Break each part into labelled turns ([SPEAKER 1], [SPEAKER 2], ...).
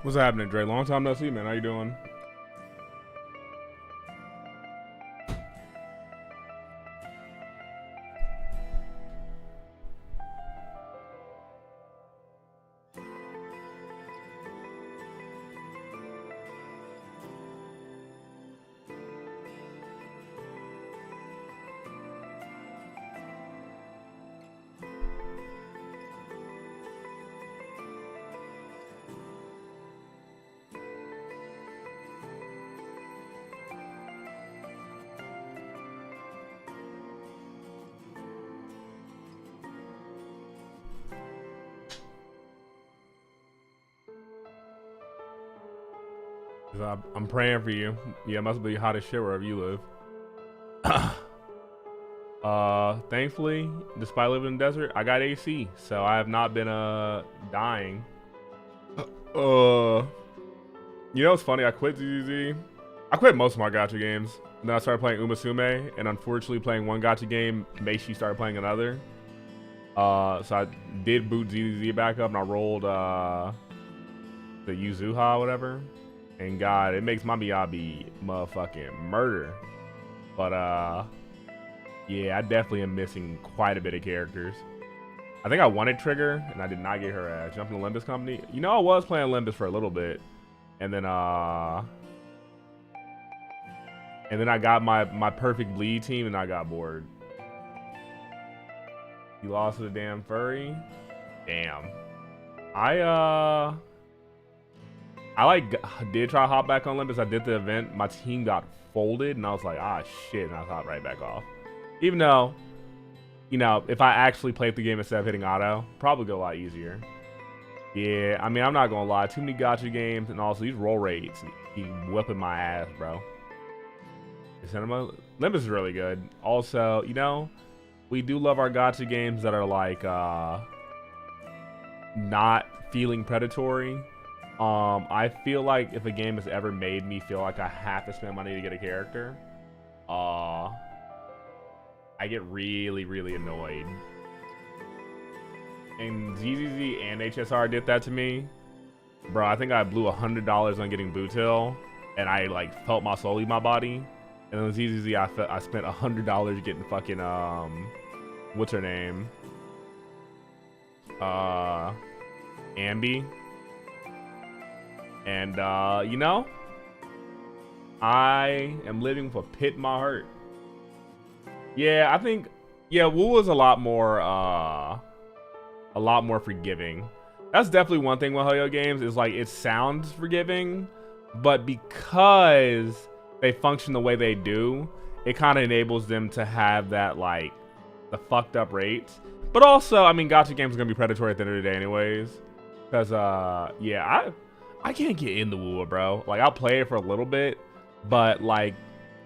[SPEAKER 1] What's happening, Dre? Long time no see, man. How you doing? I'm praying for you. Yeah, it must be hot as shit wherever you live. Thankfully, despite living in the desert, I got AC, so I have not been dying. You know what's funny? I quit ZZZ. I quit most of my gacha games. And then I started playing Umasume, and unfortunately, playing one gacha game makes you start playing another. So I did boot ZZZ back up, and I rolled the Yuzuha, whatever. And God, it makes my Miyabi motherfucking murder. But yeah, I definitely am missing quite a bit of characters. I think I wanted Trigger, and I did not get her ass. Jumping to Olympus Company. You know, I was playing Olympus for a little bit, and then I got my perfect bleed team, and I got bored. You lost to the damn furry. Damn. I like did try to hop back on Olympus. I did the event. My team got folded, and I was like, ah, shit, and I hopped right back off. Even though, you know, if I actually played the game instead of hitting auto, probably go a lot easier. Yeah, I mean, I'm not gonna lie. Too many gacha games, and also these roll rates keep whipping my ass, bro. Cinema Olympus is really good. Also, you know, we do love our gacha games that are like not feeling predatory. I feel like if a game has ever made me feel like I have to spend money to get a character, I get really, really annoyed. And ZZZ and HSR did that to me. Bro, I think I blew $100 on getting Bootil, and I like felt my soul leave my body. And then ZZZ, I spent $100 getting fucking, what's her name? Ambi. And, you know, I am living with a pit in my heart. Yeah, I think, yeah, Wu was a lot more forgiving. That's definitely one thing with Hoyo games is like it sounds forgiving, but because they function the way they do, it kind of enables them to have that like the fucked up rates. But also, I mean, gacha games are gonna be predatory at the end of the day, anyways. Because yeah, I can't get in the Wu, bro. Like I'll play it for a little bit, but like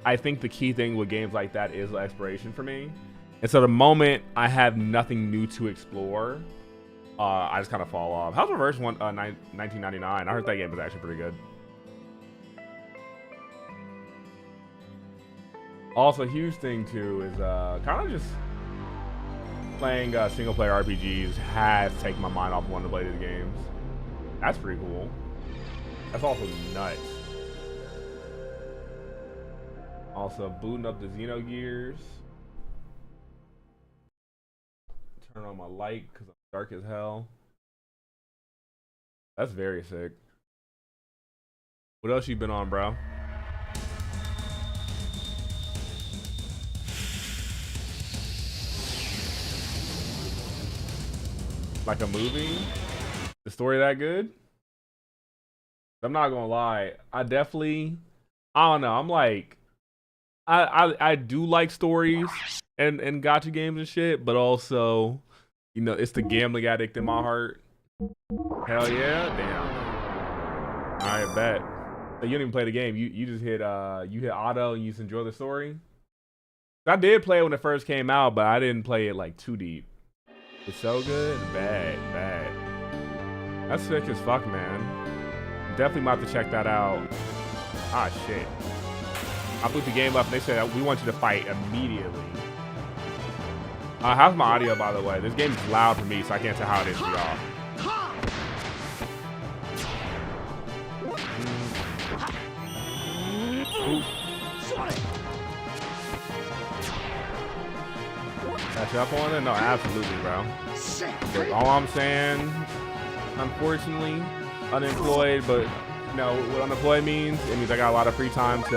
[SPEAKER 1] I think the key thing with games like that is exploration for me. And so the moment I have nothing new to explore, I just kind of fall off. How's Reverse 1999? I heard that game was actually pretty good. Also, a huge thing too is kind of just playing single player RPGs has taken my mind off wanting to play these games. That's pretty cool. That's also nuts. Also booting up the Xenogears. Turn on my light because I'm dark as hell. That's very sick. What else you been on, bro? Like a movie? The story that good? I'm not gonna lie. I don't know. I'm like, I do like stories and gacha games and shit, but also, you know, it's the gambling addict in my heart. Hell yeah, damn. All right, bet. So you didn't even play the game. You just hit you hit auto and you just enjoy the story. I did play it when it first came out, but I didn't play it like too deep. It's so good, bad. That's sick as fuck, man. Definitely about to check that out. Ah, shit. I put the game up and they said we want you to fight immediately. How's my audio, by the way? This game is loud for me, so I can't tell how it is for y'all. Ooh. Catch up on it? No, absolutely, bro. Look, all I'm saying, unfortunately, unemployed, but you know what unemployed means? It means I got a lot of free time to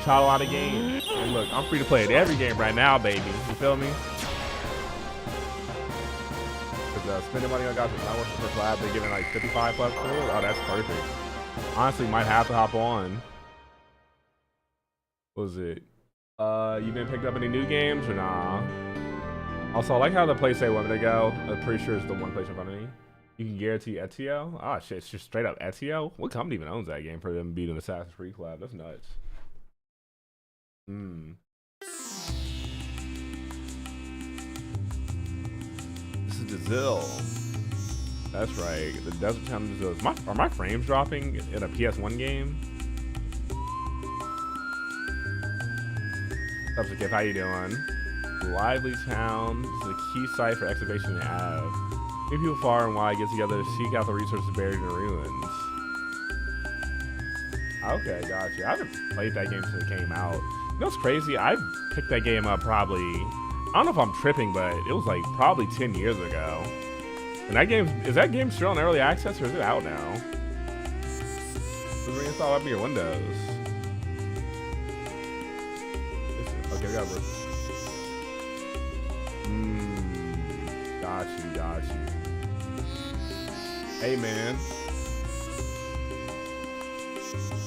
[SPEAKER 1] try a lot of games. And look, I'm free to play at every game right now, baby. You feel me? Because spending money on guys with not working for collab, they're giving like 55 plus for it. Oh, that's perfect. Honestly, might have to hop on. What was it? You didn't pick up any new games or nah? Also, I like how the place say one minute ago. I'm pretty sure it's the one place in front of me. You can guarantee Ezio? Ah, shit, it's just straight up Ezio? What company even owns that game for them beating Assassin's Creed collab? That's nuts. This is Brazil. That's right. The Desert Town of Brazil. Are my frames dropping in a PS1 game? What's up, Kip? How you doing? Lively Town is the key site for excavation and Ave. Many people far and wide get together to seek out the resources buried in the ruins. Okay, gotcha. I haven't played that game since it came out. You know what's crazy? I picked that game up probably, I don't know if I'm tripping, but it was like probably 10 years ago. And that game, is that game still in early access or is it out now? Let's reinstall up your Windows. Okay, we got got you. Hey, man.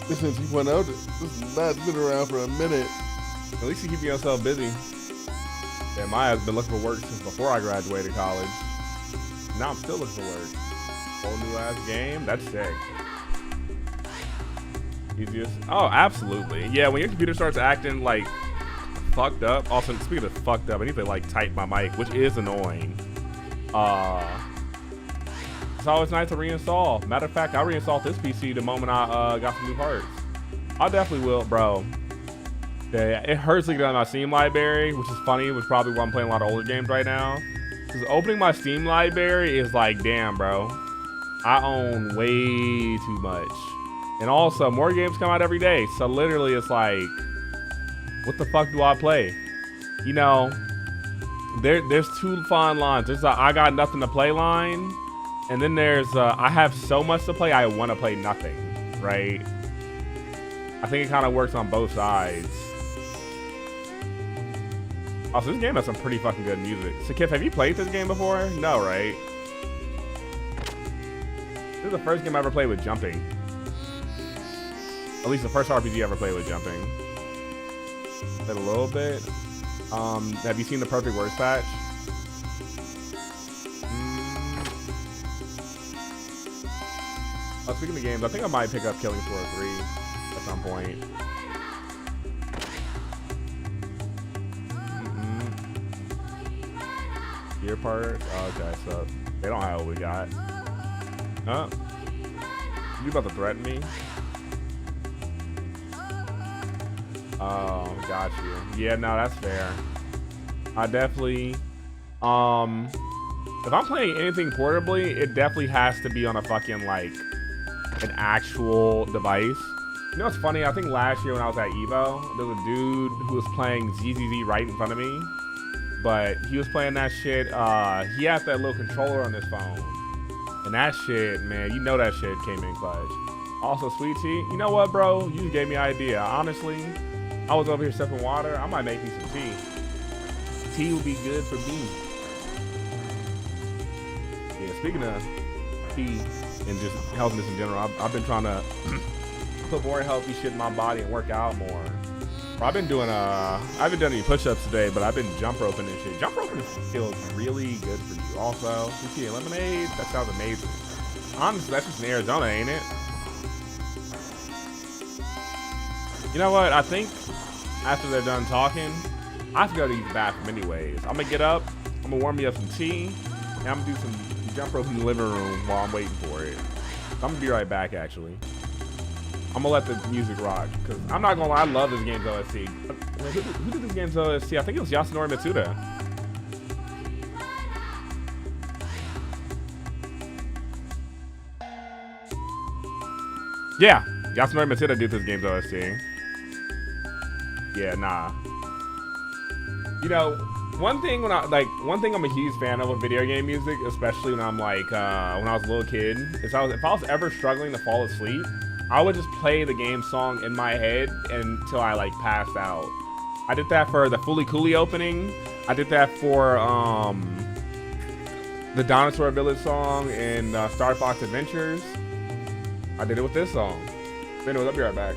[SPEAKER 2] This is 2.0. That's been around for a minute.
[SPEAKER 1] At least you keep yourself busy. Yeah, my ass been looking for work since before I graduated college. Now I'm still looking for work. Whole new ass game. That's sick. Easiest. Oh, absolutely. Yeah, when your computer starts acting like fucked up. Also, speaking of fucked up, I need to like tighten my mic, which is annoying. It's always nice to reinstall. Matter of fact, I reinstalled this PC the moment I got some new parts. I definitely will, bro. Yeah, it hurts to get on my Steam library, which is funny, which is probably why I'm playing a lot of older games right now. Because opening my Steam library is like, damn, bro. I own way too much. And also, more games come out every day. So literally, it's like, what the fuck do I play? You know, there's two fine lines. There's a I got nothing to play line. And then there's I have so much to play, I want to play nothing, right? I think it kind of works on both sides. Also, this game has some pretty fucking good music. So, Kip, have you played this game before? No, right? This is the first game I ever played with jumping. At least the first RPG I ever played with jumping. Played a little bit. Have you seen the Perfect Words patch? Speaking of games, I think I might pick up Killing Floor 3 at some point. Gear parts? Oh, okay, so they don't have what we got. Huh? You about to threaten me? Oh, got you. Yeah, no, that's fair. I definitely, if I'm playing anything portably, it definitely has to be on a fucking, like, an actual device. You know what's funny? I think last year when I was at Evo, there was a dude who was playing ZZZ right in front of me. But he was playing that shit. He had that little controller on his phone. And that shit, man, you know that shit came in clutch. Also, Sweet Tea, you know what, bro? You just gave me an idea. Honestly, I was over here sipping water. I might make me some tea. Tea would be good for me. Yeah, speaking of tea and just healthiness in general, I've been trying to put more healthy shit in my body and work out more. Bro, I've been doing I haven't done any push-ups today, but I've been jump roping and shit. Jump roping feels really good for you. Also, CT lemonade, that sounds amazing. Honestly, that's just in Arizona, ain't it? You know what? I think after they're done talking, I have to go to use the bathroom anyways. I'm gonna get up, I'm gonna warm me up some tea, and I'm gonna do some jump rope in the living room while I'm waiting for it. I'm gonna be right back, actually. I'm gonna let the music rock, because I'm not gonna lie, I love this game's OST. Who did this game's OST? I think it was Yasunori Mitsuda. Yeah, Yasunori Matsuda did this game's OST. Yeah, nah. You know, one thing I'm a huge fan of with video game music, especially when I'm like when I was a little kid, is if I was ever struggling to fall asleep, I would just play the game song in my head until I like passed out. I did that for the Fooly Cooly opening. I did that for the Dinosaur Village song in Star Fox Adventures. I did it with this song. Anyways, I'll be right back.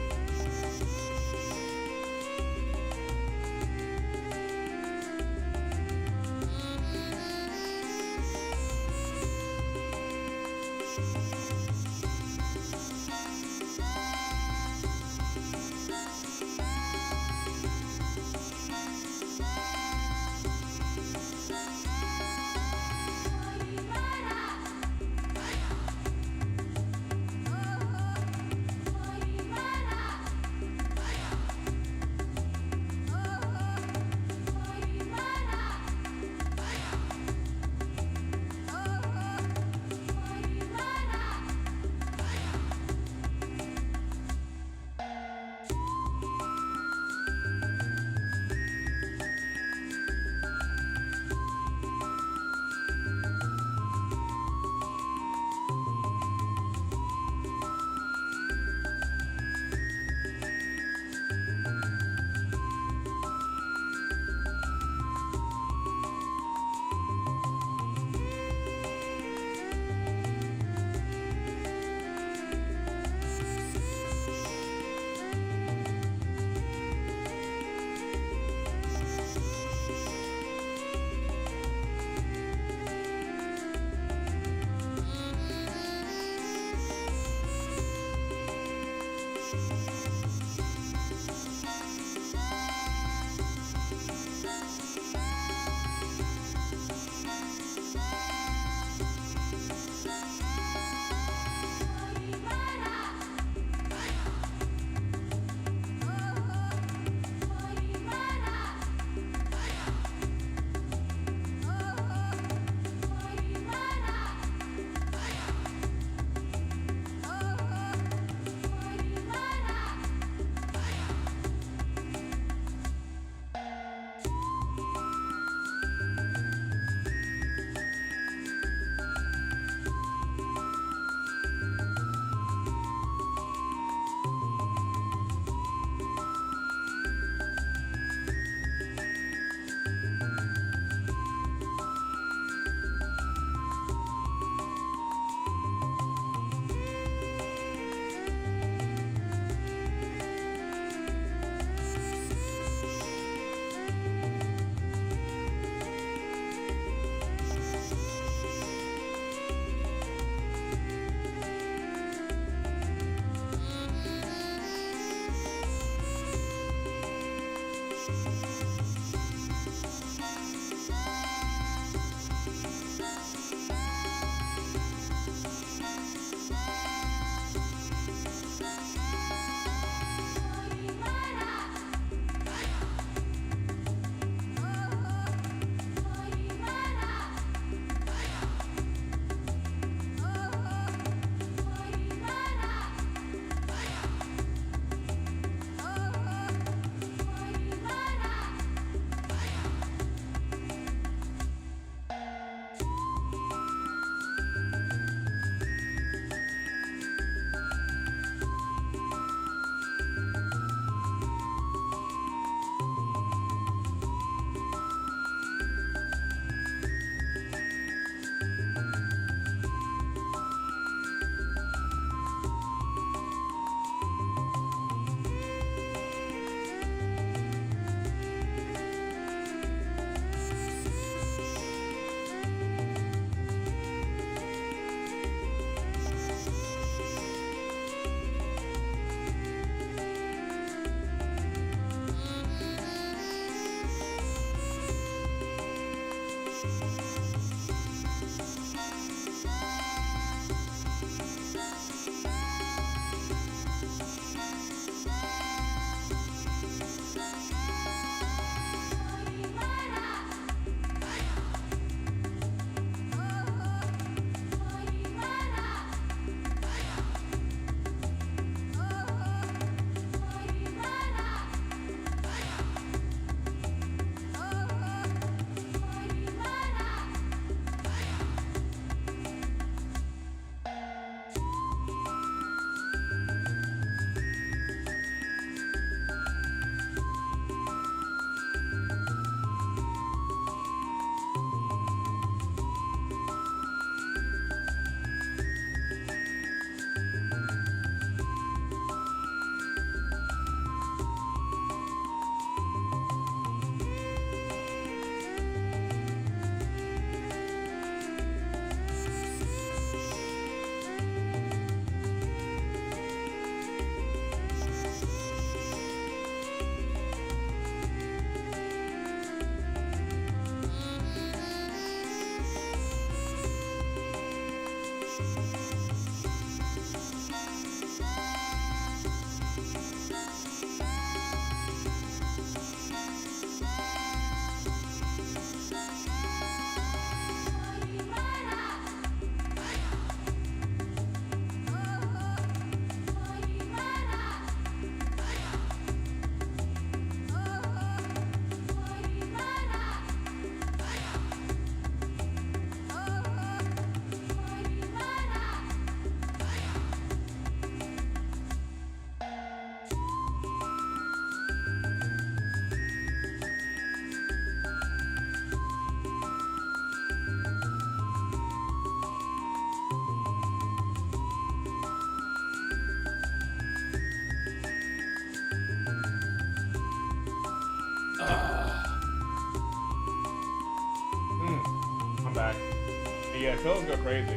[SPEAKER 1] pillows go crazy.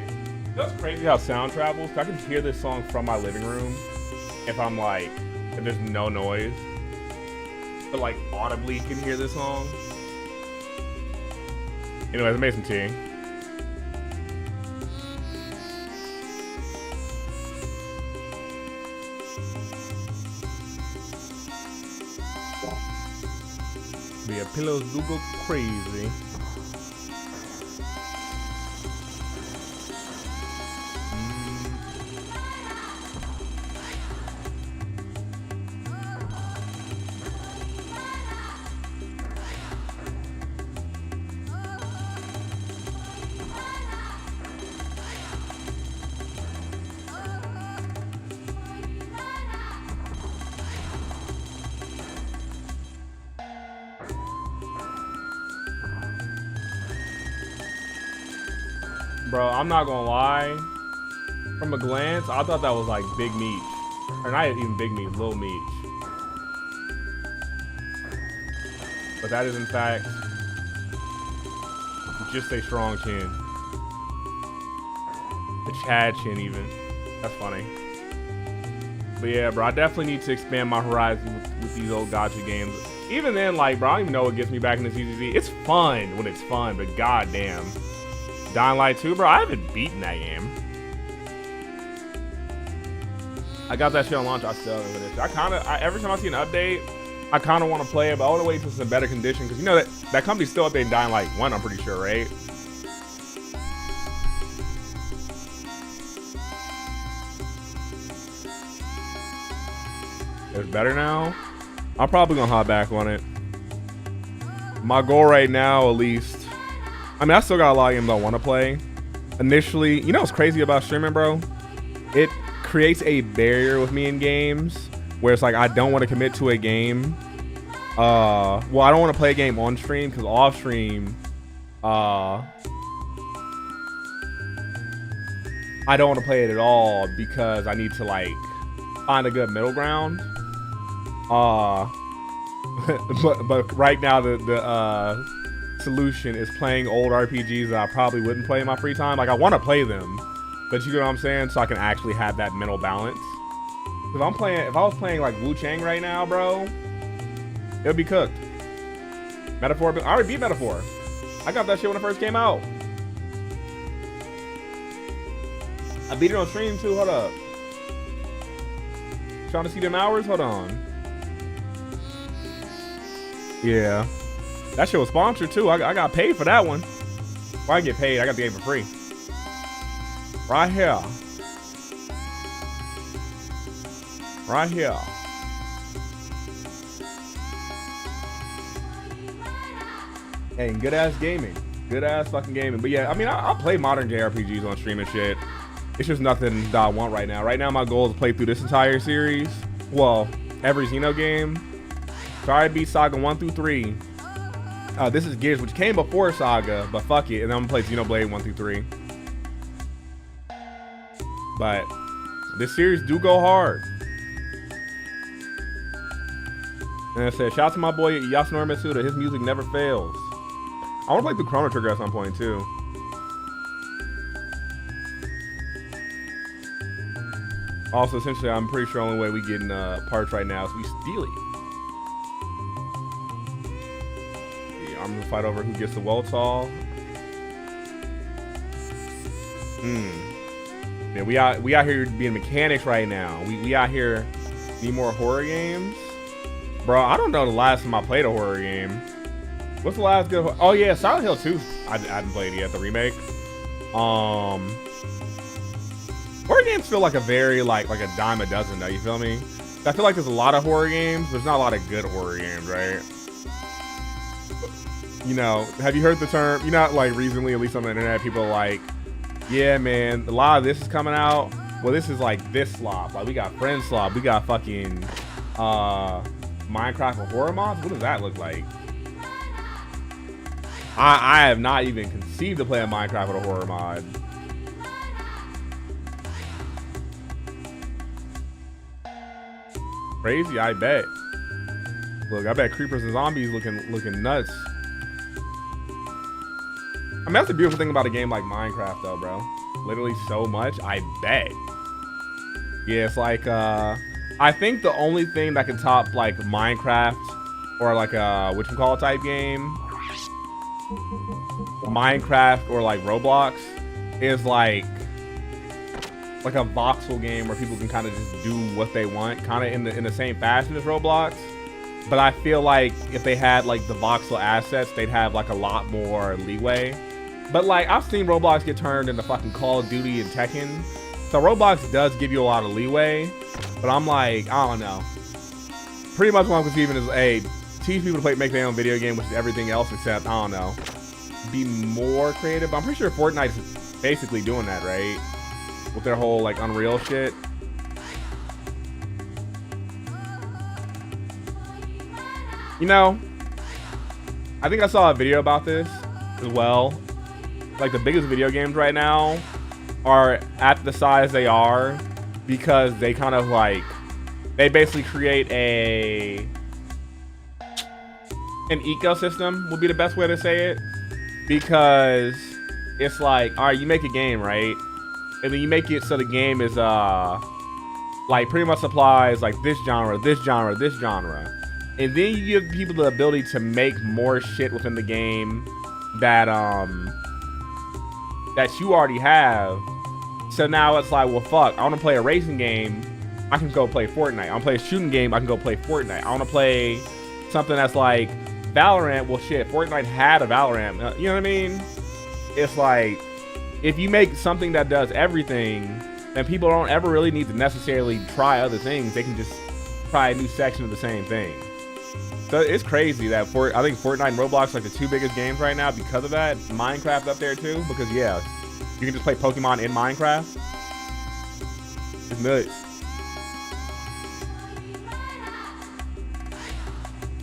[SPEAKER 1] That's crazy how sound travels. I can hear this song from my living room if I'm like, if there's no noise. But like audibly can hear this song. Anyways, I made some tea. But yeah, pillows do go crazy. Bro, I'm not gonna lie. From a glance, I thought that was like Big Meech. Or not even Big Meech, Lil Meech. But that is in fact just a strong chin. The Chad chin even. That's funny. But yeah, bro, I definitely need to expand my horizon with these old gacha games. Even then, like, bro, I don't even know what gets me back into CCZ. It's fun when it's fun, but goddamn. Dying Light 2, bro, I haven't beaten that game. I got that shit on launch. I still haven't finished. Every time I see an update, I kind of want to play it, but I want to wait till it's in better condition because you know that company's still updating Dying Light 1, I'm pretty sure, right? It's better now. I'm probably gonna hop back on it. My goal right now, at least. I mean, I still got a lot of games I want to play. Initially, you know what's crazy about streaming, bro? It creates a barrier with me in games where it's like I don't want to commit to a game. Well, I don't want to play a game on stream because off stream, I don't want to play it at all because I need to like find a good middle ground. But right now the solution is playing old RPGs that I probably wouldn't play in my free time. Like I want to play them, but you know what I'm saying, so I can actually have that mental balance. If I was playing like Wu Chang right now, bro, it would be cooked. Metaphor, I already beat Metaphor. I got that shit when it first came out. I beat it on stream too. Hold up. Trying to see them hours? Hold on. Yeah. That shit was sponsored too. I got paid for that one. Well, I get paid. I got the game for free. Right here. Right here. Hey, good ass gaming. Good ass fucking gaming. But yeah, I mean, I'll play modern JRPGs on stream and shit. It's just nothing that I want right now. Right now, my goal is to play through this entire series. Well, every Xeno game. So I beat Saga 1 through 3. This is Gears, which came before Saga, but fuck it. And I'm gonna play Xenoblade 1 through 3. But this series do go hard. And I said, shout out to my boy Yasunori Mitsuda. His music never fails. I want to play through Chrono Trigger at some point too. Also, essentially, I'm pretty sure the only way we getting parts right now is we steal it. Yeah, I'm gonna fight over who gets the Weltall. Yeah, we out here being mechanics right now. We out here need more horror games. Bro, I don't know the last time I played a horror game. What's the last good? Oh yeah, Silent Hill 2. I haven't played it yet, the remake. Horror games feel like a very like a dime a dozen though, you feel me? I feel like there's a lot of horror games, but there's not a lot of good horror games, right? You know, have you heard the term, you know, like recently, at least on the internet, people are like, yeah man, a lot of this is coming out. Well, this is like this slop. Like we got Friend Slop, we got fucking Minecraft with horror mods. What does that look like? I have not even conceived to play a Minecraft with a horror mod. Crazy, I bet. Look, I bet creepers and zombies looking nuts. I mean, that's the beautiful thing about a game like Minecraft, though, bro. Literally so much, I bet. Yeah, it's like, I think the only thing that can top, like, Minecraft or, like, a whatchamacallit type game, Minecraft or, like, Roblox, is, like a voxel game where people can kind of just do what they want, kind of in the same fashion as Roblox. But I feel like if they had, like, the voxel assets, they'd have, like, a lot more leeway. But, like, I've seen Roblox get turned into fucking Call of Duty and Tekken. So Roblox does give you a lot of leeway. But I'm like, I don't know. Pretty much what I'm conceiving is, hey, teach people to make their own video game, which is everything else except, I don't know, be more creative. I'm pretty sure Fortnite's basically doing that, right? With their whole, like, Unreal shit. You know, I think I saw a video about this as well. Like, the biggest video games right now are at the size they are because they kind of, like, they basically create an ecosystem would be the best way to say it. Because it's like, all right, you make a game, right? And then you make it so the game is, like, pretty much supplies, like, this genre, this genre, this genre. And then you give people the ability to make more shit within the game that you already have. So now it's like, well, fuck, I want to play a racing game, I can go play Fortnite. I want to play a shooting game, I can go play Fortnite. I want to play something that's like Valorant, well, shit, Fortnite had a Valorant. You know what I mean? It's like, if you make something that does everything, then people don't ever really need to necessarily try other things. They can just try a new section of the same thing. So it's crazy that I think Fortnite and Roblox are like the two biggest games right now because of that. Minecraft up there too, because yeah, you can just play Pokemon in Minecraft. It's nuts.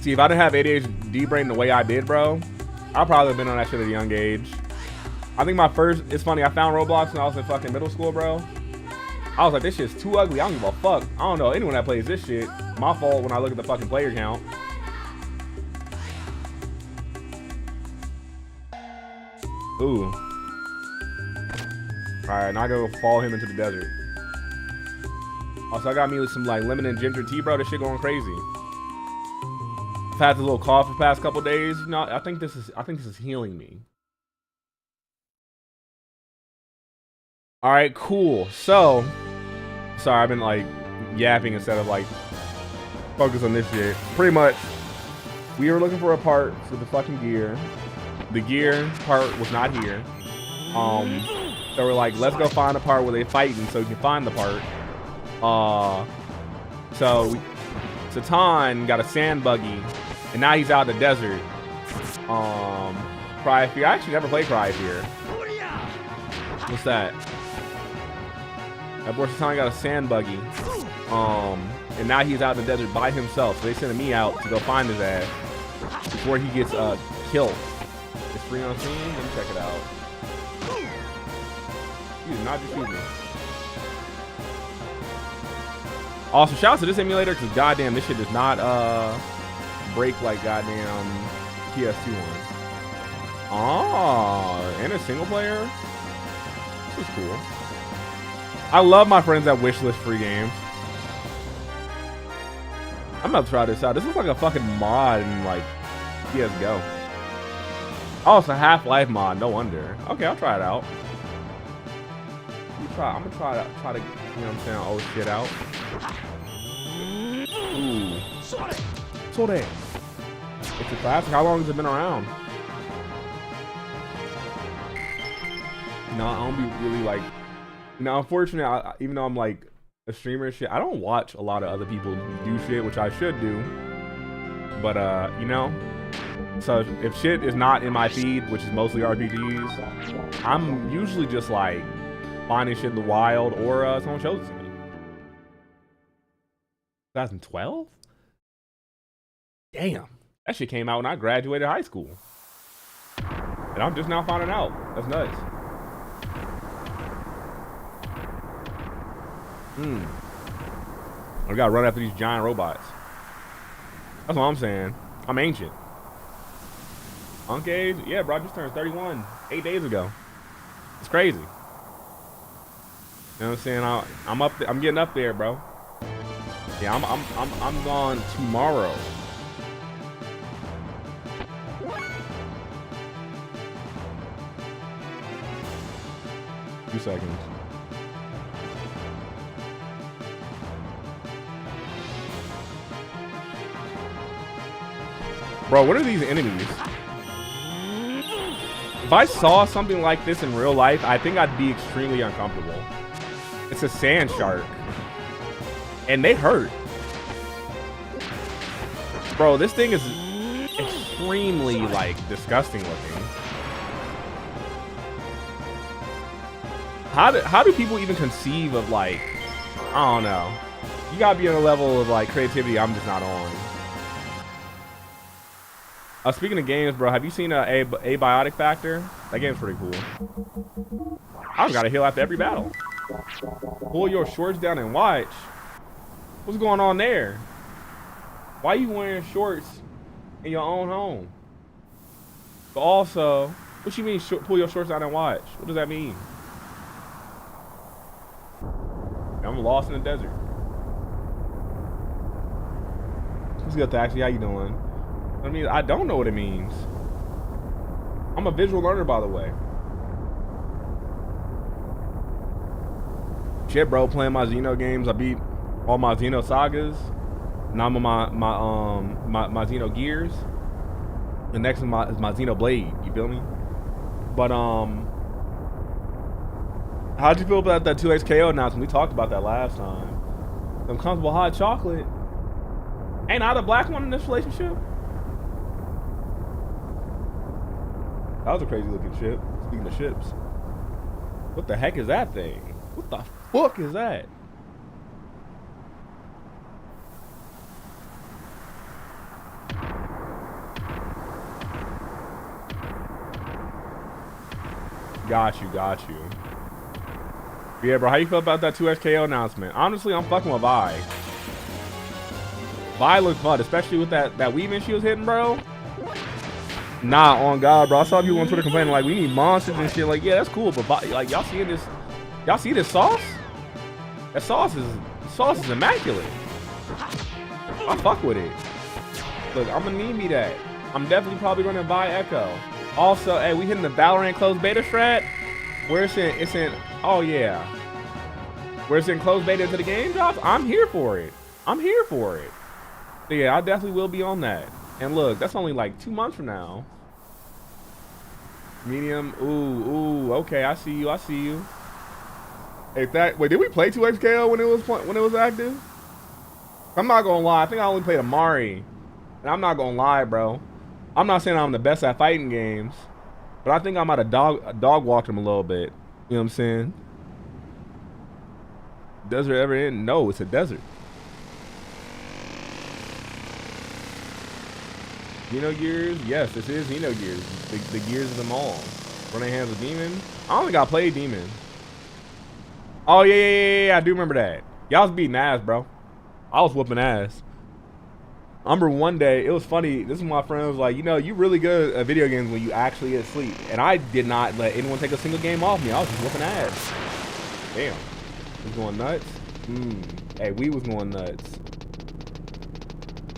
[SPEAKER 1] See, if I didn't have ADHD brain the way I did, bro, I'd probably have been on that shit at a young age. I think it's funny, I found Roblox when I was in fucking middle school, bro. I was like, this shit's too ugly, I don't give a fuck. I don't know anyone that plays this shit. My fault when I look at the fucking player count. Ooh. Alright, now I go follow him into the desert. Also, I got me with some, like, lemon and ginger tea, bro. This shit going crazy. I've had this little cough for the past couple days. You know, I think this is healing me. Alright, cool. So, sorry, I've been, like, yapping instead of, like, focus on this shit. Pretty much, we were looking for a part for the fucking gear. The gear part was not here. So we're like, let's go find a part where they fighting so we can find the part. So Satan got a sand buggy, and now he's out in the desert. Cry Fear. I actually never played Cry Fear. What's that? That boy Satan got a sand buggy. And now he's out in the desert by himself. So they sending me out to go find his ass before he gets killed. It's free on Steam. Let me check it out. You did not just shoot me. Also, shout out to this emulator because goddamn, this shit does not break like goddamn PS2 one. Oh, and a single player. This is cool. I love my friends that wishlist free games. I'm about to try this out. This looks like a fucking mod in like CS:GO. Oh, it's a Half-Life mod. No wonder. Okay, I'll try it out. I'm gonna try to, you know what I'm saying, old shit out. Ooh. So damn. It's a classic. How long has it been around? No, I don't be really like. Now, unfortunately, even though I'm like a streamer and shit, I don't watch a lot of other people do shit, which I should do. But you know. So if shit is not in my feed, which is mostly RPGs, I'm usually just like finding shit in the wild or someone shows it to me. 2012? Damn, that shit came out when I graduated high school. And I'm just now finding out. That's nuts. I gotta run after these giant robots. That's what I'm saying. I'm ancient. Unk age? Yeah, bro, I just turned 31 8 days ago. It's crazy. You know what I'm saying? I'm up. I'm getting up there, bro. Yeah, I'm gone tomorrow. Few seconds. Bro, what are these enemies? If I saw something like this in real life, I think I'd be extremely uncomfortable. It's a sand shark. And they hurt. Bro, this thing is extremely, like, disgusting looking. How do people even conceive of, like, I don't know. You gotta be on a level of, like, creativity I'm just not on. Speaking of games, bro, have you seen Abiotic Factor? That game's pretty cool. I just gotta heal after every battle. Pull your shorts down and watch. What's going on there? Why you wearing shorts in your own home? But also, what you mean pull your shorts down and watch? What does that mean? I'm lost in the desert. What's good, Taxi? How you doing? I mean, I don't know what it means. I'm a visual learner, by the way. Shit, bro, playing my Xeno games. I beat all my Xenosagas. Now I'm on my Xeno Gears. The next one is my Xeno Blade. You feel me? But how'd you feel about that 2X KO announcement? We talked about that last time. Uncomfortable hot chocolate. Ain't I the black one in this relationship? That was a crazy looking ship. Speaking of ships. What the heck is that thing? What the fuck is that? Got you. Yeah, bro, how you feel about that 2SKO announcement? Honestly, I'm fucking with Vi. Vi looked fun, especially with that weaving she was hitting, bro. Nah, on God, bro. I saw people on Twitter complaining like we need monsters and shit. Like, yeah, that's cool, but like y'all seeing this? Y'all see this sauce? That sauce is immaculate. I fuck with it. Look, I'm gonna need me that. I'm definitely probably gonna buy Echo. Also, hey, we hitting the Valorant closed beta strat. Where it's in. Oh yeah. Where it's in closed beta into the game drops. I'm here for it. So, yeah, I definitely will be on that. And look, that's only like 2 months from now. Medium. Ooh. Okay, I see you. Hey, wait, did we play 2XKO when it was active? I'm not gonna lie. I think I only played Amari, and I'm not gonna lie, bro. I'm not saying I'm the best at fighting games, but I think I might have dog walked him a little bit. You know what I'm saying? Desert ever end? No, it's a desert. Xenogears? Yes, this is Xenogears. The gears of them all. Running hands with Demon? I don't think I played Demon. Oh, yeah. I do remember that. Y'all was beating ass, bro. I was whooping ass. I remember one day, it was funny. This is my friend was like, you know, you really good at video games when you actually get asleep. And I did not let anyone take a single game off me. I was just whooping ass. Damn. Was going nuts? Hey, we was going nuts.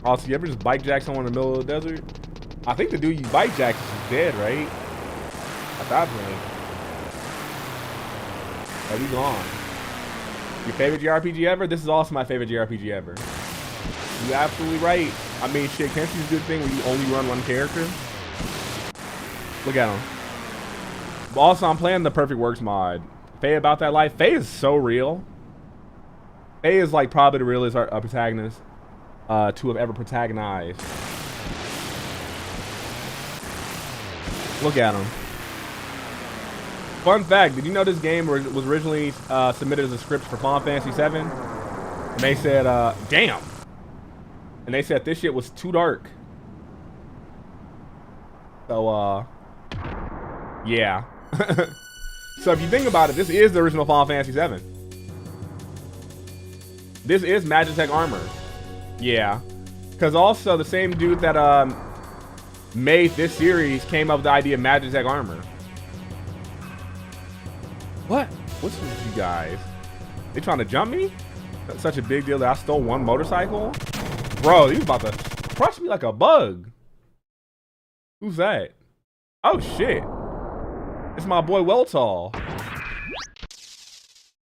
[SPEAKER 1] Also, you ever just bike jack someone in the middle of the desert? I think the dude you bike jack is dead, right? At that point. Oh, we gone. Your favorite JRPG ever? This is also my favorite JRPG ever. You're absolutely right. I mean, shit, can't you do a good thing where you only run one character? Look at him. But also, I'm playing the Perfect Works mod. Faye About That Life. Faye is so real. Faye is like probably the realest protagonist to have ever protagonized. Look at him. Fun fact, did you know this game was originally submitted as a script for Final Fantasy VII? And they said, damn. And they said this shit was too dark. So, yeah. So if you think about it, this is the original Final Fantasy VII. This is Magitech armor. Yeah. Because also the same dude that made this series came up with the idea of Magitech armor. What? What's with you guys? They trying to jump me? That's such a big deal that I stole one motorcycle? Bro, he was about to crush me like a bug. Who's that? Oh shit. It's my boy Weltall.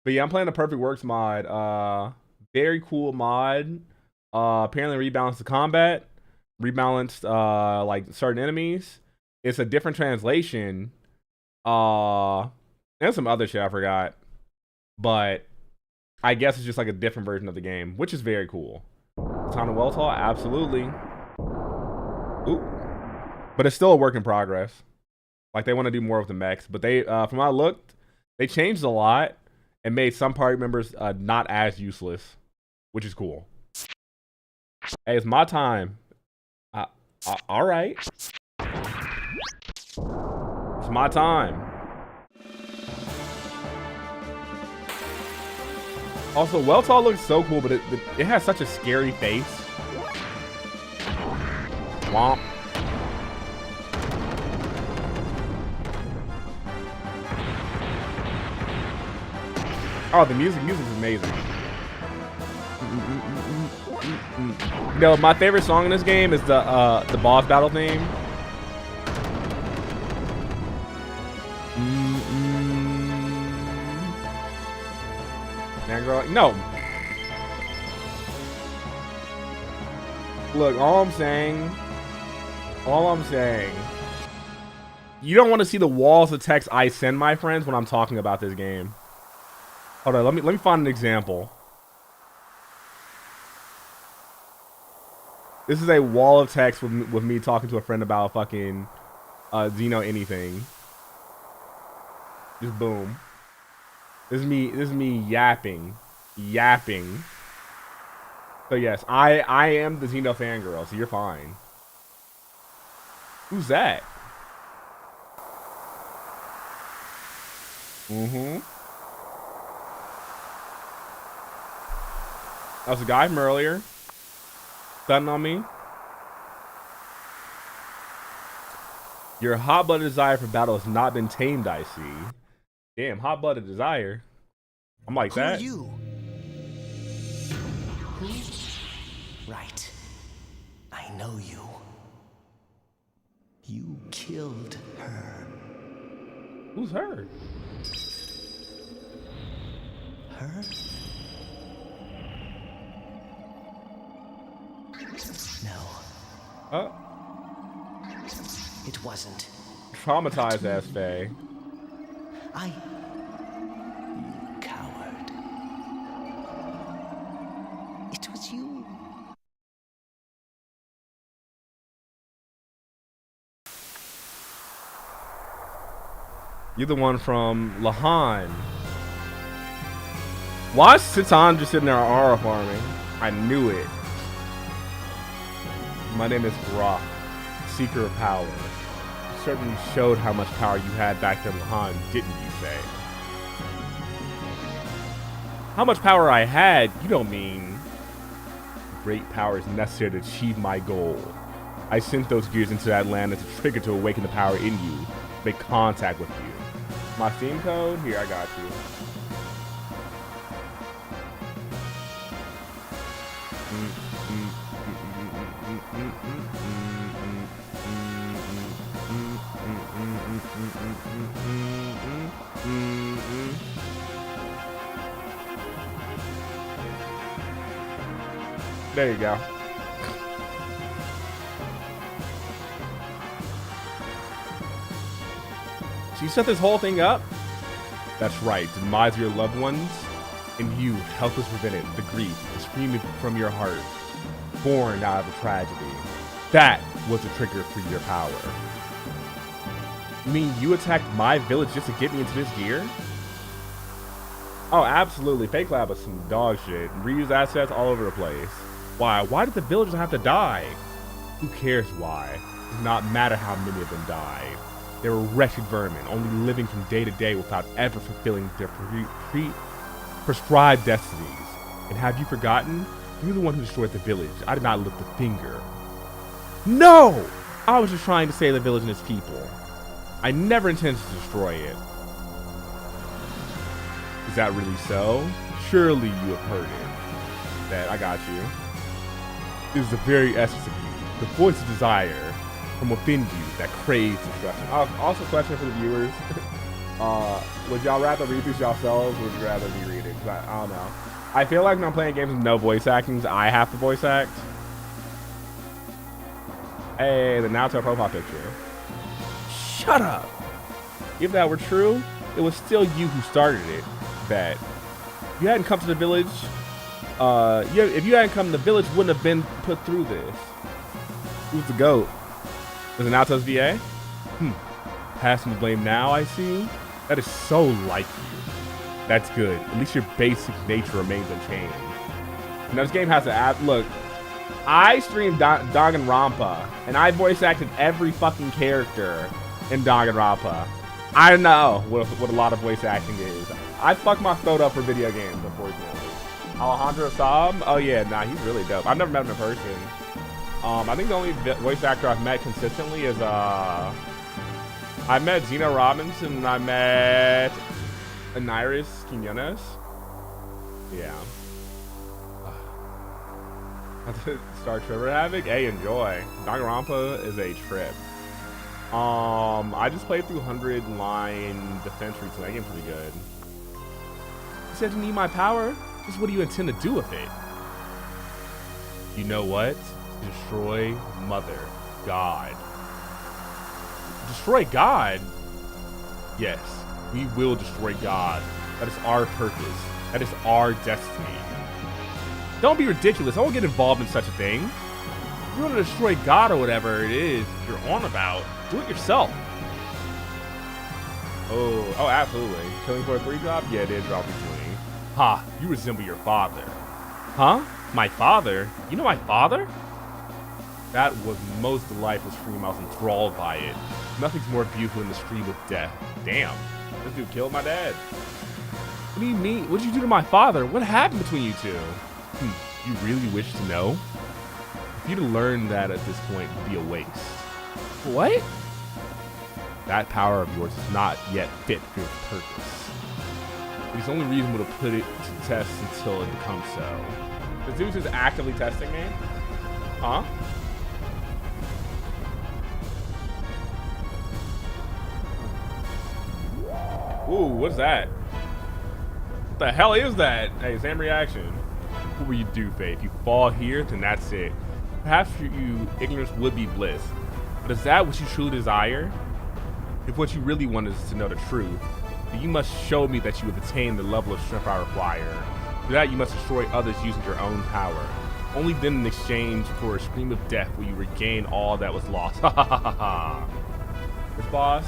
[SPEAKER 1] But yeah, I'm playing the Perfect Works mod. Very cool mod. Apparently rebalanced the combat. Rebalanced like certain enemies. It's a different translation. And some other shit I forgot. But I guess it's just like a different version of the game, which is very cool. Town of Weltall, absolutely. Ooh. But it's still a work in progress. Like they want to do more with the mechs, but they, from what I looked, they changed a lot and made some party members not as useless, which is cool. Hey, it's my time. All right. It's my time. Also, Weltall looks so cool, but it has such a scary face. Womp. Oh, the music is amazing. You know, my favorite song in this game is the boss battle theme. Man, girl, no. Look, all I'm saying, you don't want to see the walls of text I send my friends when I'm talking about this game. Hold on, let me find an example. This is a wall of text with me talking to a friend about fucking Xeno anything. Just boom. This is me yapping. So yes, I am the Xeno fangirl, so you're fine. Who's that? That was a guy from earlier. Stunning on me. Your hot-blooded desire for battle has not been tamed, I see. Damn, hot-blooded desire. I'm like that.
[SPEAKER 3] Who are you? Who? Right. I know you. You killed her.
[SPEAKER 1] Who's her?
[SPEAKER 3] Her? No. It wasn't.
[SPEAKER 1] Traumatized ass Faye.
[SPEAKER 3] You coward. It was you.
[SPEAKER 1] You're the one from Lahan. Why is Titan just sitting there aura farming? I knew it. My name is Brock, Seeker of Power. You certainly showed how much power you had back in Lahan, didn't you, Faye? How much power I had? You don't mean. Great power is necessary to achieve my goal. I sent those gears into that land as a trigger to awaken the power in you, make contact with you. My theme code? Here, I got you. There you go. So you set this whole thing up? That's right, demise of your loved ones, and you, helpless prevent it, the grief, screaming from your heart, born out of a tragedy. That was the trigger for your power. You mean you attacked my village just to get me into this gear? Oh, absolutely. Fake Lab was some dog shit. Reused assets all over the place. Why? Why did the villagers have to die? Who cares why? It does not matter how many of them died. They were wretched vermin, only living from day to day without ever fulfilling their prescribed destinies. And have you forgotten? You're the one who destroyed the village. I did not lift a finger. No! I was just trying to save the village and its people. I never intended to destroy it. Is that really so? Surely you have heard it. That I got you. It is the very essence of you, the voice of desire from within you that craves destruction. Also, question for the viewers: would y'all rather read these yourselves, or would you rather me read it? 'Cause I don't know. I feel like when I'm playing games with no voice actings, I have to voice act. Hey, the Naruto profile picture. Shut up. If that were true, it was still you who started it. That if you hadn't come to the village, if you hadn't come, the village wouldn't have been put through this. Who's the GOAT? Is it Naruto's VA? Passing the blame now, I see. That is so like you. That's good. At least your basic nature remains unchanged. Now this game has to add. Look, I streamed Danganronpa, and I voice acted every fucking character in Danganronpa. I know what a lot of voice acting is. I fucked my throat up for video games, unfortunately. Alejandro Saab? Oh yeah, nah, he's really dope. I've never met him in person. I think the only voice actor I've met consistently is I met Zena Robinson and I met Aniris Quinones. Yeah. Star Trevor Havoc? Hey, enjoy. Danganronpa is a trip. I just played through 100 line defense recently. That game's pretty good. You said you need my power? Just what do you intend to do with it? You know what? Destroy Mother God. Destroy God? Yes, we will destroy God. That is our purpose. That is our destiny. Don't be ridiculous. I won't get involved in such a thing. If you want to destroy God or whatever it is you're on about, do it yourself. Oh, absolutely. Killing for a 3 drop? Yeah, it did drop recently. Ha, you resemble your father. Huh? My father? You know my father? That was most delightful stream. I was enthralled by it. Nothing's more beautiful than the stream of death. Damn, this dude killed my dad. What do you mean? What did you do to my father? What happened between you two? You really wish to know? If you to learn that at this point would be a waste. What? That power of yours is not yet fit for its purpose. It is only reasonable to put it to test until it becomes so. The Zeus is actively testing me? Huh? Ooh, what's that? What the hell is that? Hey, same reaction. What will you do, Faye? If you fall here, then that's it. Perhaps for you, ignorance would be bliss. But is that what you truly desire? If what you really want is to know the truth, then you must show me that you have attained the level of strength I require. For that, you must destroy others using your own power. Only then, in exchange for a scream of death, will you regain all that was lost. Ha ha ha ha ha. This boss?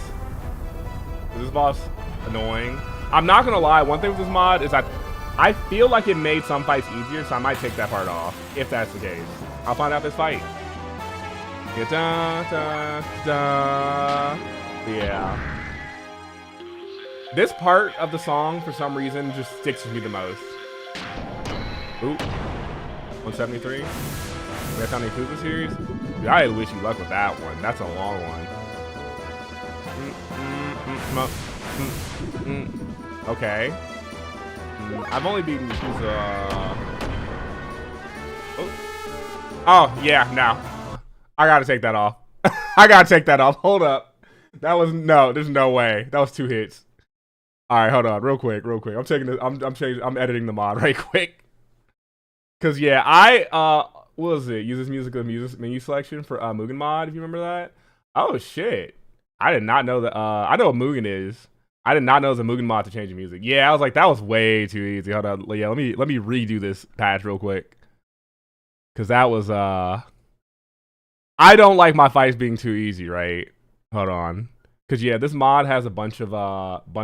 [SPEAKER 1] Is this boss annoying? I'm not gonna lie, one thing with this mod is I feel like it made some fights easier, so I might take that part off, if that's the case. I'll find out this fight. Yeah. This part of the song, for some reason, just sticks with me the most. Ooh. 173. That's on the Yakuza series? Dude, I wish you luck with that one. That's a long one. Okay. I've only beaten Yakuza. Oh, yeah, no. I gotta take that off. I gotta take that off. Hold up. That was no, there's no way. That was 2 hits. Alright, hold on, real quick. I'm taking this, I'm editing the mod right quick. Cause yeah, what was it? Use this music menu selection for Mugen mod, if you remember that. Oh shit. I did not know that I know what Mugen is. I did not know it was a Mugen mod to change the music. Yeah, I was like, that was way too easy. Hold on. Yeah, let me redo this patch real quick. Cause that was I don't like my fights being too easy, right? Hold on. Cause yeah, this mod has a bunch of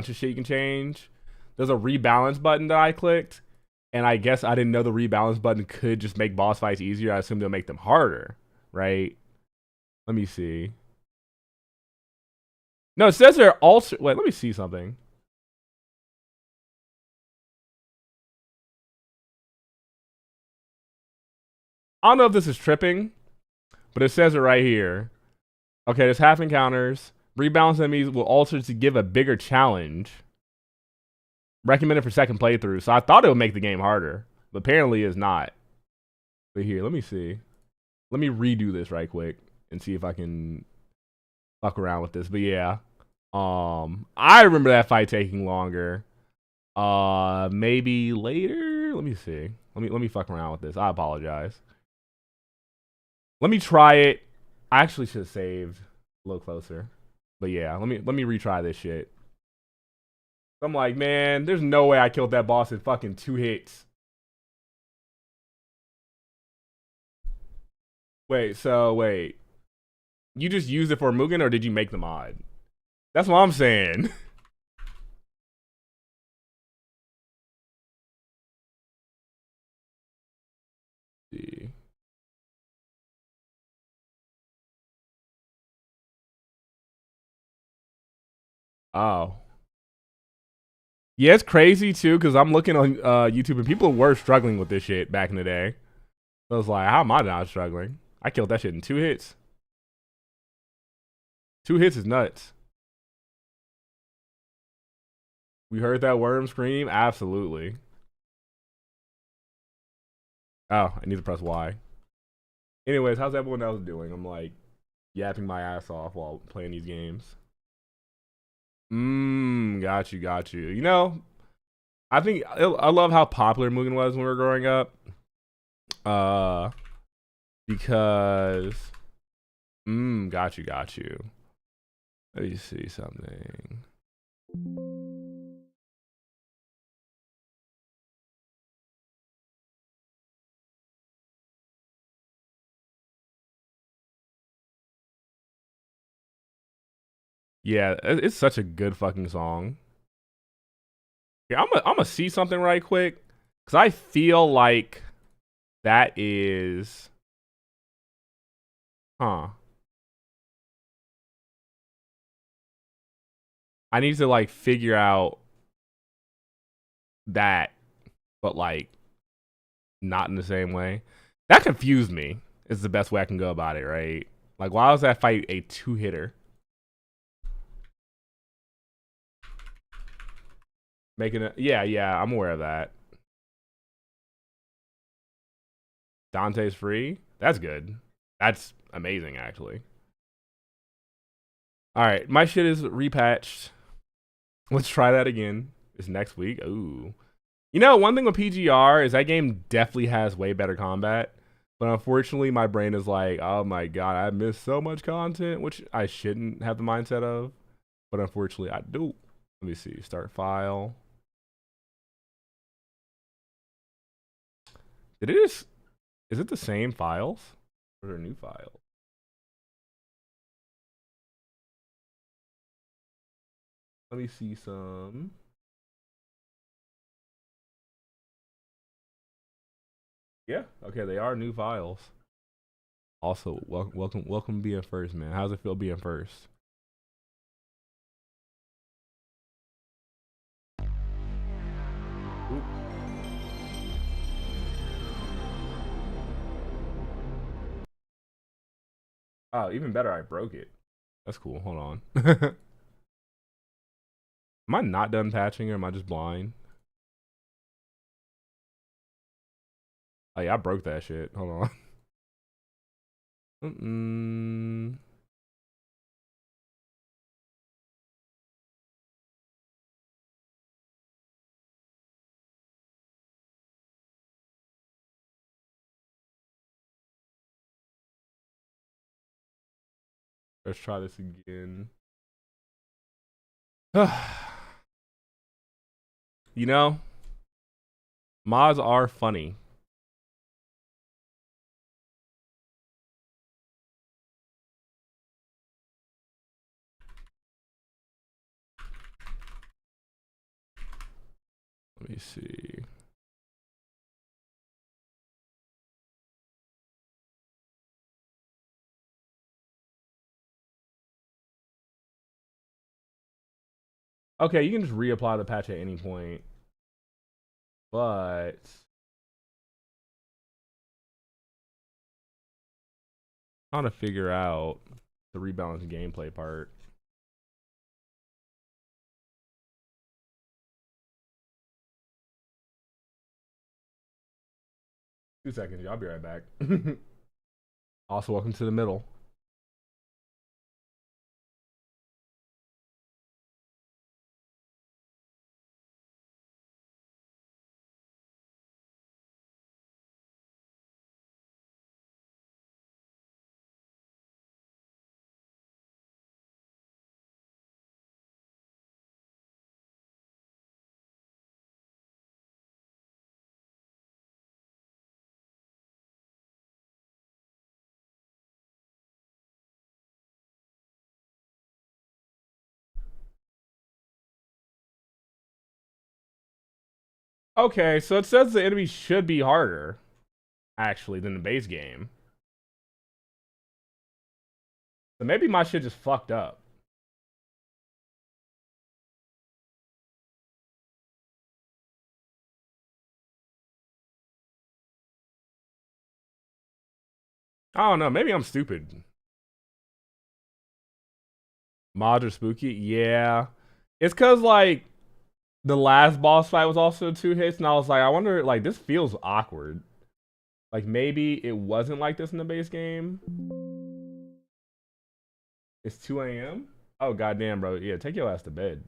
[SPEAKER 1] shit you can change. There's a rebalance button that I clicked, and I guess I didn't know the rebalance button could just make boss fights easier. I assumed it'll make them harder, right? Let me see. No, it says they're also. Wait, let me see something. I don't know if this is tripping, but it says it right here. Okay, there's half encounters. Rebalance enemies will alter to give a bigger challenge. Recommended for second playthrough. So I thought it would make the game harder, but apparently it's not. But here, let me see. Let me redo this right quick and see if I can fuck around with this. But yeah, I remember that fight taking longer. Maybe later. Let me see. Let me fuck around with this. I apologize. Let me try it. I actually should have saved a little closer. But yeah, let me retry this shit. I'm like, man, there's no way I killed that boss in fucking 2 hits. Wait. You just used it for Mugen or did you make the mod? That's what I'm saying. See. Oh. Yeah, it's crazy too, because I'm looking on YouTube and people were struggling with this shit back in the day. So I was like, how am I not struggling? I killed that shit in 2 hits. 2 hits is nuts. We heard that worm scream? Absolutely. Oh, I need to press Y. Anyways, how's everyone else doing? I'm like yapping my ass off while playing these games. Got you. You know, I think I love how popular Mugen was when we were growing up. Because got you. Let me see something. Yeah, it's such a good fucking song. Yeah, I'm gonna see something right quick because I feel like that is, huh? I need to like figure out that, but like not in the same way. That confused me. Is the best way I can go about it, right? Like, why was that fight a 2-hitter? Making it, yeah, I'm aware of that. Dante's free. That's good. That's amazing, actually. All right, my shit is repatched. Let's try that again. It's next week. Ooh. You know, one thing with PGR is that game definitely has way better combat. But unfortunately, my brain is like, oh my god, I missed so much content, which I shouldn't have the mindset of. But unfortunately, I do. Let me see. Start file. Did it just... Is it the same files? Or are there new files? Let me see some. Yeah. Okay, they are new files. Also, welcome being first, man. How's it feel being first? Ooh. Oh, even better, I broke it. That's cool. Hold on. Am I not done patching or am I just blind? Oh yeah, I broke that shit. Hold on. Let's try this again. You know, mods are funny. Let me see. Okay, you can just reapply the patch at any point. But trying to figure out the rebalance gameplay part. Two seconds, y'all be right back. Also, welcome to the middle. Okay, so it says the enemies should be harder, actually, than the base game. So maybe my shit just fucked up. I don't know. Maybe I'm stupid. Mods are spooky. Yeah, it's cause like the last boss fight was also 2 hits, and I was like, I wonder, like this feels awkward. Like maybe it wasn't like this in the base game. It's 2 a.m. Oh goddamn, bro. Yeah, take your ass to bed.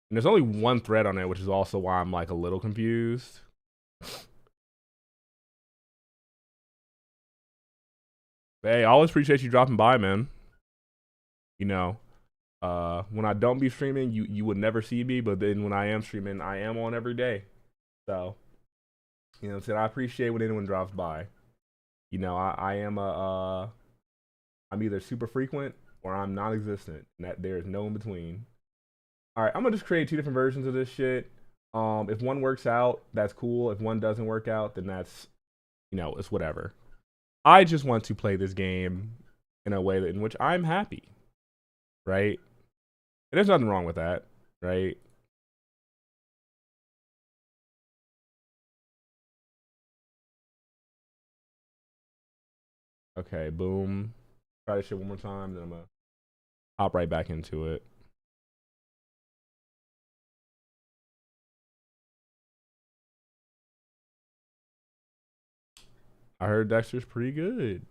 [SPEAKER 1] And there's only one thread on it, which is also why I'm like a little confused. Hey, I always appreciate you dropping by, man. You know, when I don't be streaming, you would never see me, but then when I am streaming, I am on every day. So, you know what I'm saying? I appreciate when anyone drops by. You know, I am I'm either super frequent or I'm non-existent. And that there is no in between. All right, I'm gonna just create 2 different versions of this shit. If one works out, that's cool. If one doesn't work out, then that's, you know, it's whatever. I just want to play this game in a way that, in which I'm happy, right? And there's nothing wrong with that, right? Okay, boom. Try this shit one more time, then I'm gonna hop right back into it. I heard Dexter's pretty good.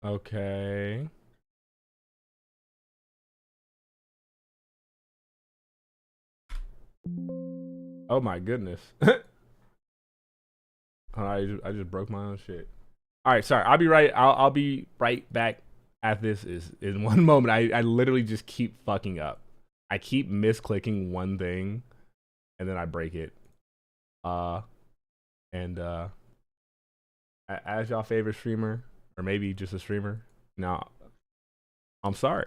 [SPEAKER 1] Okay. Oh my goodness. I just broke my own shit. All right, sorry. I'll be right back at this is in one moment. I literally just keep fucking up. I keep misclicking one thing and then I break it. And as y'all favorite streamer, or maybe just a streamer, no, I'm sorry.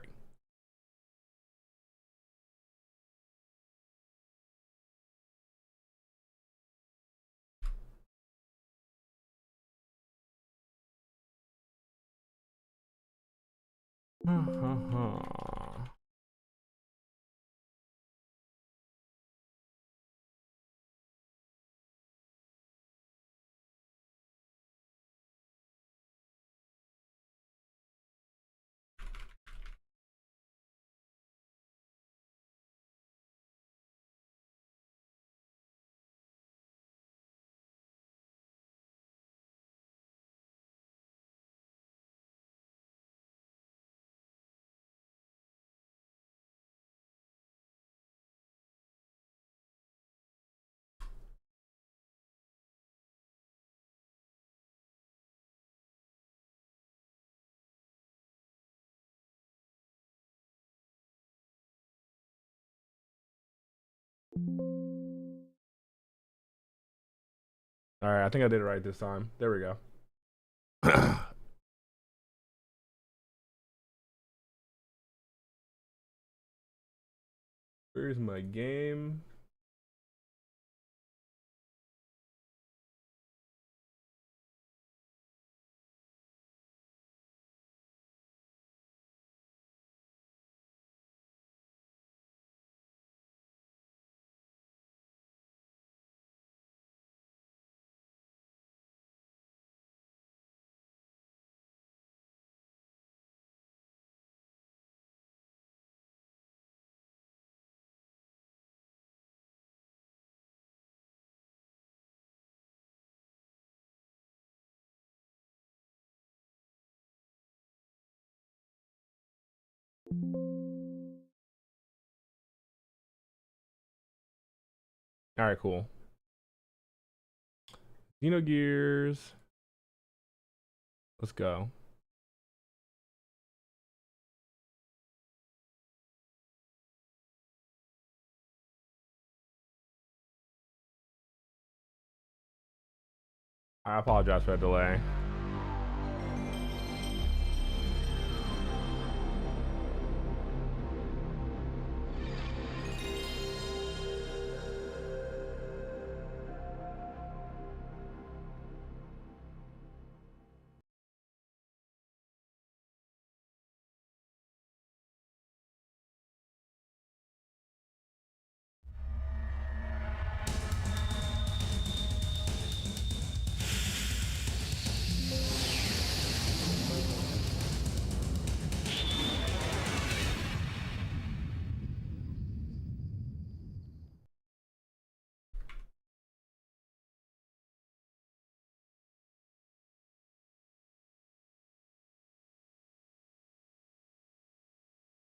[SPEAKER 1] All right, I think I did it right this time. There we go. Where's my game? All right, cool. Xenogears. Let's go. I apologize for that delay.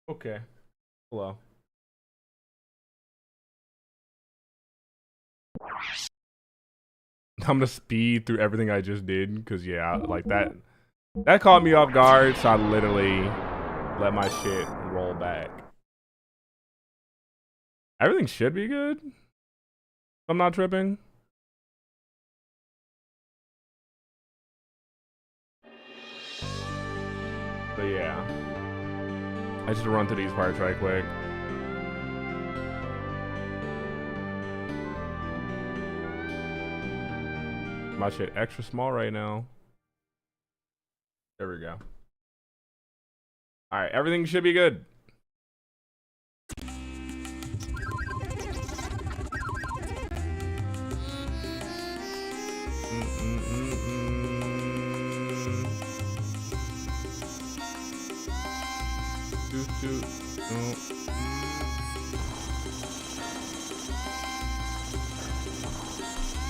[SPEAKER 1] Okay. Hello. I'm gonna speed through everything I just did because yeah, like that caught me off guard, so I literally let my shit roll back. Everything should be good. I'm not tripping. But yeah, I just run through these parts right quick. My shit extra small right now. There we go. All right, everything should be good.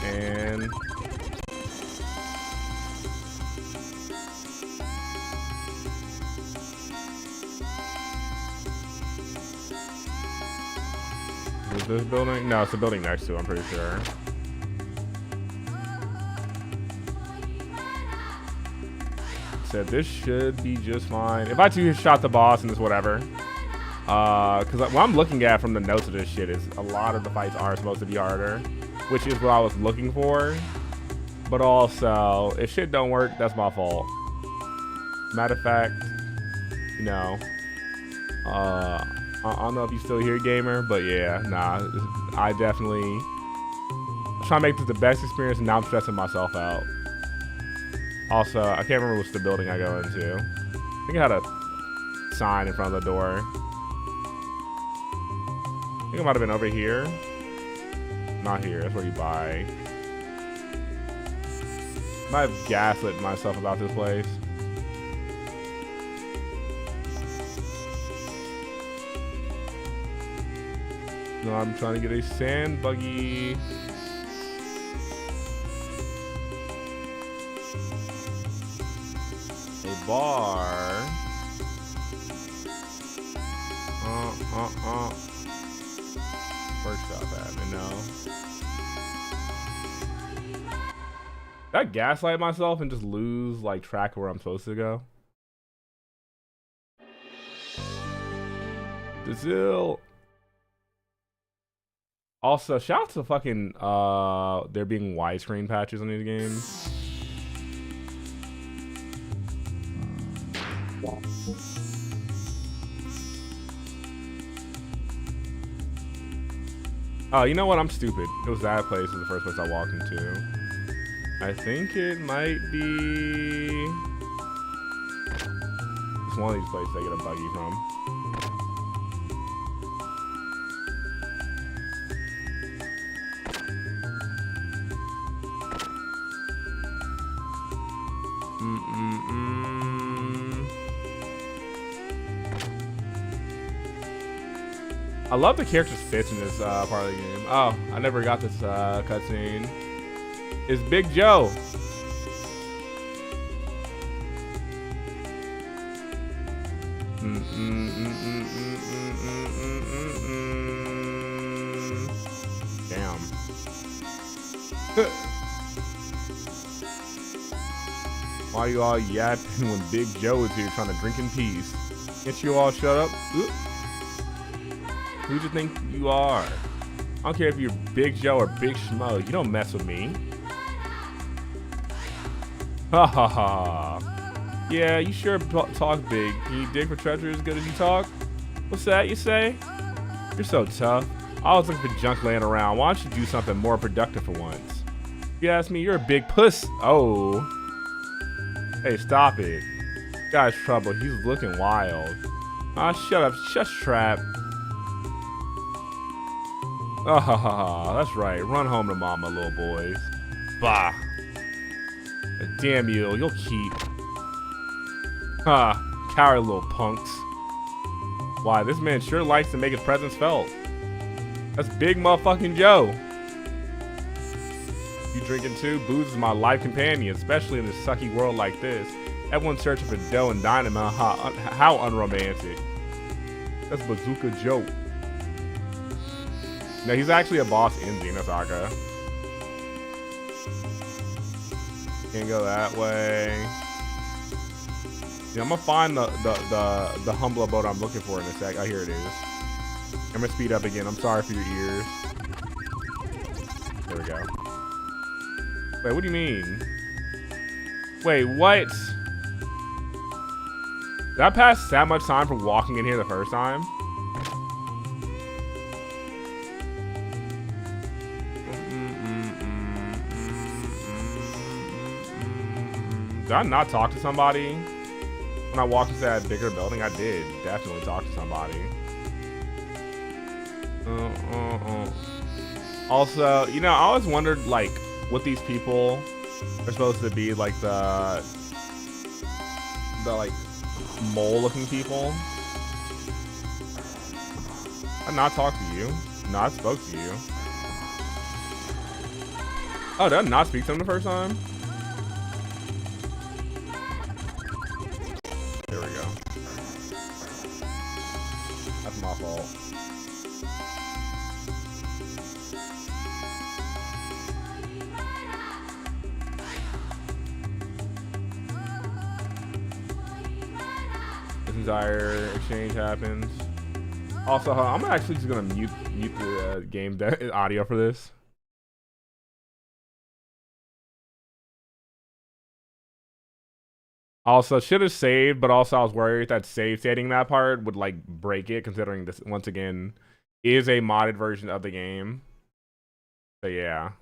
[SPEAKER 1] And Is this building? No, it's the building next to it, I'm pretty sure. Said this should be just fine. If I two-shot the boss and it's whatever. Because what I'm looking at from the notes of this shit is a lot of the fights are supposed to be harder, which is what I was looking for. But also, if shit don't work, that's my fault. Matter of fact, you know, I don't know if you still here, gamer, but yeah, nah, I definitely trying to make this the best experience, and now I'm stressing myself out. Also, I can't remember what's the building I go into. I think I had a sign in front of the door. I think it might have been over here. Not here, that's where you buy. Might have gaslit myself about this place. No, I'm trying to get a sand buggy. A bar. Workshop admin, no. Did I gaslight myself and just lose like track of where I'm supposed to go? Brazil. Also, shout out to fucking there being widescreen patches on these games. Oh, you know what? I'm stupid. It was that place was the first place I walked into. I think it might be it's one of these places I get a buggy from. I love the character's fits in this part of the game. Oh, I never got this cutscene. It's Big Joe. Damn. Why you all yapping when Big Joe is here trying to drink in peace? Can't you all shut up? Oop. Who do you think you are? I don't care if you're Big Joe or Big Schmo. You don't mess with me. Ha ha ha. Yeah, you sure talk big. Can you dig for treasure as good as you talk? What's that you say? You're so tough. I was looking for junk laying around. Why don't you do something more productive for once? If you ask me, you're a big puss. Oh. Hey, stop it. Guy's trouble. He's looking wild. Ah, shut up. Shut trap. Ah ha ha ha. That's right. Run home to mama, little boys. Bah. Damn you. You'll keep. Ha. Coward little punks. Why, this man sure likes to make his presence felt. That's Big motherfucking Joe. You drinking too? Booze is my life companion, especially in this sucky world like this. Everyone's searching for dough and dynamite. How unromantic. That's Bazooka Joe. No, he's actually a boss in Xenosaga. Can't go that way. Yeah, I'm gonna find the humble abode I'm looking for in a sec. Oh, here it is. I'm gonna speed up again. I'm sorry for your ears. There we go. Wait, what do you mean? Wait, what? Did I pass that much time for walking in here the first time? Did I not talk to somebody? When I walked into that bigger building, I did definitely talk to somebody. Also, you know, I always wondered, like, what these people are supposed to be, like, the like, mole-looking people. I not talked to you. No, I spoke to you. Oh, did I not speak to them the first time? There we go. That's my fault. desire exchange happens. Also, I'm actually just gonna mute the game audio for this. Also, should have saved, but also I was worried that save stating that part would like break it, considering this once again is a modded version of the game. So yeah.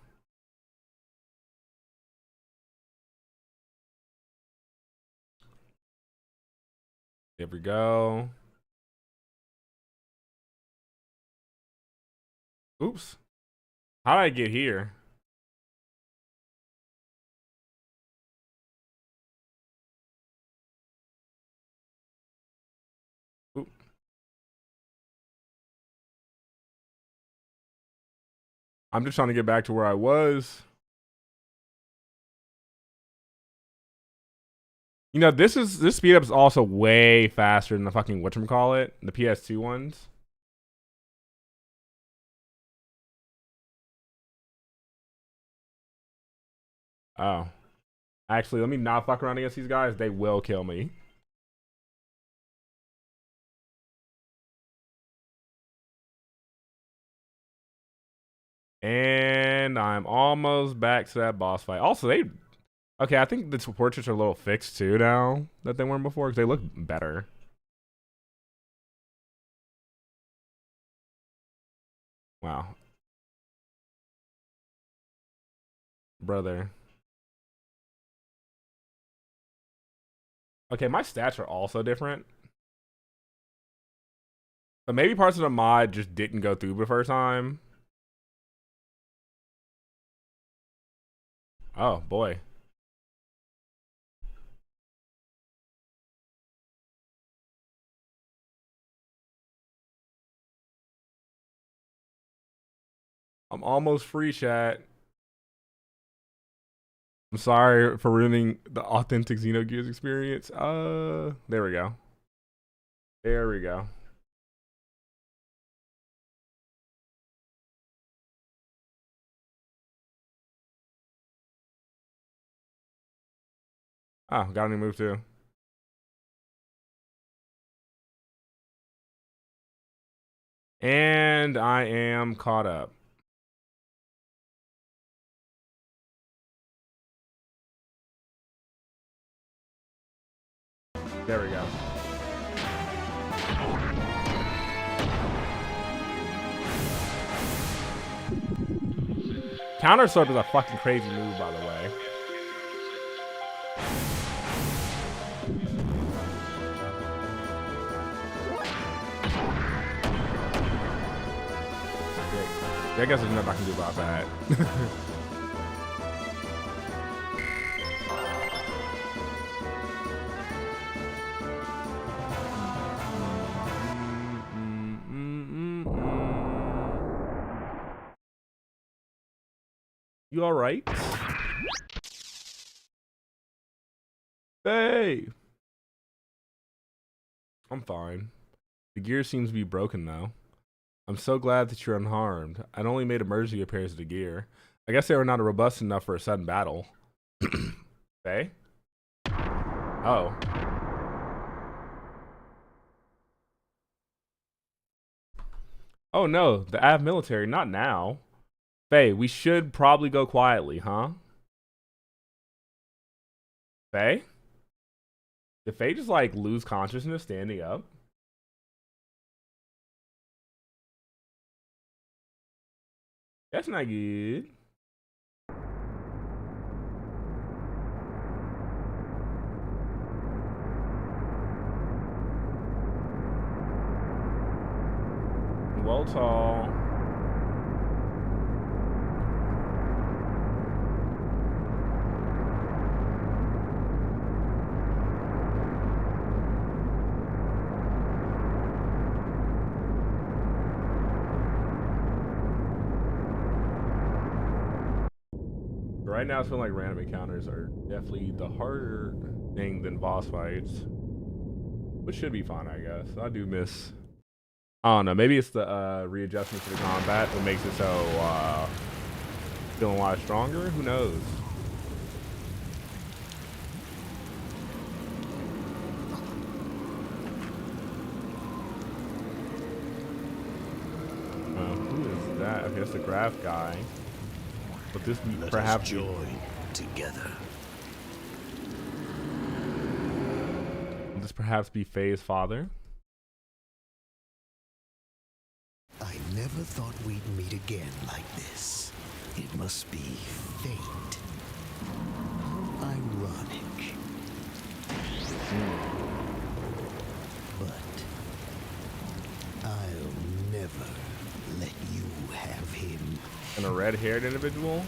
[SPEAKER 1] There we go. Oops. How did I get here? Oop. I'm just trying to get back to where I was. You know, this speed up is also way faster than the fucking whatchamacallit, the PS2 ones. Oh. Actually, let me not fuck around against these guys. They will kill me. And I'm almost back to that boss fight. Also, okay, I think the portraits are a little fixed too now that they weren't before because they look better. Wow. Brother. Okay, my stats are also different. But maybe parts of the mod just didn't go through the first time. Oh, boy. I'm almost free, chat. I'm sorry for ruining the authentic Xenogears experience. There we go. There we go. Oh, got a new move too. And I am caught up. There we go. Counter sword is a fucking crazy move, by the way. I guess there's nothing I can do about that. You all right? Hey! I'm fine. The gear seems to be broken though. I'm so glad that you're unharmed. I'd only made emergency repairs to the gear. I guess they were not robust enough for a sudden battle. Hey? Oh. Oh no, the Av military, not now. Faye, we should probably go quietly, huh? Faye? Did Faye just like lose consciousness standing up? That's not good. Well tall. Right now, it's feeling like random encounters are definitely the harder thing than boss fights, which should be fun, I guess. I do miss. I don't know. Maybe it's the readjustment to the combat that makes it so feeling a lot stronger. Who knows? that. Okay, that's the graph guy. But this
[SPEAKER 4] Let
[SPEAKER 1] perhaps
[SPEAKER 4] us join together.
[SPEAKER 1] would this perhaps be Faye's father?
[SPEAKER 4] I never thought we'd meet again like this. It must be fate. How ironic. But I'll never let you have him.
[SPEAKER 1] And a red-haired individual?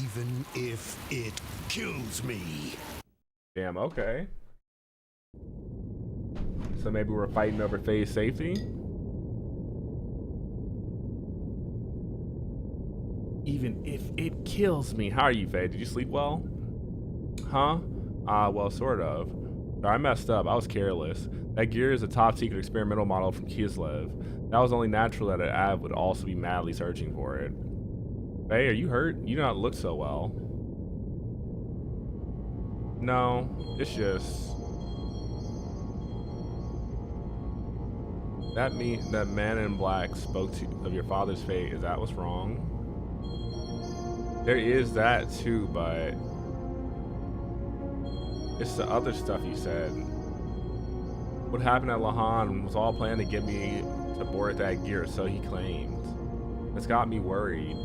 [SPEAKER 4] Even if it kills me.
[SPEAKER 1] Damn, okay. So maybe we're fighting over Faye's safety? Even if it kills me. How are you, Faye? Did you sleep well? Huh? Well, sort of. I messed up. I was careless. That gear is a top-secret experimental model from Kislev. That was only natural that an Av would also be madly searching for it. Faye, are you hurt? You do not look so well. No, it's just... That man in black spoke of your father's fate. Is that what's wrong? There is that too, but... It's the other stuff you said. What happened at Lahan was all planned to get me to board that gear, so he claimed. It's got me worried.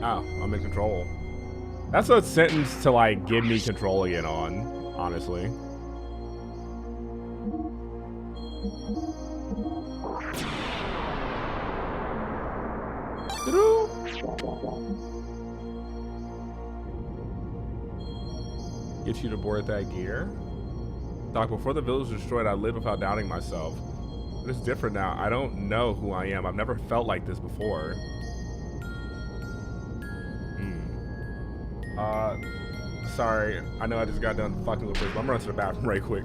[SPEAKER 1] Oh, I'm in control. That's a sentence to like give me control again on, honestly. Get you to board that gear? Doc, before the village was destroyed, I lived without doubting myself. But it's different now. I don't know who I am. I've never felt like this before. Sorry. I know I just got done fucking with this, but I'm running to the bathroom right quick.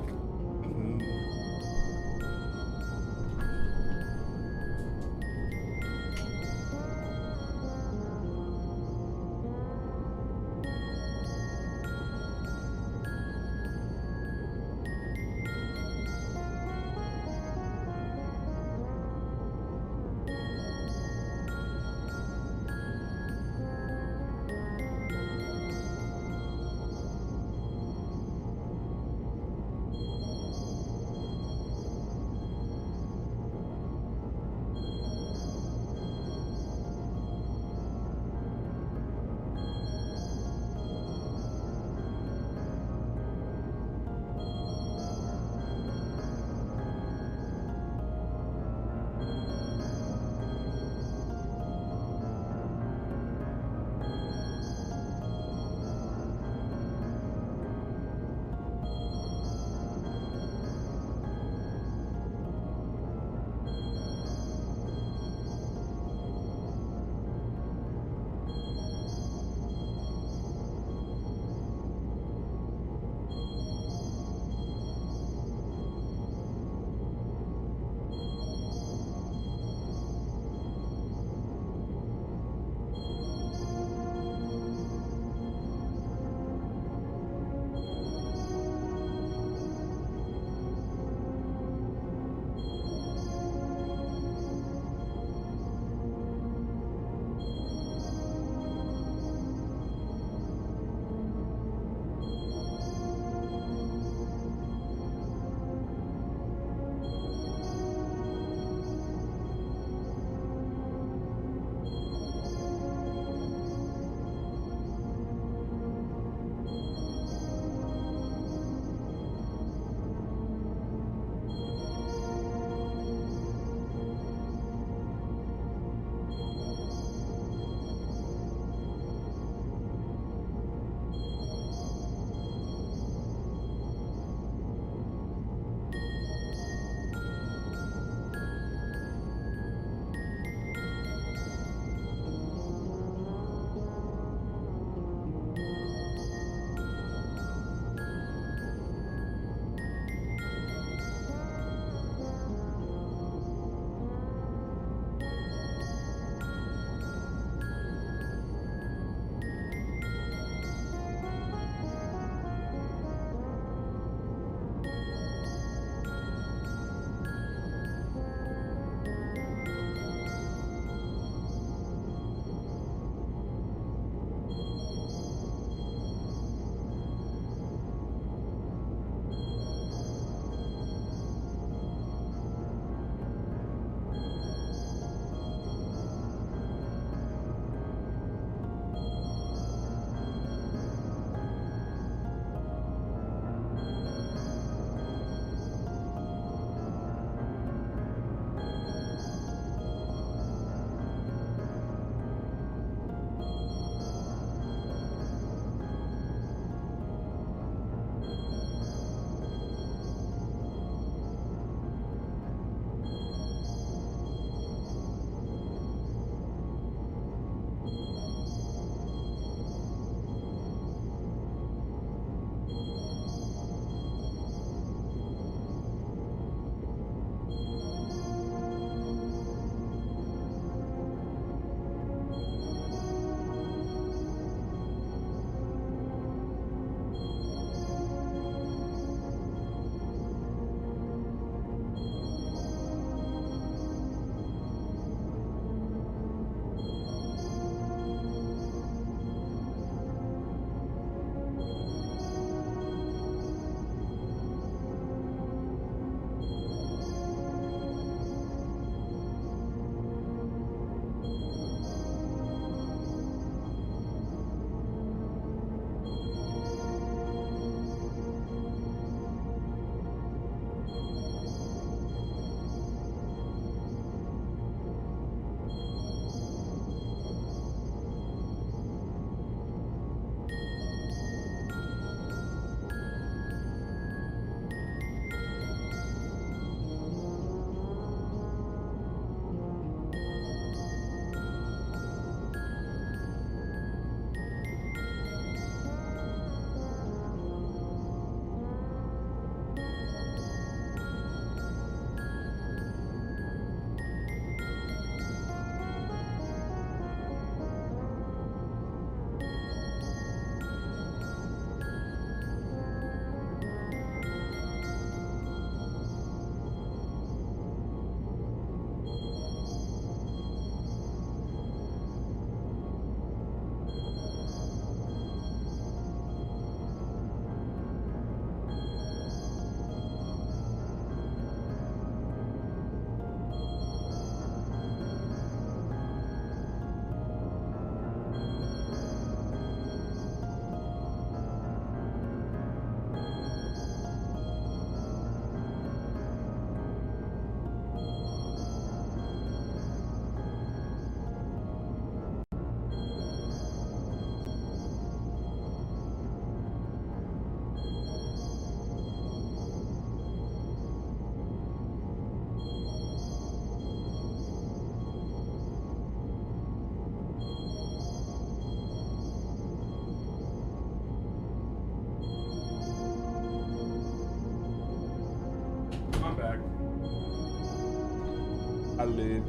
[SPEAKER 1] lived.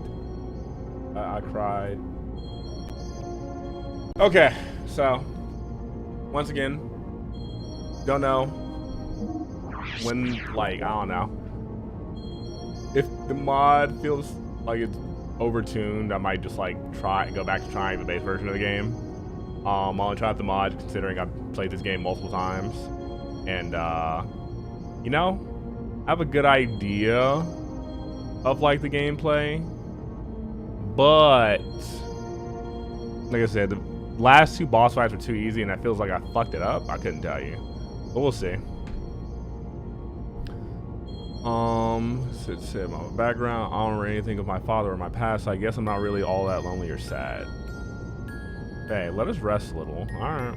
[SPEAKER 1] I cried. Okay, so once again, don't know when, like, I don't know. If the mod feels like it's overtuned, I might just like go back to trying the base version of the game. I'll only try out the mod considering I've played this game multiple times. And you know, I have a good idea of like the gameplay. But like I said, the last two boss fights were too easy and it feels like I fucked it up. I couldn't tell you. But we'll see. Said my background, I don't remember anything of my father or my past, so I guess I'm not really all that lonely or sad. Hey, let us rest a little. Alright.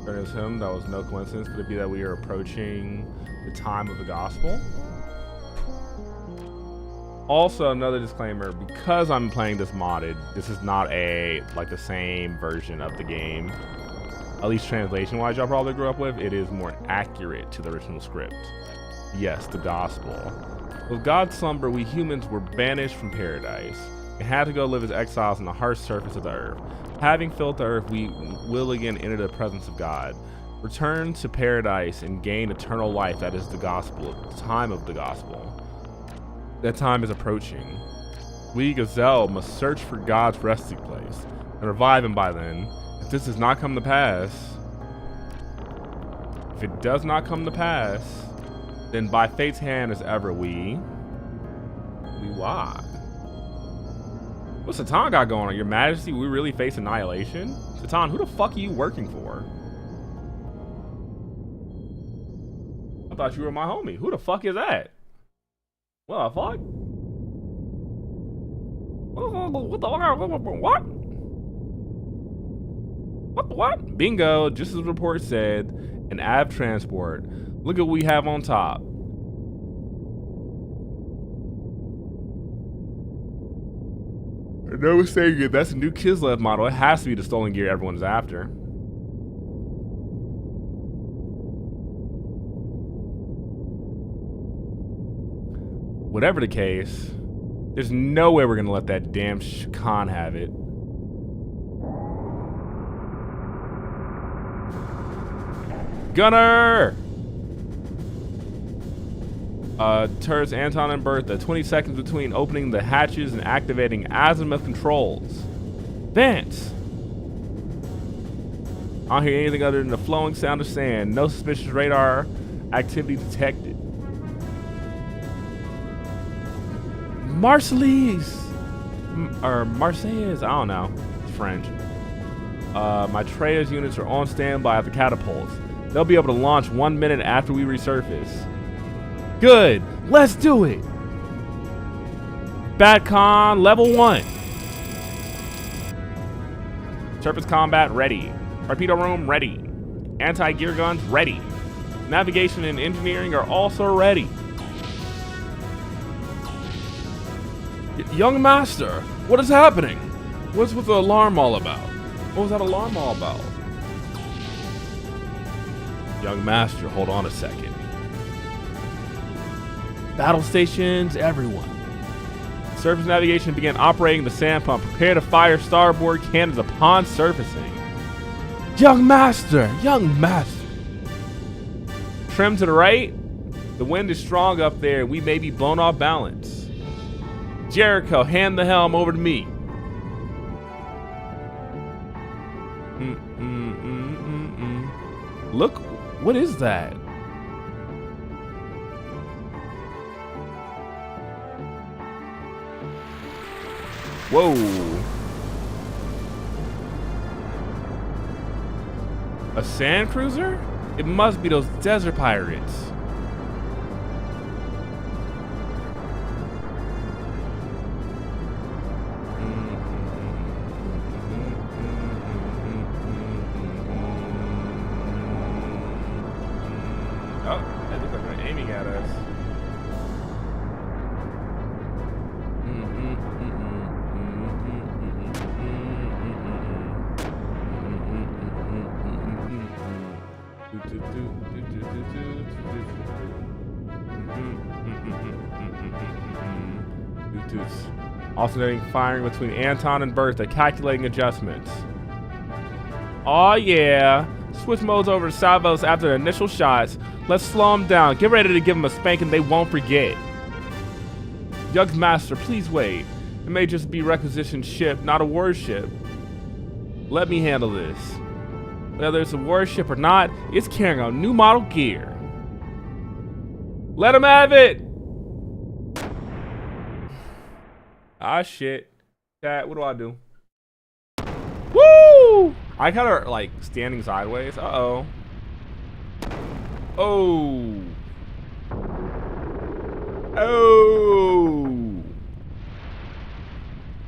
[SPEAKER 1] There is him, that was no coincidence. Could it be that we are approaching the time of the gospel? Also, another disclaimer, because I'm playing this modded, this is not like the same version of the game. At least translation-wise, y'all probably grew up with, it is more accurate to the original script. Yes, the gospel. With God's slumber, we humans were banished from paradise and had to go live as exiles on the harsh surface of the earth. Having filled the earth, we will again enter the presence of God, return to paradise, and gain eternal life. That is the gospel, the time of the gospel. That time is approaching. We, Gazelle, must search for God's resting place and revive him by then. If this does not come to pass, if it does not come to pass, then by fate's hand as ever we lie. What's Satan got going on? Your Majesty, we really face annihilation? Satan, who the fuck are you working for? I thought you were my homie. Who the fuck is that? What the fuck? What the what? What? Bingo, just as the report said, an Av transport. Look at what we have on top. No mistake, that's a new Kislev model. It has to be the stolen gear everyone's after. Whatever the case, there's no way we're gonna let that damn Khan have it. Gunner! Turrets Anton and Bertha. 20 seconds between opening the hatches and activating azimuth controls. Vance! I don't hear anything other than the flowing sound of sand. No suspicious radar activity detected. Marseillais! Or Marseillaise, I don't know. It's French. My Treyas units are on standby at the catapults. They'll be able to launch 1 minute after we resurface. Good, let's do it. Batcon level 1. Surface combat ready. Torpedo room ready. Anti-gear guns ready. Navigation and engineering are also ready.
[SPEAKER 2] Young master, what is happening? What's with the alarm all about? What was that alarm all about?
[SPEAKER 1] Young master, hold on a second. Battle stations, everyone. Surface navigation began operating the sand pump. Prepare to fire starboard cannons upon surfacing.
[SPEAKER 2] Young master, young master.
[SPEAKER 1] Trim to the right. The wind is strong up there and we may be blown off balance. Jericho, hand the helm over to me. Look, what is that? Whoa. A sand cruiser? It must be those desert pirates. Oh, that looks like they're aiming at us. cactus. Alternating firing between Anton and Bertha, calculating adjustments. Oh yeah. Switch modes over to salvos after the initial shots. Let's slow them down. Get ready to give them a spanking they won't forget. Yug's master, please wait. It may just be requisitioned ship, not a warship. Let me handle this. Whether it's a warship or not, it's carrying a new model gear. Let him have it! Ah, shit. Chat, what do I do? Woo! I kind of like standing sideways. Uh-oh. Oh. Oh.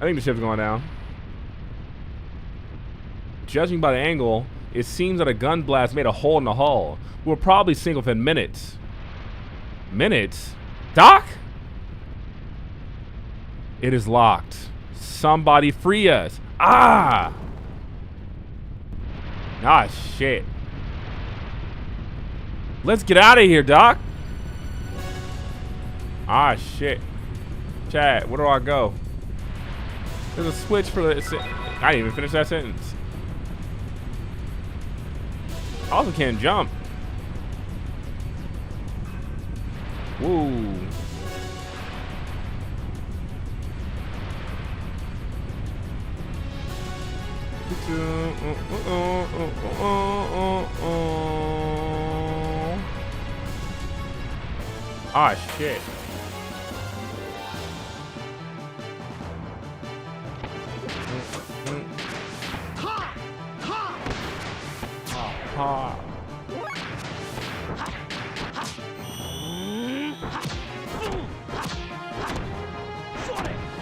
[SPEAKER 1] I think the ship's going down. Judging by the angle, it seems that a gun blast made a hole in the hull. We'll probably sink within minutes. Minutes? Doc? It is locked. Somebody free us. Ah! Ah, shit. Let's get out of here, Doc. Ah, shit. Chad, where do I go? There's a switch for the... I didn't even finish that sentence. I also can't jump. Woo. Ah, shit.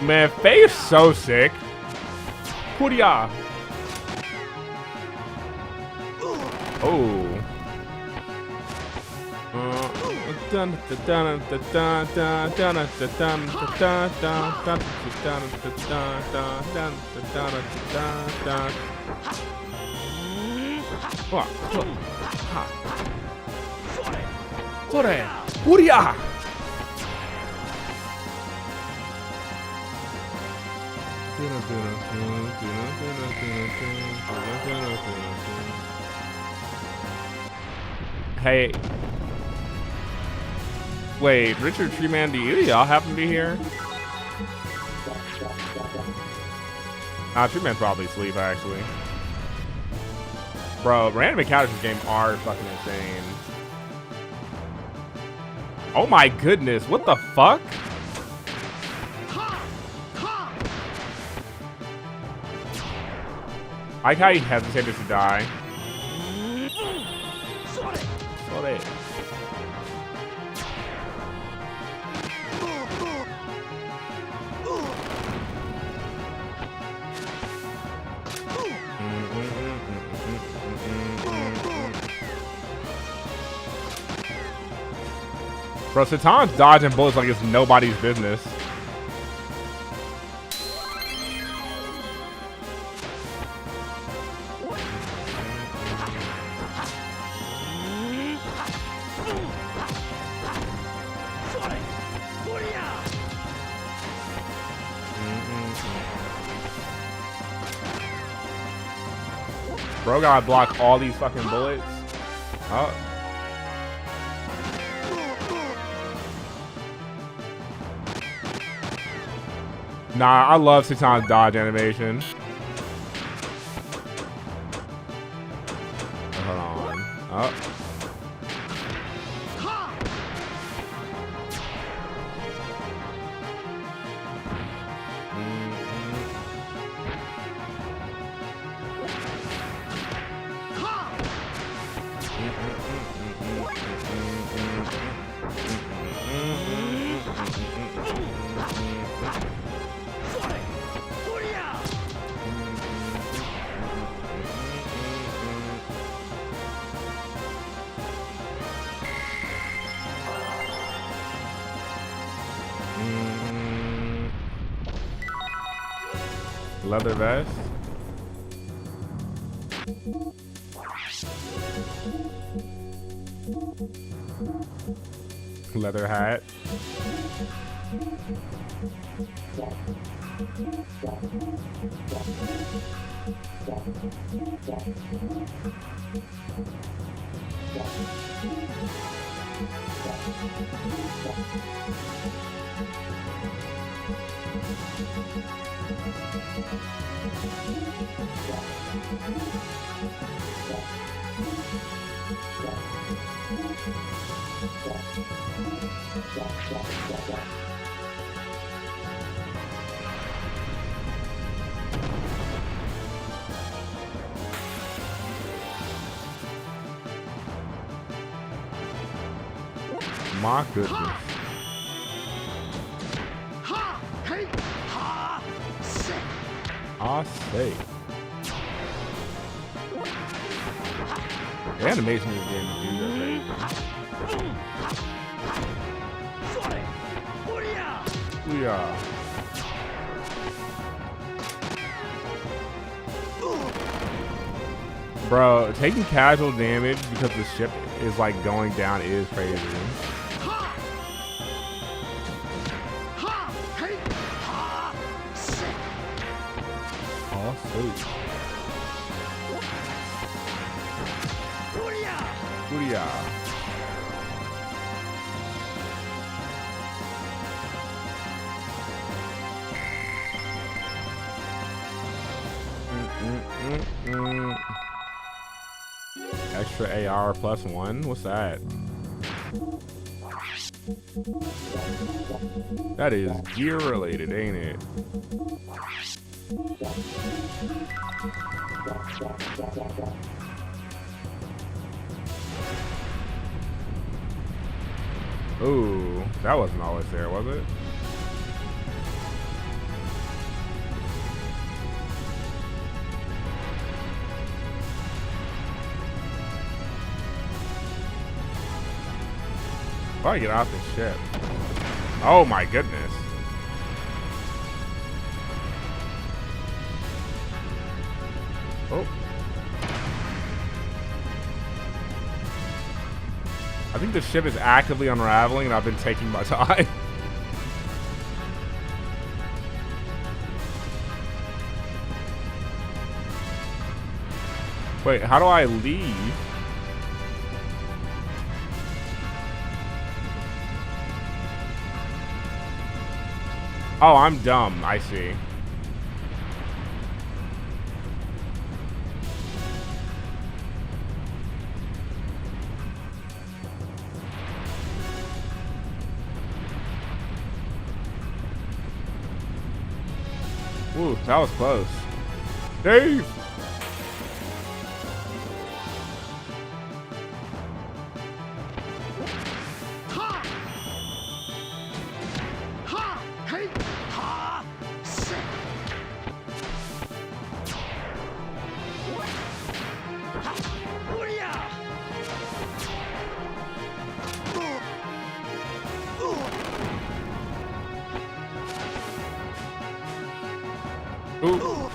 [SPEAKER 1] Man, Faye is so sick. Hoodia. Oh. Hoodia. Hey. Wait, Richard Treeman, do y'all happen to be here? Treeman's probably asleep, actually. Bro, random encounters in this game are fucking insane. Oh my goodness, what the fuck? I like how he hesitated to die. Sorry. Bro, Satan's dodging bullets like it's nobody's business. Bro gotta block all these fucking bullets. Oh. Nah, I love Satan's dodge animation. Hold on. Oh. Leather vest. Leather hat. My goodness. I say. The animation in this game is amazing. Yeah. Bro, taking casual damage because the ship is like going down is crazy. Oh, sweet. Booyah. Extra AR +1? What's that? That is gear related, ain't it? Ooh, that wasn't always there, was it? Probably get off this ship. Oh my goodness. Oh. I think the ship is actively unraveling and I've been taking my time. Wait, how do I leave? Oh, I'm dumb. I see. Ooh, that was close. Dave! Ooh.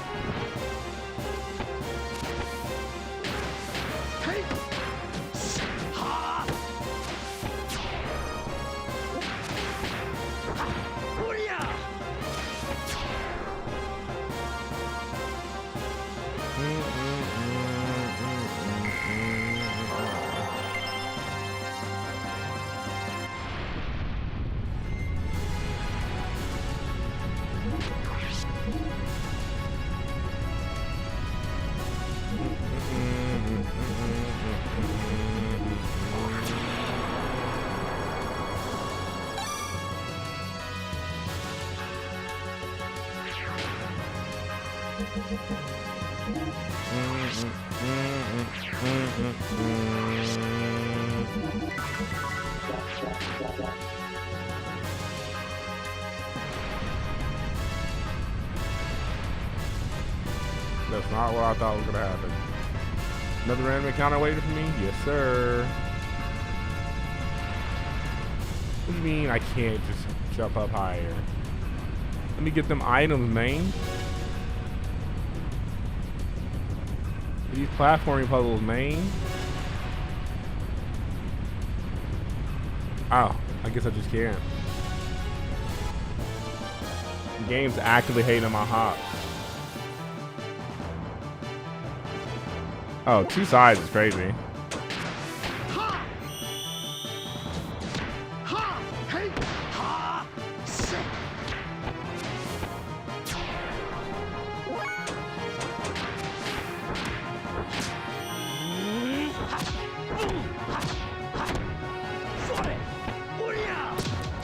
[SPEAKER 1] That's not what I thought was gonna happen. Another random encounter waiting for me? Yes, sir. What do you mean I can't just jump up higher? Let me get them items, man. These platforming puzzles, man. Oh, I guess I just can't. The game's actively hating on my hops. Oh, two sides is crazy.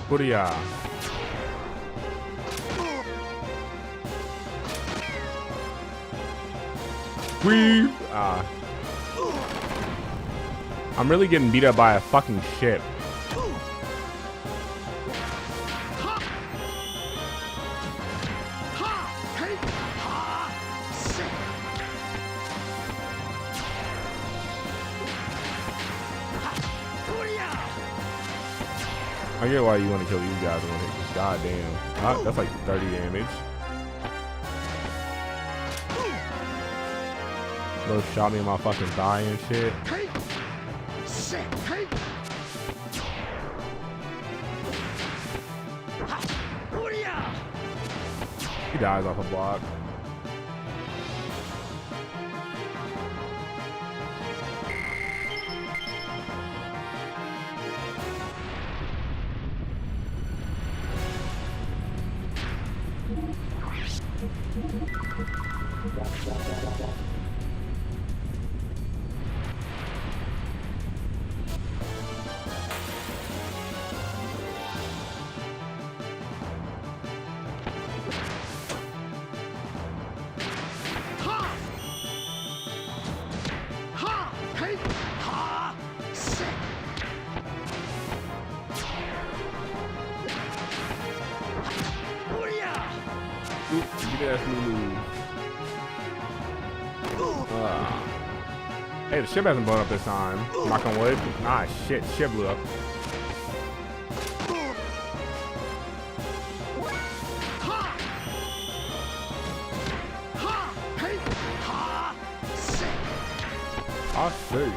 [SPEAKER 1] Booyah. Wee. I'm really getting beat up by a fucking ship. I get why you want to kill these guys. God damn. That's like 30 damage. Bro shot me in my fucking thigh and shit. He dies off a block. Hey, the ship hasn't blown up this time. Knock on wood. Ah, shit. Ship blew up. I see.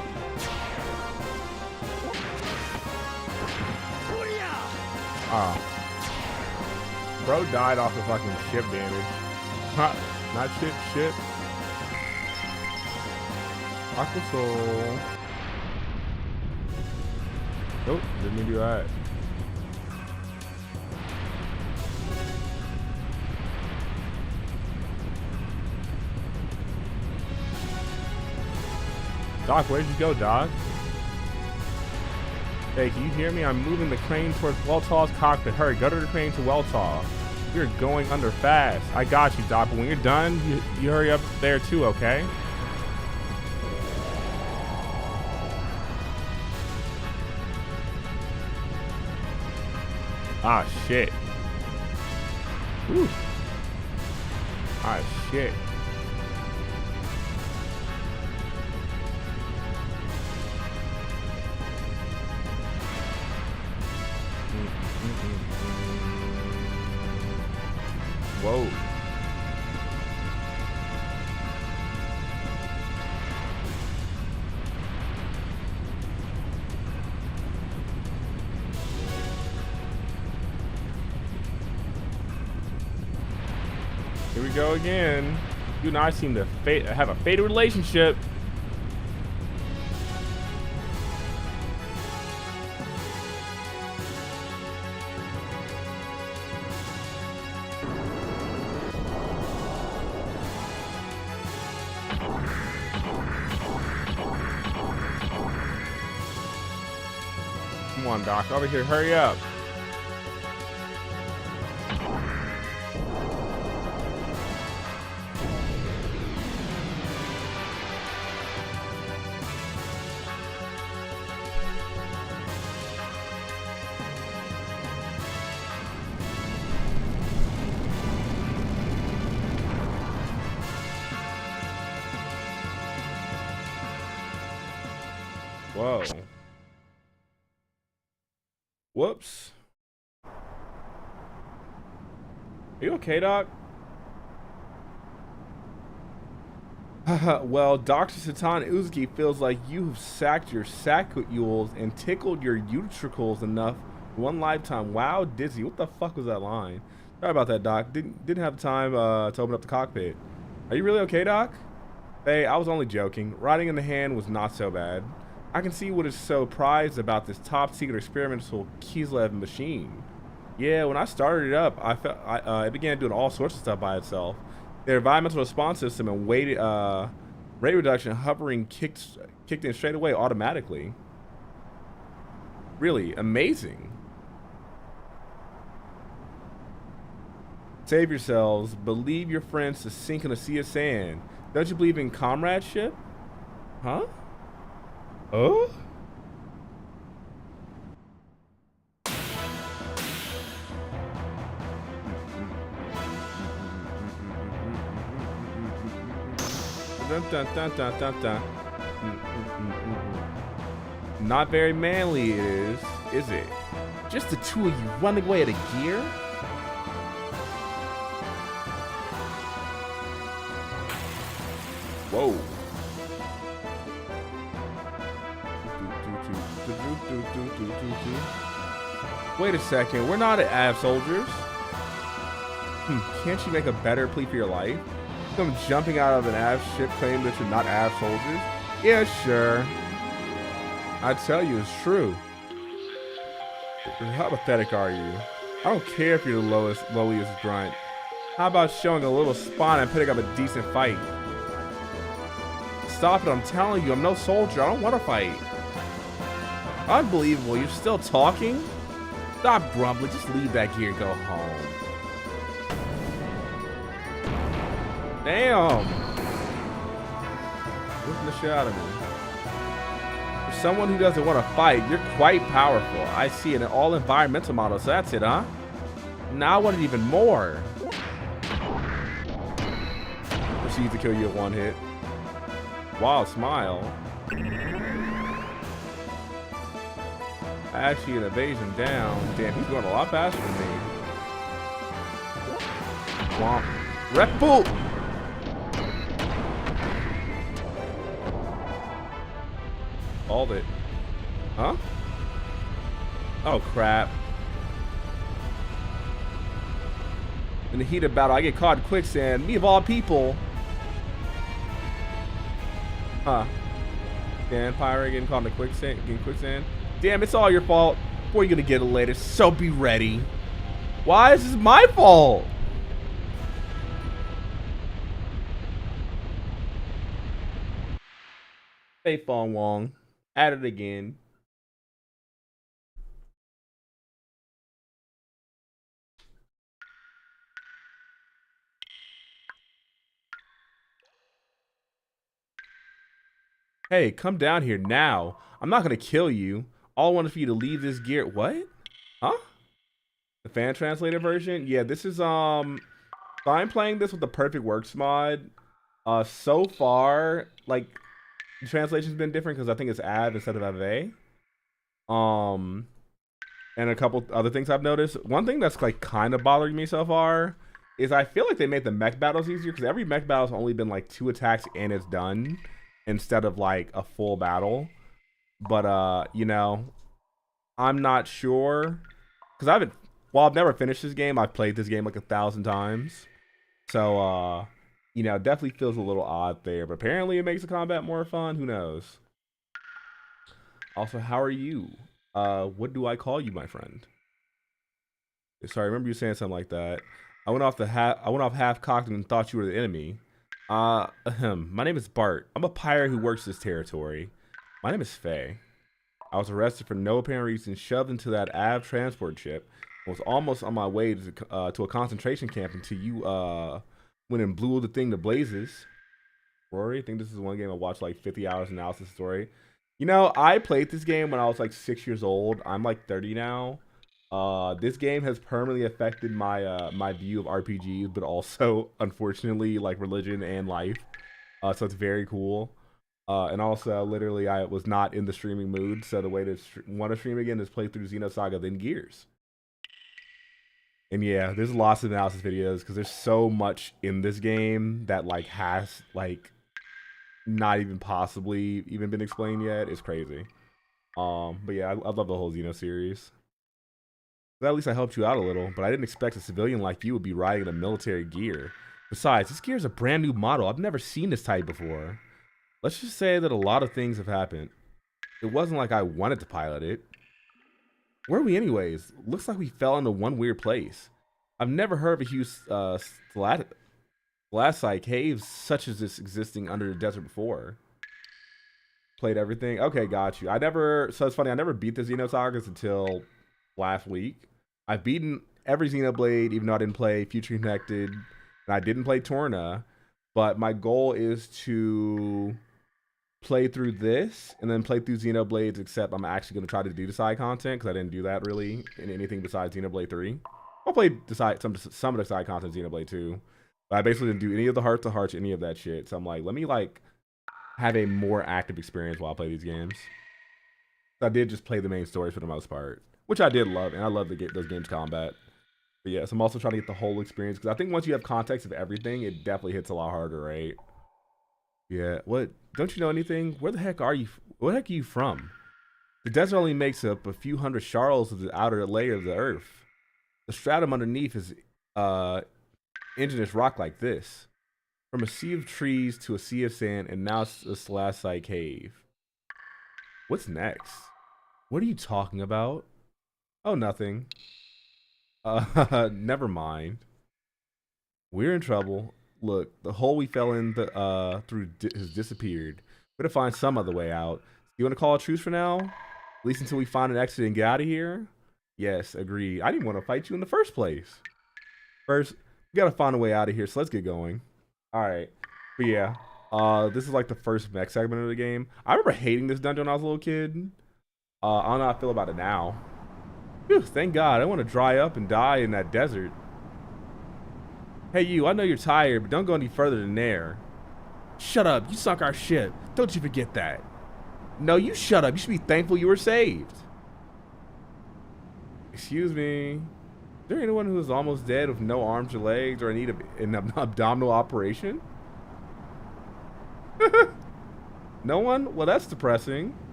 [SPEAKER 1] Bro died off the fucking ship damage. Not shit, ship. Aqua Soul. Nope, didn't do that. Doc, where'd you go, Doc? Hey, can you hear me? I'm moving the crane towards Weltall's cockpit. Hurry, go to the crane to Weltall. You're going under fast. I got you, Doc, but when you're done, you hurry up there too, okay? Ah, shit. Whew. Ah, shit. Whoa. Here we go again. You and I seem to have a fatal relationship. Come on, Doc, over here, hurry up. Whoa. Whoops. Are you okay, Doc? Well, Dr. Satan Uzuki feels like you've sacked your saccules and tickled your utricles enough one lifetime. Wow, Dizzy, what the fuck was that line? Sorry about that, Doc. Didn't have time to open up the cockpit. Are you really okay, Doc? Hey, I was only joking. Riding in the hand was not so bad. I can see what is so prized about this top secret experimental Kislev machine. Yeah, when I started it up, it began doing all sorts of stuff by itself. Their environmental response system and rate reduction hovering kicked in straight away automatically. Really amazing. Save yourselves. Believe your friends to sink in a sea of sand. Don't you believe in comradeship? Huh? Oh? Dun, dun, dun, dun, dun, dun. Not very manly it is it? Just the two of you running away at a gear? Whoa. Wait a second, we're not Av soldiers. Can't you make a better plea for your life? Come jumping out of an Av ship claiming that you're not Av soldiers? Yeah, sure. I tell you, it's true. How pathetic are you? I don't care if you're the lowliest grunt. How about showing a little spine and putting up a decent fight? Stop it, I'm telling you, I'm no soldier. I don't want to fight. Unbelievable, you're still talking? Stop grumbling, just leave that gear and go home. Damn! Whipping the shit out of me. For someone who doesn't want to fight, you're quite powerful. I see it in all environmental models, so that's it, huh? Now I want it even more. Proceeds to kill you at one hit. Wild smile. Actually, an evasion down. Damn, he's going a lot faster than me. Womp. Rep boot! All of it. Huh? Oh, crap. In the heat of battle, I get caught in quicksand. Me of all people. Huh. Dan Pyre getting caught in the quicksand. Damn, it's all your fault. Before you're gonna get it later, so be ready. Why is this my fault? Fei Fong Wong. At it again. Hey, come down here now. I'm not gonna kill you. All I wanted for you to leave this gear. What? Huh? The fan translator version? Yeah, this is so I'm playing this with the Perfect Works mod. So far, like the translation's been different because I think it's Av instead of Ave. And a couple other things I've noticed. One thing that's like kind of bothering me so far is I feel like they made the mech battles easier because every mech battle's only been like 2 attacks and it's done instead of like a full battle. But you know, I'm not sure because I've never finished this game. I've played this game like 1,000 times. So you know, definitely feels a little odd there, but apparently it makes the combat more fun. Who knows? Also, how are you? What do I call you, my friend? Sorry, I remember you saying something like that. I went off half cocked and thought you were the enemy. My name is Bart. I'm a pirate who works this territory. My name is Faye. I was arrested for no apparent reason, shoved into that Av transport ship, and was almost on my way to a concentration camp until you went and blew the thing to blazes. Rory, I think this is one game I watched like 50 hours analysis story. You know, I played this game when I was like 6 years old. I'm like 30 now. This game has permanently affected my my view of RPGs, but also unfortunately like religion and life. So it's very cool. And also, literally, I was not in the streaming mood, so the way to want to stream again is play through Xenosaga, then Gears. And yeah, there's lots of analysis videos because there's so much in this game that like has like not even possibly even been explained yet. It's crazy. But yeah, I love the whole Xeno series. At least I helped you out a little, but I didn't expect a civilian like you would be riding in a military gear. Besides, this gear is a brand new model. I've never seen this type before. Let's just say that a lot of things have happened. It wasn't like I wanted to pilot it. Where are we anyways? Looks like we fell into one weird place. I've never heard of a huge stalactite caves such as this existing under the desert before. Played everything. Okay, got you. So it's funny, I never beat the Xenosagas until last week. I've beaten every Xenoblade, even though I didn't play Future Connected, and I didn't play Torna. But my goal is to play through this and then play through Xenoblades, except I'm actually going to try to do the side content because I didn't do that really in anything besides Xenoblade 3. I'll play some of the side content in Xenoblade 2. But I basically didn't do any of the heart to hearts, any of that shit. So I'm like, let me like have a more active experience while I play these games. I did just play the main stories for the most part, which I did love, and I love those games' combat. But yes, I'm also trying to get the whole experience because I think once you have context of everything, it definitely hits a lot harder, right? Yeah. What? Don't you know anything? Where the heck are you? Where the heck are you from? The desert only makes up a few hundred shards of the outer layer of the earth. The stratum underneath is indigenous rock like this. From a sea of trees to a sea of sand, and now it's a stalactite cave. What's next? What are you talking about? Oh, nothing. Never mind. We're in trouble. Look, the hole we fell in through has disappeared. We gotta find some other way out. You want to call a truce for now? At least until we find an exit and get out of here? Yes, agreed. I didn't want to fight you in the first place. First, we gotta find a way out of here, so let's get going. Alright. But yeah, this is like the first mech segment of the game. I remember hating this dungeon when I was a little kid. I don't know how I feel about it now. Whew, thank God. I want to dry up and die in that desert. Hey you, I know you're tired, but don't go any further than there. Shut up, you sunk our ship. Don't you forget that. No, you shut up. You should be thankful you were saved. Excuse me. Is there anyone who is almost dead with no arms or legs or in need of an abdominal operation? No one? Well, that's depressing.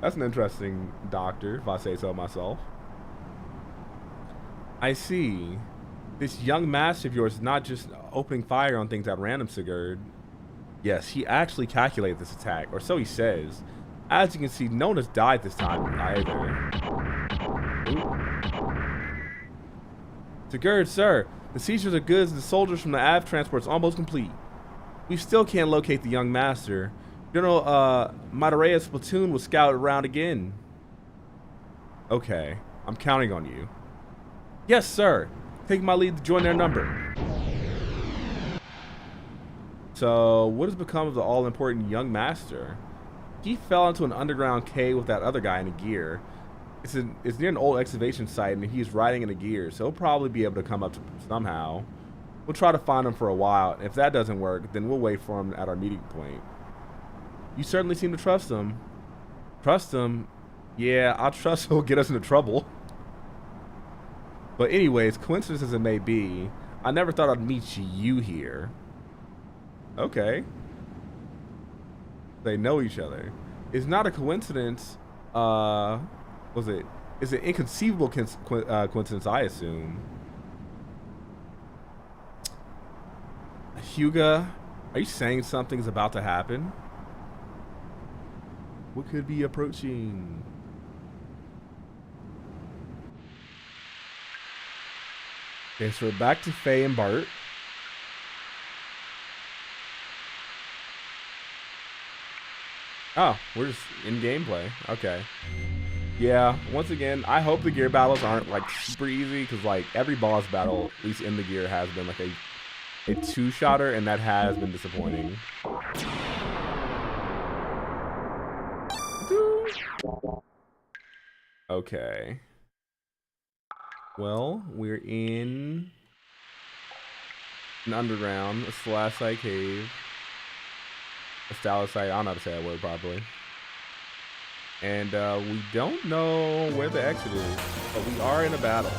[SPEAKER 1] That's an interesting doctor, if I say so myself. I see. This young master of yours is not just opening fire on things at random, Sigurd. Yes, he actually calculated this attack, or so he says. As you can see, no one has died this time either. Sigurd, sir, the seizures of goods and the soldiers from the Av transport is almost complete. We still can't locate the young master. General Madarea's platoon will scout around again. Okay, I'm counting on you. Yes, sir. Take my lead to join their number. So, what has become of the all-important young master? He fell into an underground cave with that other guy in a gear. It's near an old excavation site, and he's riding in a gear, so he'll probably be able to come up to somehow. We'll try to find him for a while. If that doesn't work, then we'll wait for him at our meeting point. You certainly seem to trust him. Trust him? Yeah, I'll trust he'll get us into trouble. But anyways, coincidence as it may be, I never thought I'd meet you here. Okay. They know each other. It's not a coincidence. It's an inconceivable coincidence, I assume. Hyuga, are you saying something's about to happen? What could be approaching? Okay, so we're back to Faye and Bart. Oh, we're just in gameplay. Okay. Yeah, once again, I hope the gear battles aren't like super easy, because like every boss battle, at least in the gear, has been like a two-shotter, and that has been disappointing. Okay. Well, we're in an underground, a stalactite cave. A stalactite, I don't know how to say that word properly. And we don't know where the exit is, but we are in a battle.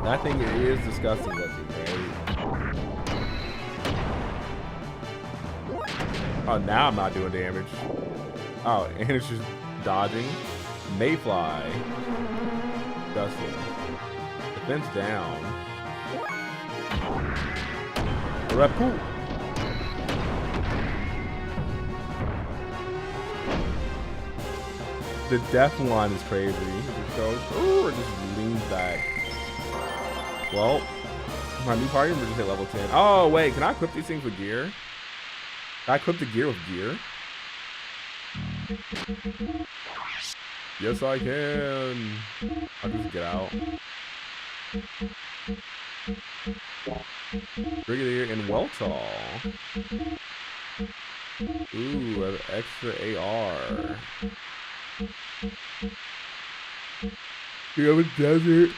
[SPEAKER 1] That thing is disgusting looking, right? Oh, now I'm not doing damage. Oh, and it's just dodging. Mayfly. Dustin. Defense down. Rapu. The death line is crazy. It just goes, ooh, it just leans back. Well, my new party member just hit level 10. Oh, wait, can I equip these things with gear? Can I equip the gear with gear? Yes, I can. I'll just get out. Brigadier and Weltall. Ooh, an extra AR. You have a desert.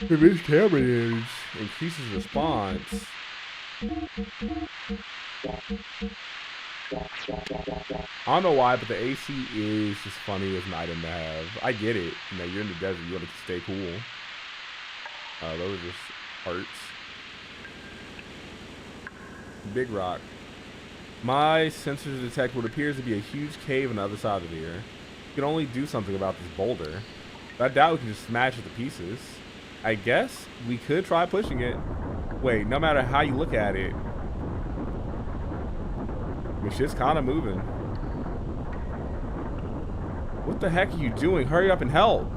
[SPEAKER 1] The missed camera increases response. I don't know why, but the AC is just funny as an item to have. I get it. You know, you're in the desert, you want to stay cool. Those are just hearts. Big rock. My sensors detect what appears to be a huge cave on the other side of here. You can only do something about this boulder. But I doubt we can just smash it to pieces. I guess we could try pushing it. Wait, no matter how you look at it, the shit's kind of moving. What the heck are you doing? Hurry up and help.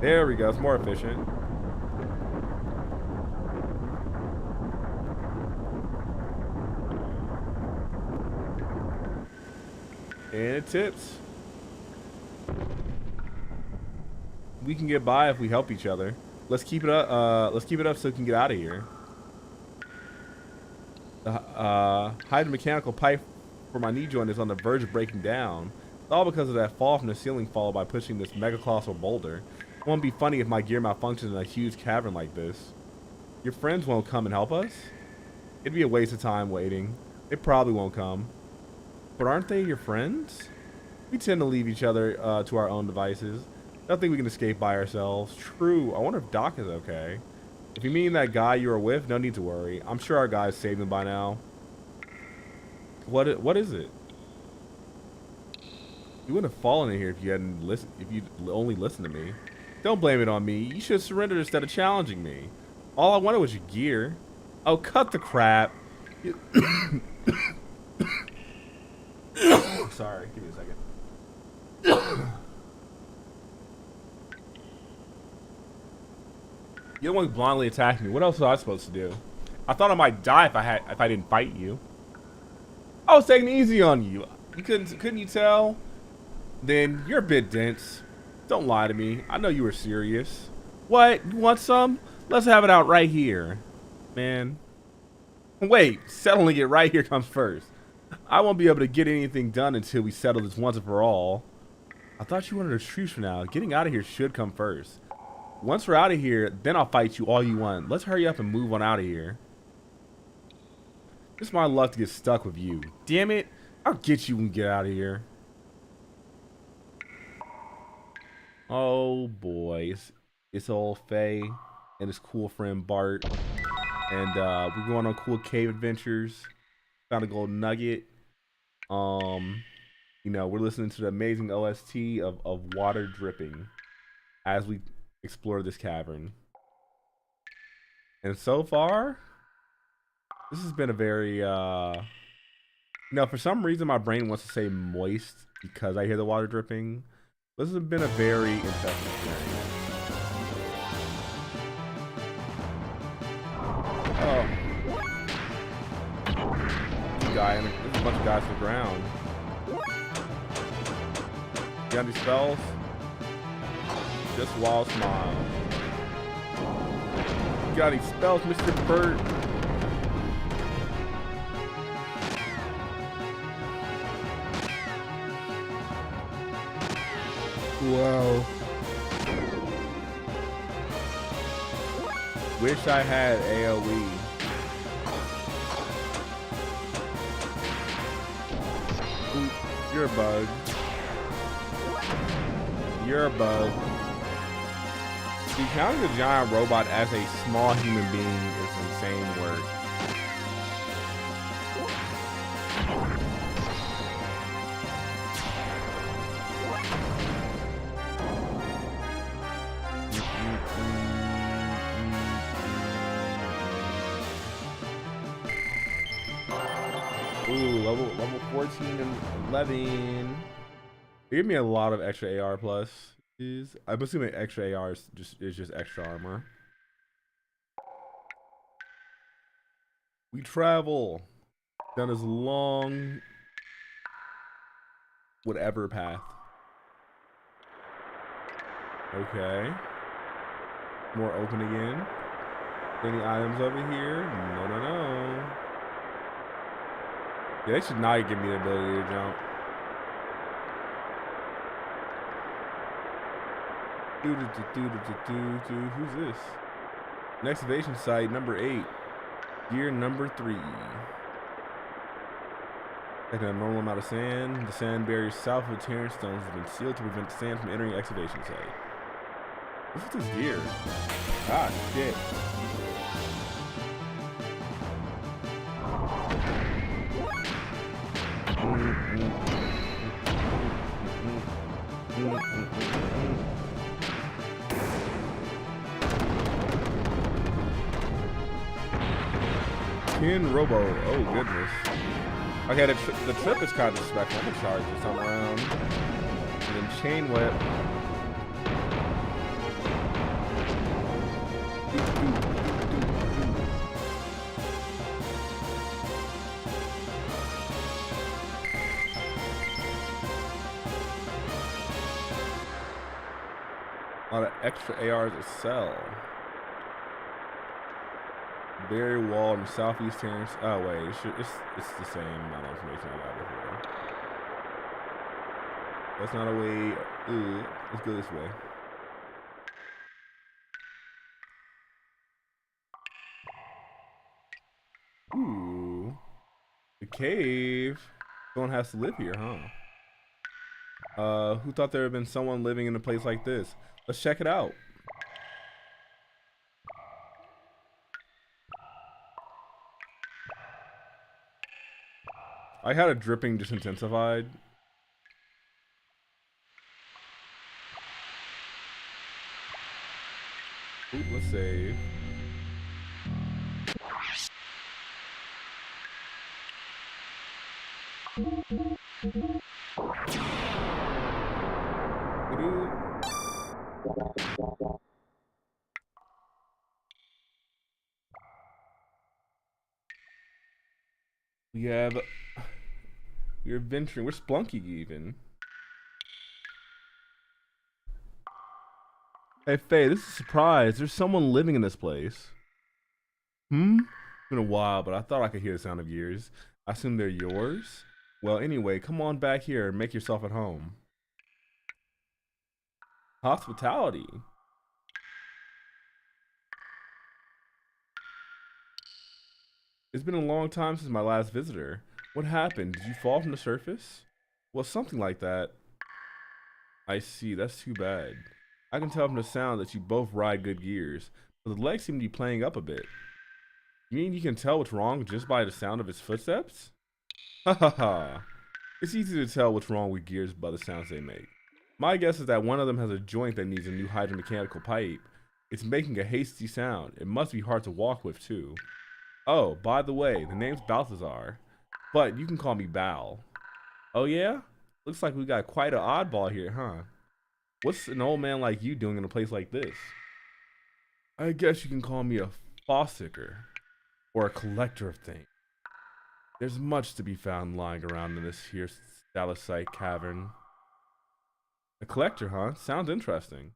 [SPEAKER 1] There we go. It's more efficient. And it tips. We can get by if we help each other. Let's keep it up. Let's keep it up so we can get out of here. Hide the mechanical pipe for my knee joint is on the verge of breaking down. It's all because of that fall from the ceiling followed by pushing this mega colossal boulder. It won't be funny if my gear malfunctions in a huge cavern like this. Your friends won't come and help us? It'd be a waste of time waiting. They probably won't come. But aren't they your friends? We tend to leave each other to our own devices. I don't think we can escape by ourselves. True. I wonder if Doc is okay. If you mean that guy you were with, no need to worry. I'm sure our guys saved him by now. What is it? You wouldn't have fallen in here if you hadn't listened. If you'd only listened to me. Don't blame it on me. You should have surrendered instead of challenging me. All I wanted was your gear. Oh, cut the crap. Sorry, give me a second. You don't want to blindly attack me. What else was I supposed to do? I thought I might die if I didn't fight you. I was taking it easy on you. You couldn't you tell? Then you're a bit dense. Don't lie to me. I know you were serious. What? You want some? Let's have it out right here, man. Wait, settling it right here comes first. I won't be able to get anything done until we settle this once and for all. I thought you wanted a truce for now. Getting out of here should come first. Once we're out of here, then I'll fight you all you want. Let's hurry up and move on out of here. It's my luck to get stuck with you. Damn it. I'll get you when we get out of here. Oh boy. It's old Faye and his cool friend Bart. And we're going on cool cave adventures. Found a gold nugget. You know, we're listening to the amazing OST of water dripping as we explore this cavern. And so far, this has been a very you know, for some reason my brain wants to say moist because I hear the water dripping. This has been a very interesting experience. Oh, guy, and there's a bunch of guys on the ground. You got any spells? Just wild smile. You got any spells, Mr. Bird? Wow. Wish I had AoE. Ooh, you're a bug. You're a bug. See, counting a giant robot as a small human being is insane work. Ooh, level 14 and 11. They give me a lot of extra AR plus. I'm assuming extra AR is just extra armor. We travel down this long whatever path. Okay. More open again. Any items over here? No, no, no. Yeah, they should not give me the ability to jump. Who's this? Next excavation site number 8. Gear number 3. Taking a normal amount of sand. The sand barrier south of the Terran stones has been sealed to prevent sand from entering excavation site. What's with this gear? Ah, shit. Tin Robo. Oh, goodness. Okay, the trip is kind of special. I'm gonna charge this time around. And then chain whip. A lot of extra ARs to sell. Barrier wall in the southeast terrace. Oh wait, it's the same amount of information I got before. That's not a way. Ooh, let's go this way. Ooh, the cave. Someone has to live here, huh? Who thought there had been someone living in a place like this? Let's check it out. I had a dripping just intensified. Ooh, let's save. We're venturing. We're splunky even. Hey Faye, this is a surprise. There's someone living in this place. It's been a while, but I thought I could hear the sound of gears. I assume they're yours? Well, anyway, come on back here and make yourself at home. Hospitality. It's been a long time since my last visitor. What happened? Did you fall from the surface? Well, something like that. I see. That's too bad. I can tell from the sound that you both ride good gears, but the legs seem to be playing up a bit. You mean you can tell what's wrong just by the sound of its footsteps? Ha ha ha. It's easy to tell what's wrong with gears by the sounds they make. My guess is that one of them has a joint that needs a new hydromechanical pipe. It's making a hasty sound. It must be hard to walk with, too. Oh, by the way, the name's Balthazar, but you can call me Bal. Oh yeah? Looks like we got quite an oddball here, huh? What's an old man like you doing in a place like this? I guess you can call me a fossicker, or a collector of things. There's much to be found lying around in this here stalactite cavern. A collector, huh? Sounds interesting.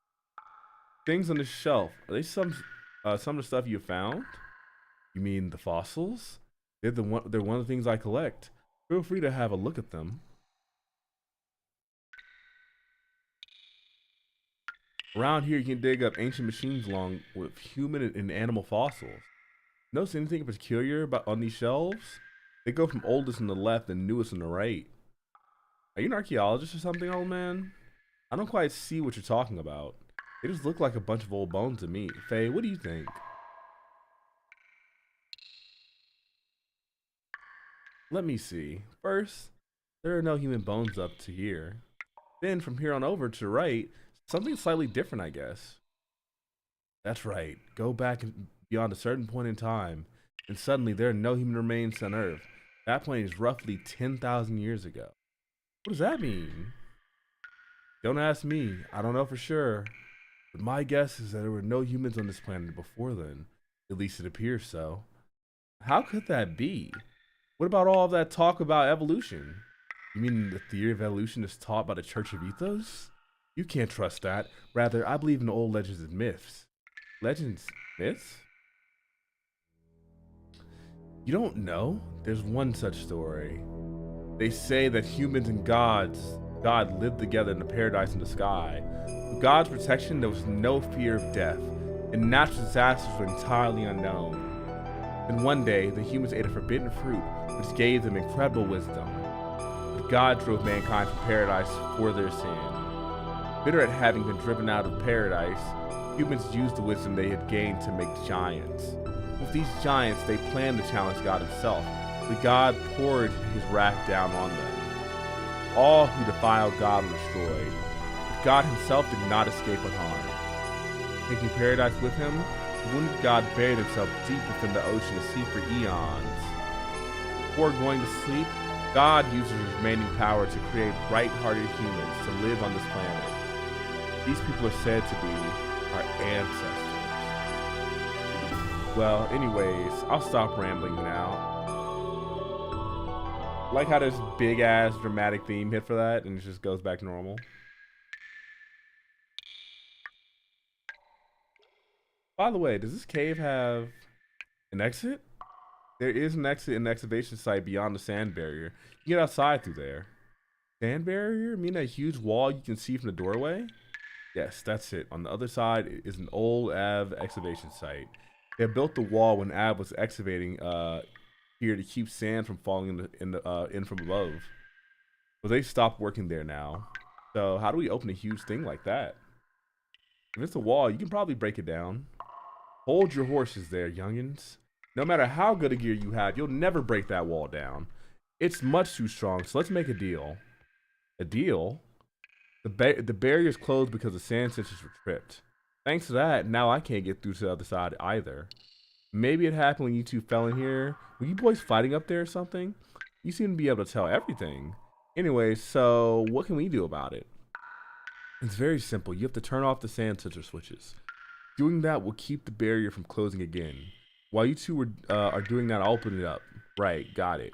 [SPEAKER 1] Things on the shelf. Are they some of the stuff you found? You mean the fossils? They're one of the things I collect. Feel free to have a look at them. Around here, you can dig up ancient machines along with human and animal fossils. Notice anything peculiar on these shelves? They go from oldest on the left and newest on the right. Are you an archaeologist or something, old man? I don't quite see what you're talking about. They just look like a bunch of old bones to me. Faye, what do you think? Let me see. First, there are no human bones up to here. Then, from here on over to the right, something slightly different, I guess. That's right. Go back beyond a certain point in time, and suddenly there are no human remains on Earth. That plane is roughly 10,000 years ago. What does that mean? Don't ask me. I don't know for sure. But my guess is that there were no humans on this planet before then. At least it appears so. How could that be? What about all of that talk about evolution? You mean the theory of evolution is taught by the Church of Ethos? You can't trust that. Rather, I believe in old legends and myths. Legends? Myths? You don't know? There's one such story. They say that humans and God lived together in a paradise in the sky. With God's protection, there was no fear of death, and natural disasters were entirely unknown. Then one day, the humans ate a forbidden fruit, which gave them incredible wisdom. But God drove mankind from paradise for their sin. Bitter at having been driven out of paradise, humans used the wisdom they had gained to make giants. With these giants, they planned to challenge God himself, but God poured his wrath down on them. All who defiled God were destroyed, but God himself did not escape unharmed. Taking paradise with him, the wounded God buried himself deep within the ocean to sleep for eons. Before going to sleep, God used his remaining power to create bright-hearted humans to live on this planet. These people are said to be our ancestors. Well, anyways, I'll stop rambling now. Like how there's big ass dramatic theme hit for that and it just goes back to normal. By the way, does this cave have an exit? There is an exit in the excavation site beyond the sand barrier. You can get outside through there. Sand barrier? Mean that huge wall you can see from the doorway? Yes, that's it. On the other side is an old Av excavation site. They built the wall when Ab was excavating here to keep sand from falling in from above. But they stopped working there now. So how do we open a huge thing like that? If it's a wall, you can probably break it down. Hold your horses there, youngins. No matter how good a gear you have, you'll never break that wall down. It's much too strong, so let's make a deal. A deal? The barrier's closed because the sand sensors were tripped. Thanks to that, now I can't get through to the other side either. Maybe it happened when you two fell in here. Were you boys fighting up there or something? You seem to be able to tell everything. Anyway, so what can we do about it? It's very simple. You have to turn off the sand sensor switches. Doing that will keep the barrier from closing again. While you two are doing that, I'll open it up. Right, got it.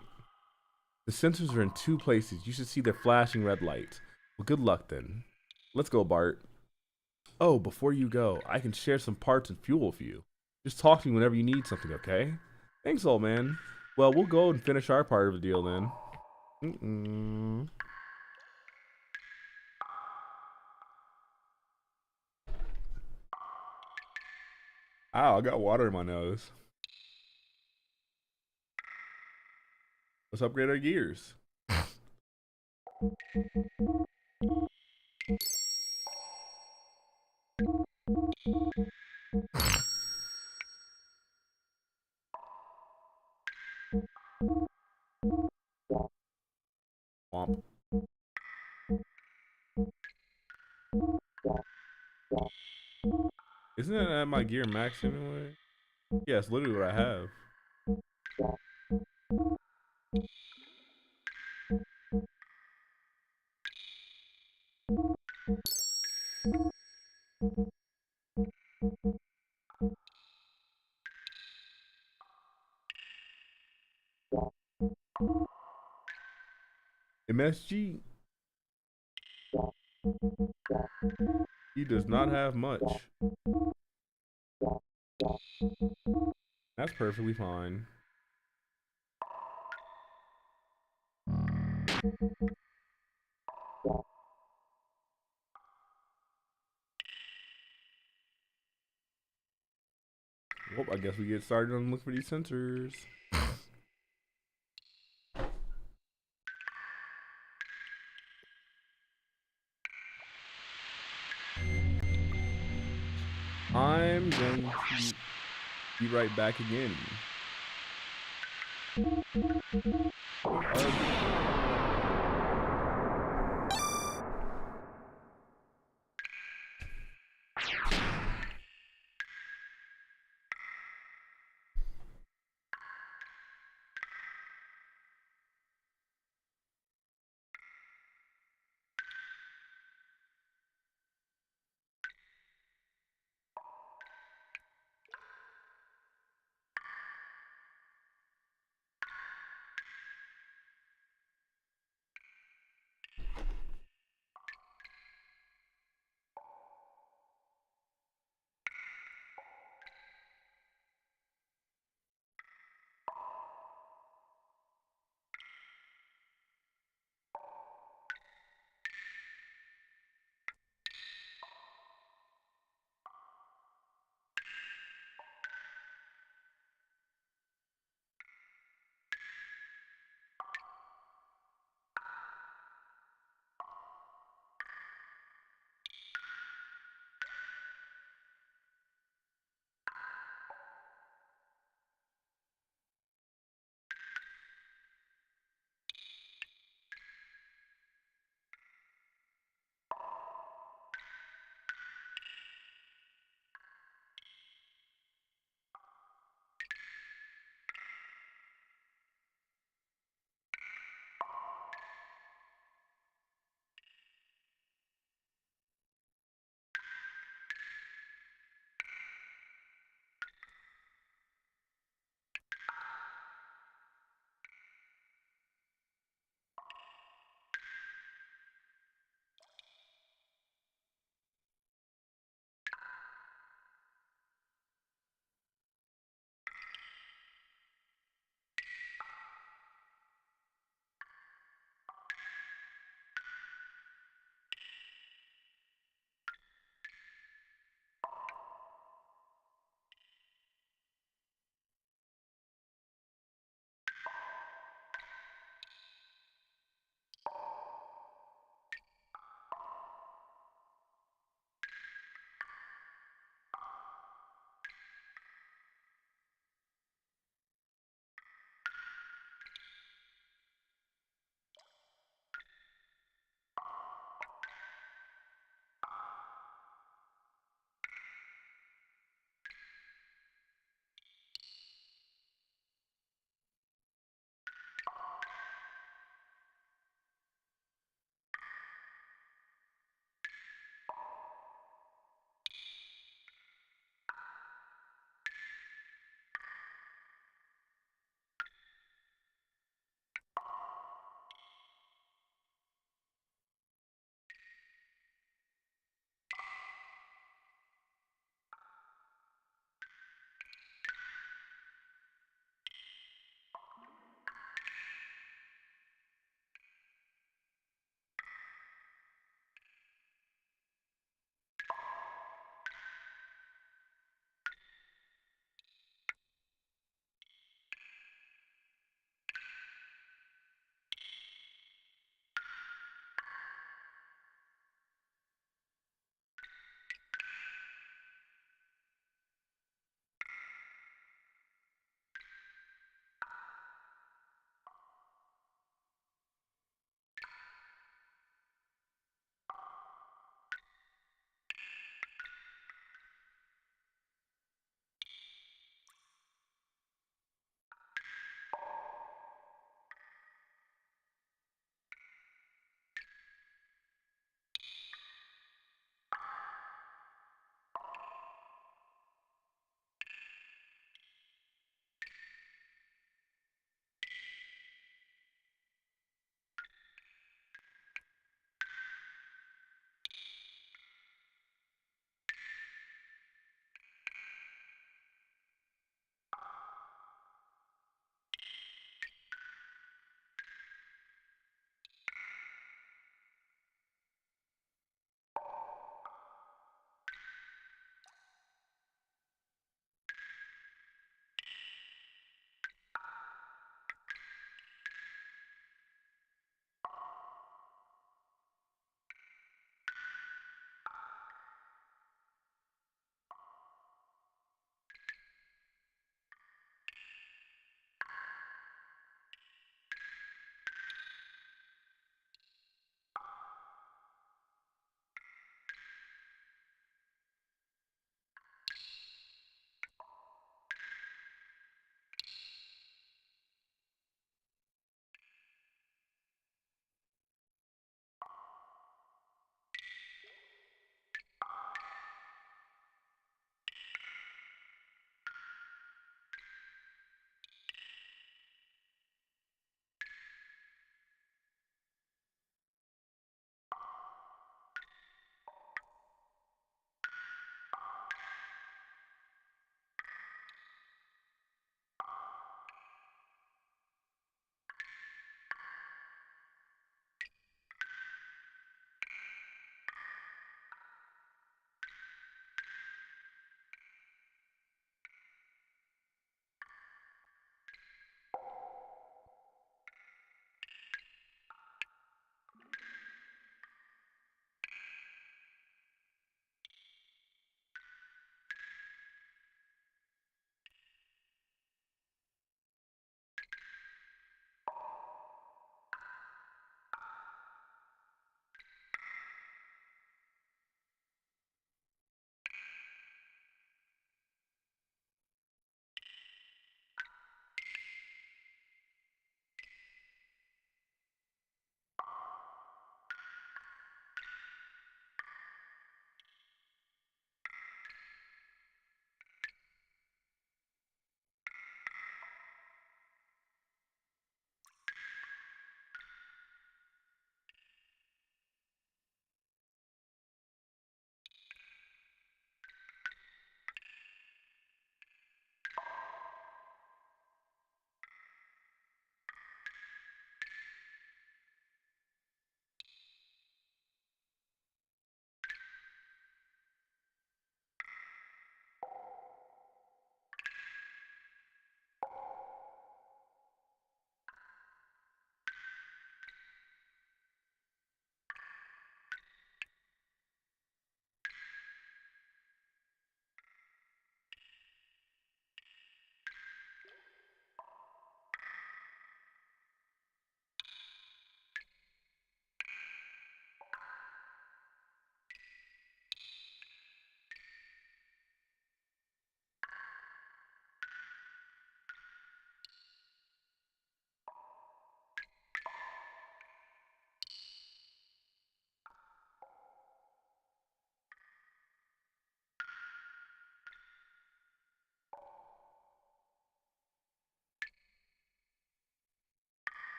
[SPEAKER 1] The sensors are in two places. You should see their flashing red lights. Well, good luck then. Let's go, Bart. Oh, before you go, I can share some parts and fuel with you. Just talk to me whenever you need something, okay? Thanks, old man. Well, we'll go and finish our part of the deal then. Ow, I got water in my nose. Let's upgrade our gears. Womp. Isn't it at my gear max anyway? Yeah, it's literally what I have. MSG. He does not have much. That's perfectly fine. Well, I guess we get started on look for these sensors. I'm going to be right back again.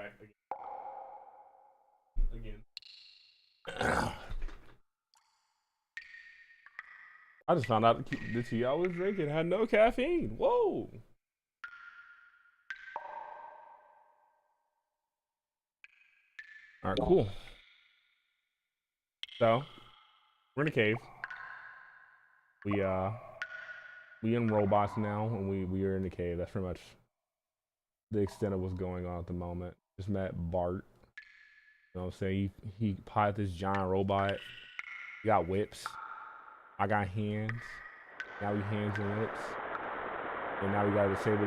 [SPEAKER 1] back again. I just found out the tea I was drinking had no caffeine. Whoa. All right, cool. So we're in a cave. We in robots now, and we are in the cave. That's pretty much the extent of what's going on at the moment. Just met Bart. You know what I'm saying? He piloted this giant robot. He got whips. I got hands. Now we hands and whips. And now we gotta disable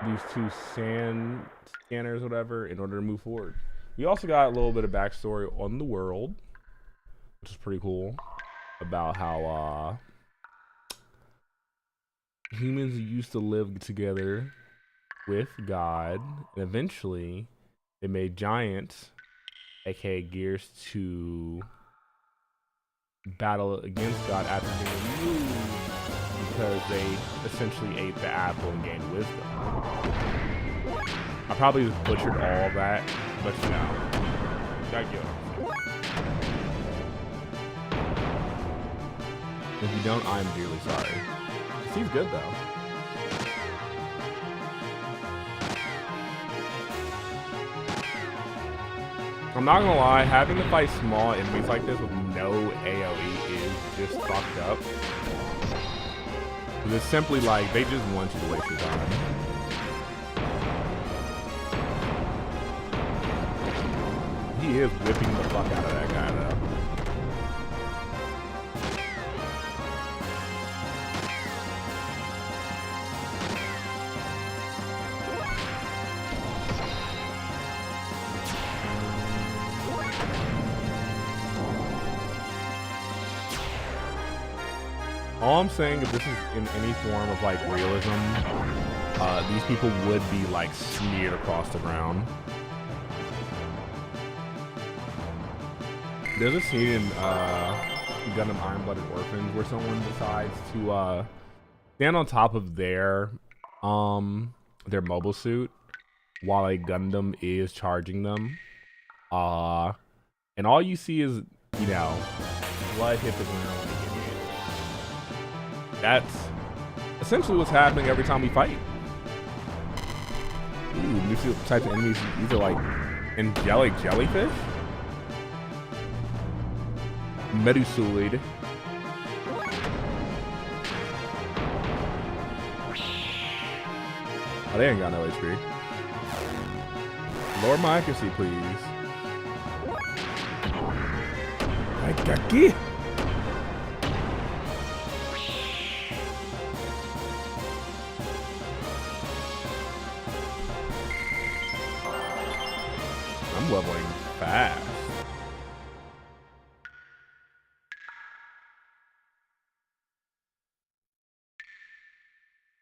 [SPEAKER 1] these two sand scanners, whatever, in order to move forward. We also got a little bit of backstory on the world, which is pretty cool, about how humans used to live together with God, and eventually they made giants, aka gears, to battle against God after being removed because they essentially ate the apple and gained wisdom. I probably just butchered all of that, but you know, gotta get it. If you don't, I'm dearly sorry. He's good though. I'm not gonna lie, having to fight small enemies like this with no AoE is just fucked up. It's simply like, they just want you to waste your time. He is whipping the fuck out of that guy though. All I'm saying, if this is in any form of like realism, these people would be like smeared across the ground. There's a scene in Gundam Iron-Blooded Orphans where someone decides to stand on top of their mobile suit while a Gundam is charging them. And all you see is, you know, blood hit the ground. That's essentially what's happening every time we fight. Ooh, new types of enemies. These are like angelic jellyfish. Medusuloid. Oh, they ain't got no HP. Lower my accuracy, please. Aikaki. I'm leveling fast.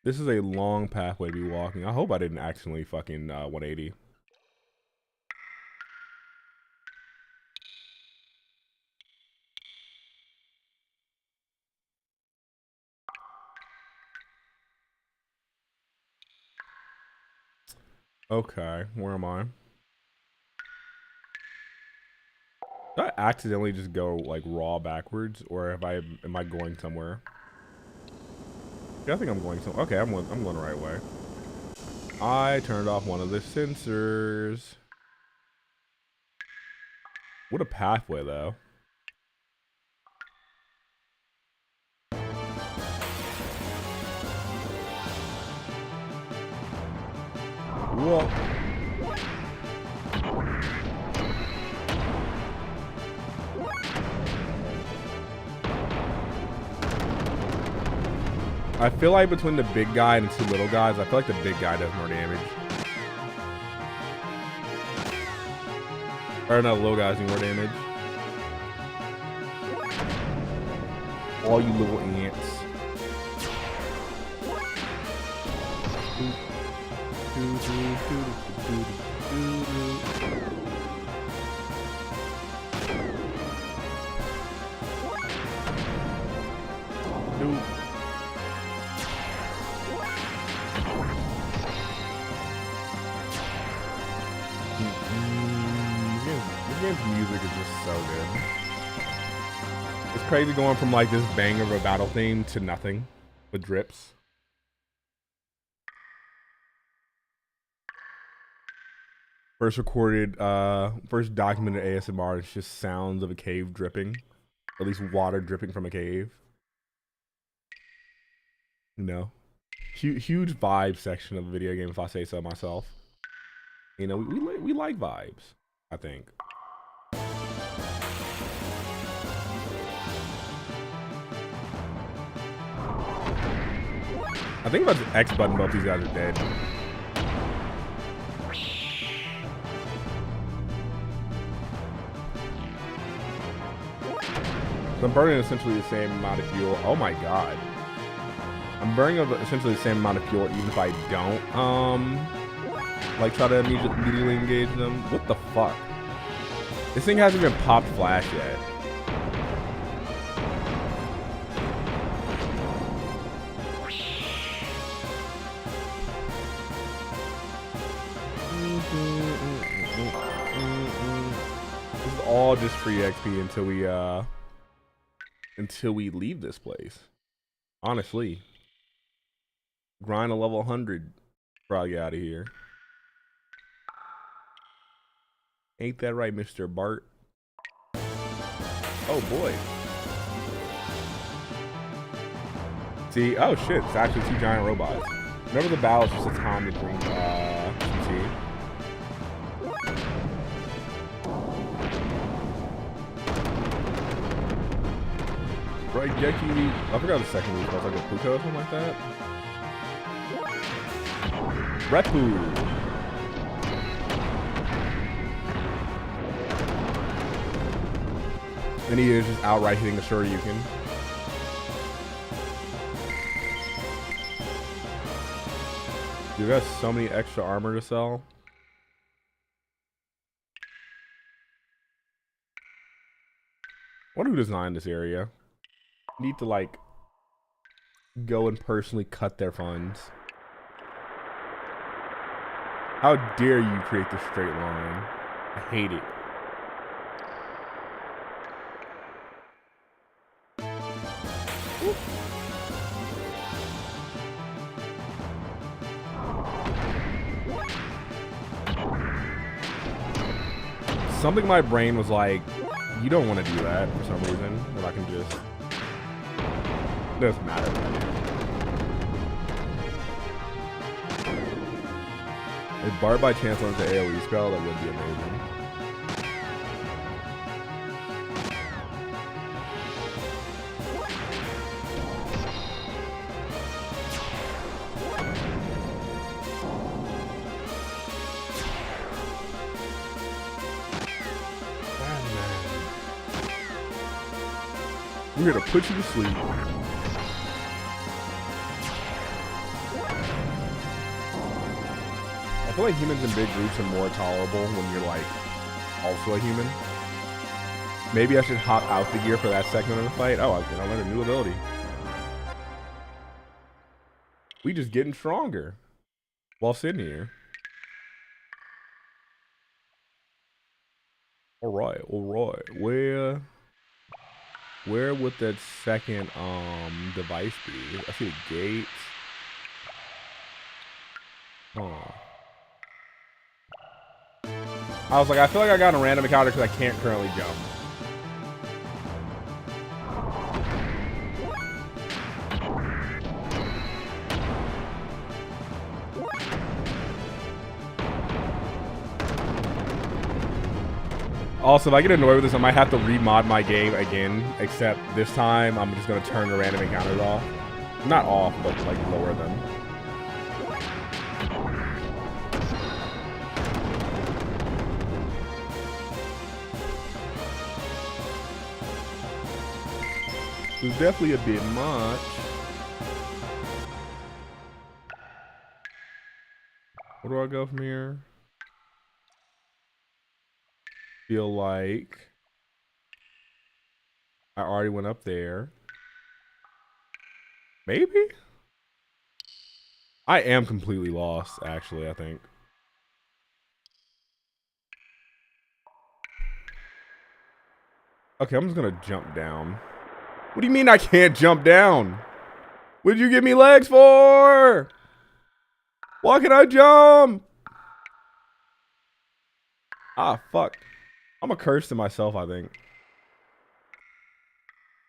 [SPEAKER 1] This is a long pathway to be walking. I hope I didn't accidentally fucking 180. Okay, where am I? Did I accidentally just go like raw backwards, or am I going somewhere? Yeah, I think I'm going somewhere. Okay, I'm going the right way. I turned off one of the sensors. What a pathway, though. Whoa. I feel like between the big guy and the two little guys, I feel like the big guy does more damage. Or no, the little guys do more damage. All you little ants. game's music is just so good. It's crazy going from like this bang of a battle theme to nothing with drips. First recorded, first documented ASMR is just sounds of a cave dripping. Or at least water dripping from a cave. You know? Huge vibe section of the video game, if I say so myself. You know, we like vibes, I think. I think about the X button, both these guys are dead. So I'm burning essentially the same amount of fuel. Oh my god. I'm burning essentially the same amount of fuel even if I don't, like try to immediately engage them. What the fuck? This thing hasn't even popped flash yet. This is all just free XP until we leave this place. Honestly. Grind a level 100. Probably out of here. Ain't that right, Mr. Bart? Oh boy. See, oh shit, it's actually 2 giant robots. Remember the battle is just a time to drink some tea. Right, Geki. I forgot the second move. I was like a Puko or something like that. Repu. Then he is just outright hitting the Shoryuken. Dude, got so many extra armor to sell. Wonder who designed this area. Need to like go and personally cut their funds. How dare you create this straight line? I hate it. Something in my brain was like, you don't want to do that for some reason. When I can just... It doesn't matter what I do. If Bart by chance learns the AoE spell, that would be amazing. We're here to put you to sleep. I feel like humans in big groups are more tolerable when you're like also a human. Maybe I should hop out the gear for that segment of the fight. Oh, I learned a new ability. We just getting stronger while sitting here. All right. Where would that second device be? I see a gate. Oh. I was like, I feel like I got a random encounter because I can't currently jump. Also, if I get annoyed with this, I might have to remod my game again, except this time I'm just going to turn the random encounters off. Not off, but like lower them. It's definitely a bit much. Where do I go from here? Feel like I already went up there. Maybe? I am completely lost, actually, I think. Okay, I'm just gonna jump down. What do you mean I can't jump down? What did you give me legs for? Why can I jump? Ah, fuck. I'm a curse to myself, I think.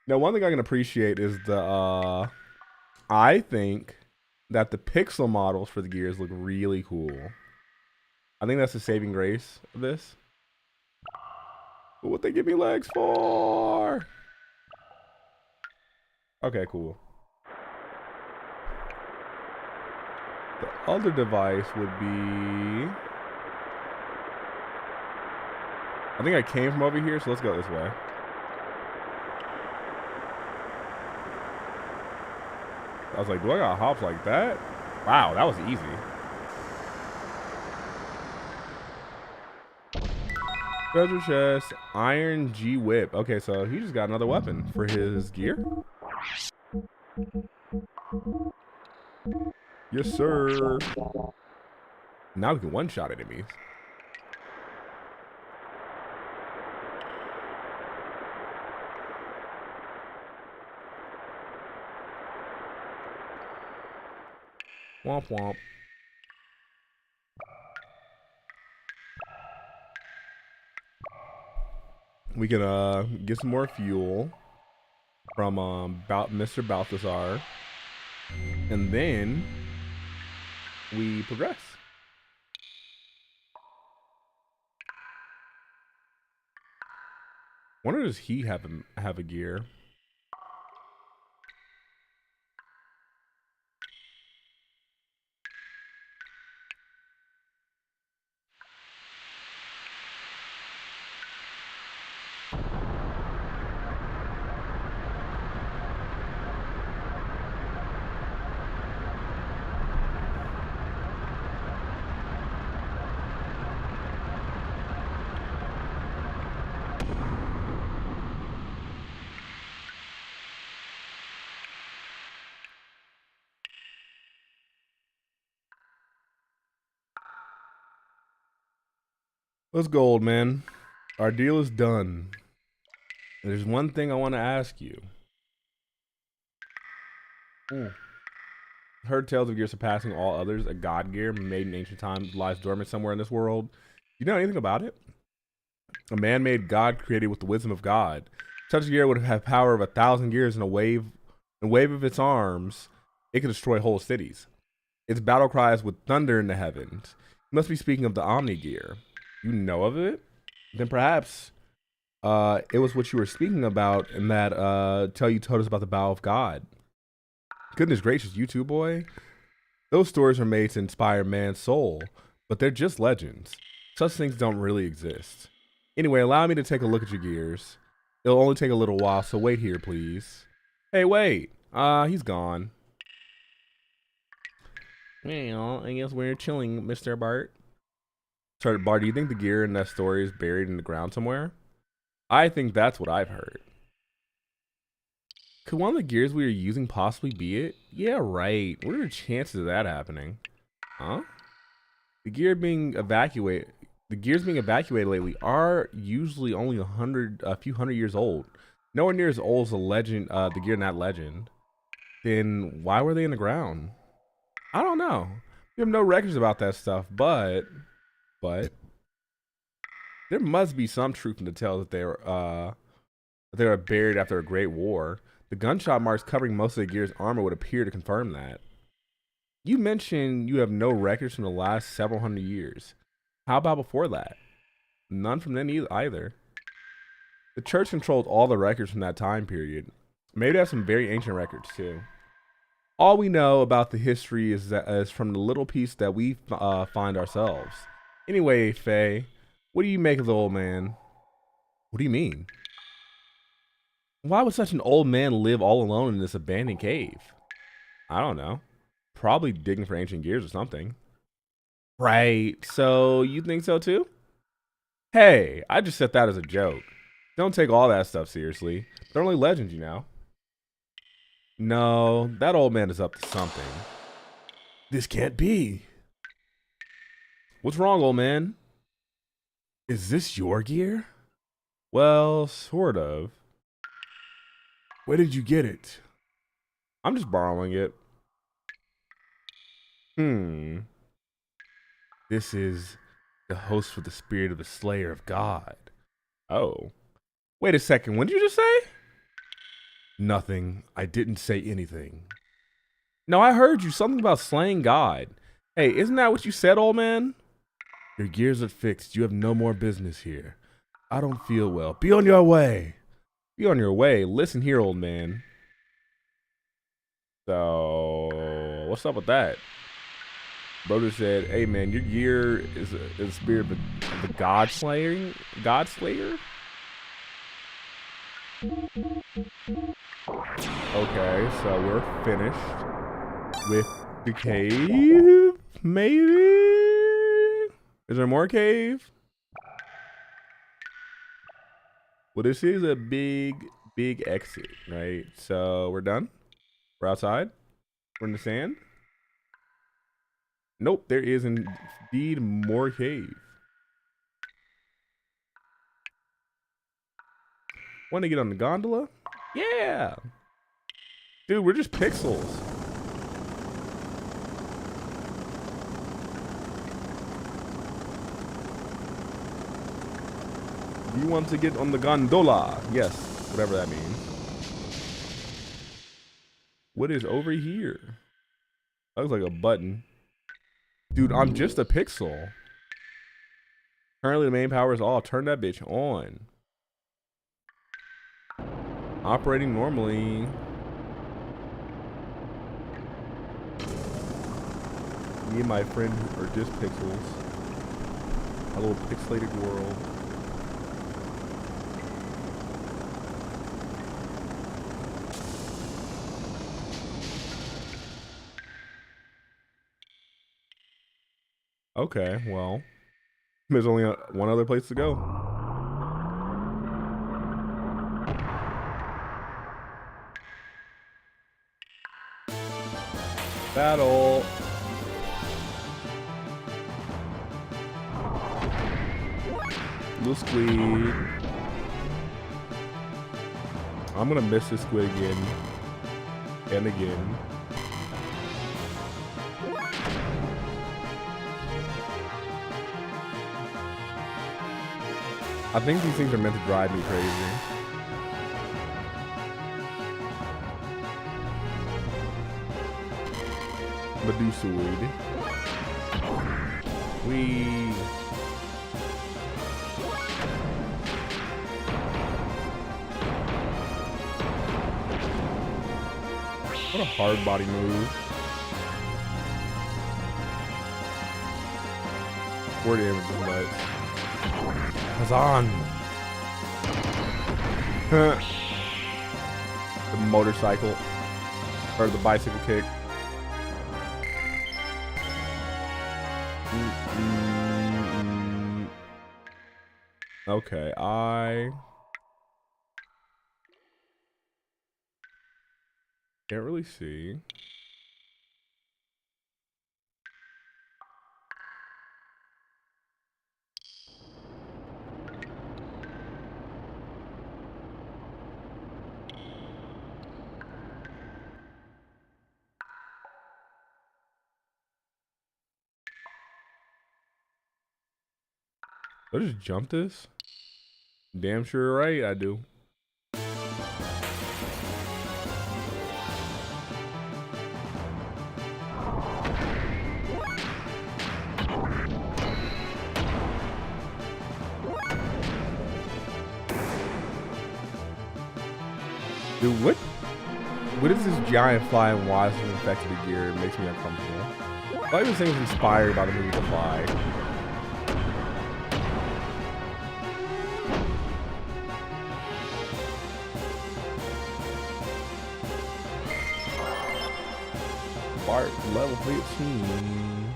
[SPEAKER 1] Now, one thing I can appreciate is I think that the pixel models for the gears look really cool. I think that's the saving grace of this. But what they give me legs for? Okay, cool. The other device would be... I think I came from over here, so let's go this way. I was like, do I got hops like that? Wow, that was easy. Treasure chest, iron G whip. Okay, so he just got another weapon for his gear. Yes, sir. Now we can one-shot enemies. Womp womp. We can get some more fuel from Mr. Balthazar, and then we progress. Wonder, does he have a gear? Let's go, old man. Our deal is done. There's one thing I want to ask you. Heard tales of gear surpassing all others. A god gear made in ancient times lies dormant somewhere in this world. You know anything about it? A man-made god created with the wisdom of God. Such a gear would have power of 1,000 gears in a wave of its arms. It could destroy whole cities. Its battle cries with thunder in the heavens. You must be speaking of the Omni gear. You know of it? Then perhaps it was what you were speaking about in that tale you told us about the bow of God. Goodness gracious, you too, boy. Those stories are made to inspire man's soul, but they're just legends. Such things don't really exist. Anyway, allow me to take a look at your gears. It'll only take a little while, so wait here, please. Hey, wait. He's gone. Well, I guess we're chilling, Mr. Bart. Sorry, Bart, do you think the gear in that story is buried in the ground somewhere? I think that's what I've heard. Could one of the gears we are using possibly be it? Yeah, right. What are the chances of that happening? Huh? The gears being evacuated lately are usually only a few hundred years old. Nowhere near as old as the gear in that legend. Then why were they in the ground? I don't know. We have no records about that stuff, but there must be some truth in the tale that they were buried after a great war. The gunshot marks covering most of the gear's armor would appear to confirm that. You mentioned you have no records from the last several hundred years. How about before that? None from then either. The church controlled all the records from that time period. Maybe they have some very ancient records too. All we know about the history is from the little piece that we find ourselves. Anyway, Faye, what do you make of the old man? What do you mean? Why would such an old man live all alone in this abandoned cave? I don't know. Probably digging for ancient gears or something. Right, so you think so too? Hey, I just said that as a joke. Don't take all that stuff seriously. They're only legends, you know. No, that old man is up to something. This can't be. What's wrong, old man? Is this your gear? Well, sort of. Where did you get it? I'm just borrowing it. This is the host for the spirit of the Slayer of God. Oh. Wait a second. What did you just say? Nothing. I didn't say anything. No, I heard you. Something about slaying God. Hey, isn't that what you said, old man? Your gears are fixed. You have no more business here. I don't feel well. Be on your way. Be on your way. Listen here, old man. So, what's up with that? Brother said, "Hey man, your gear is a spirit of the God Slayer. God Slayer." Okay, so we're finished with the cave. Maybe. Is there more cave? Well, this is a big exit, right? So we're done. We're outside. We're in the sand. Nope, there is indeed more cave. Want to get on the gondola? Yeah. Dude, we're just pixels. You want to get on the gondola? Yes, whatever that means. What is over here? That looks like a button. Dude, I'm just a pixel. Currently, the main power is off. Turn that bitch on. Operating normally. Me and my friend are just pixels. A little pixelated world. Okay, well, there's only one other place to go. Battle. Little squid. I'm gonna miss this squid again and again. I think these things are meant to drive me crazy. Medusoid. What a hard body move. 4 damage is nuts. Kazan. The motorcycle. Or the bicycle kick. Okay, I can't really see. Did I just jump this? Damn sure right, I do. Dude, what is this giant flying wasp infected gear? It makes me uncomfortable. I thought this thing was inspired by the movie The Fly. Bart, level 15.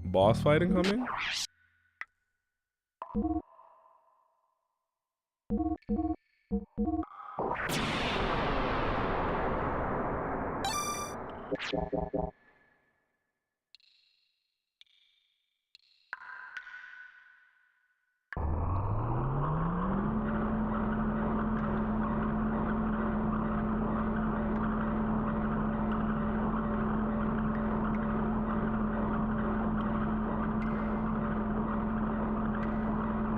[SPEAKER 1] Boss fight incoming?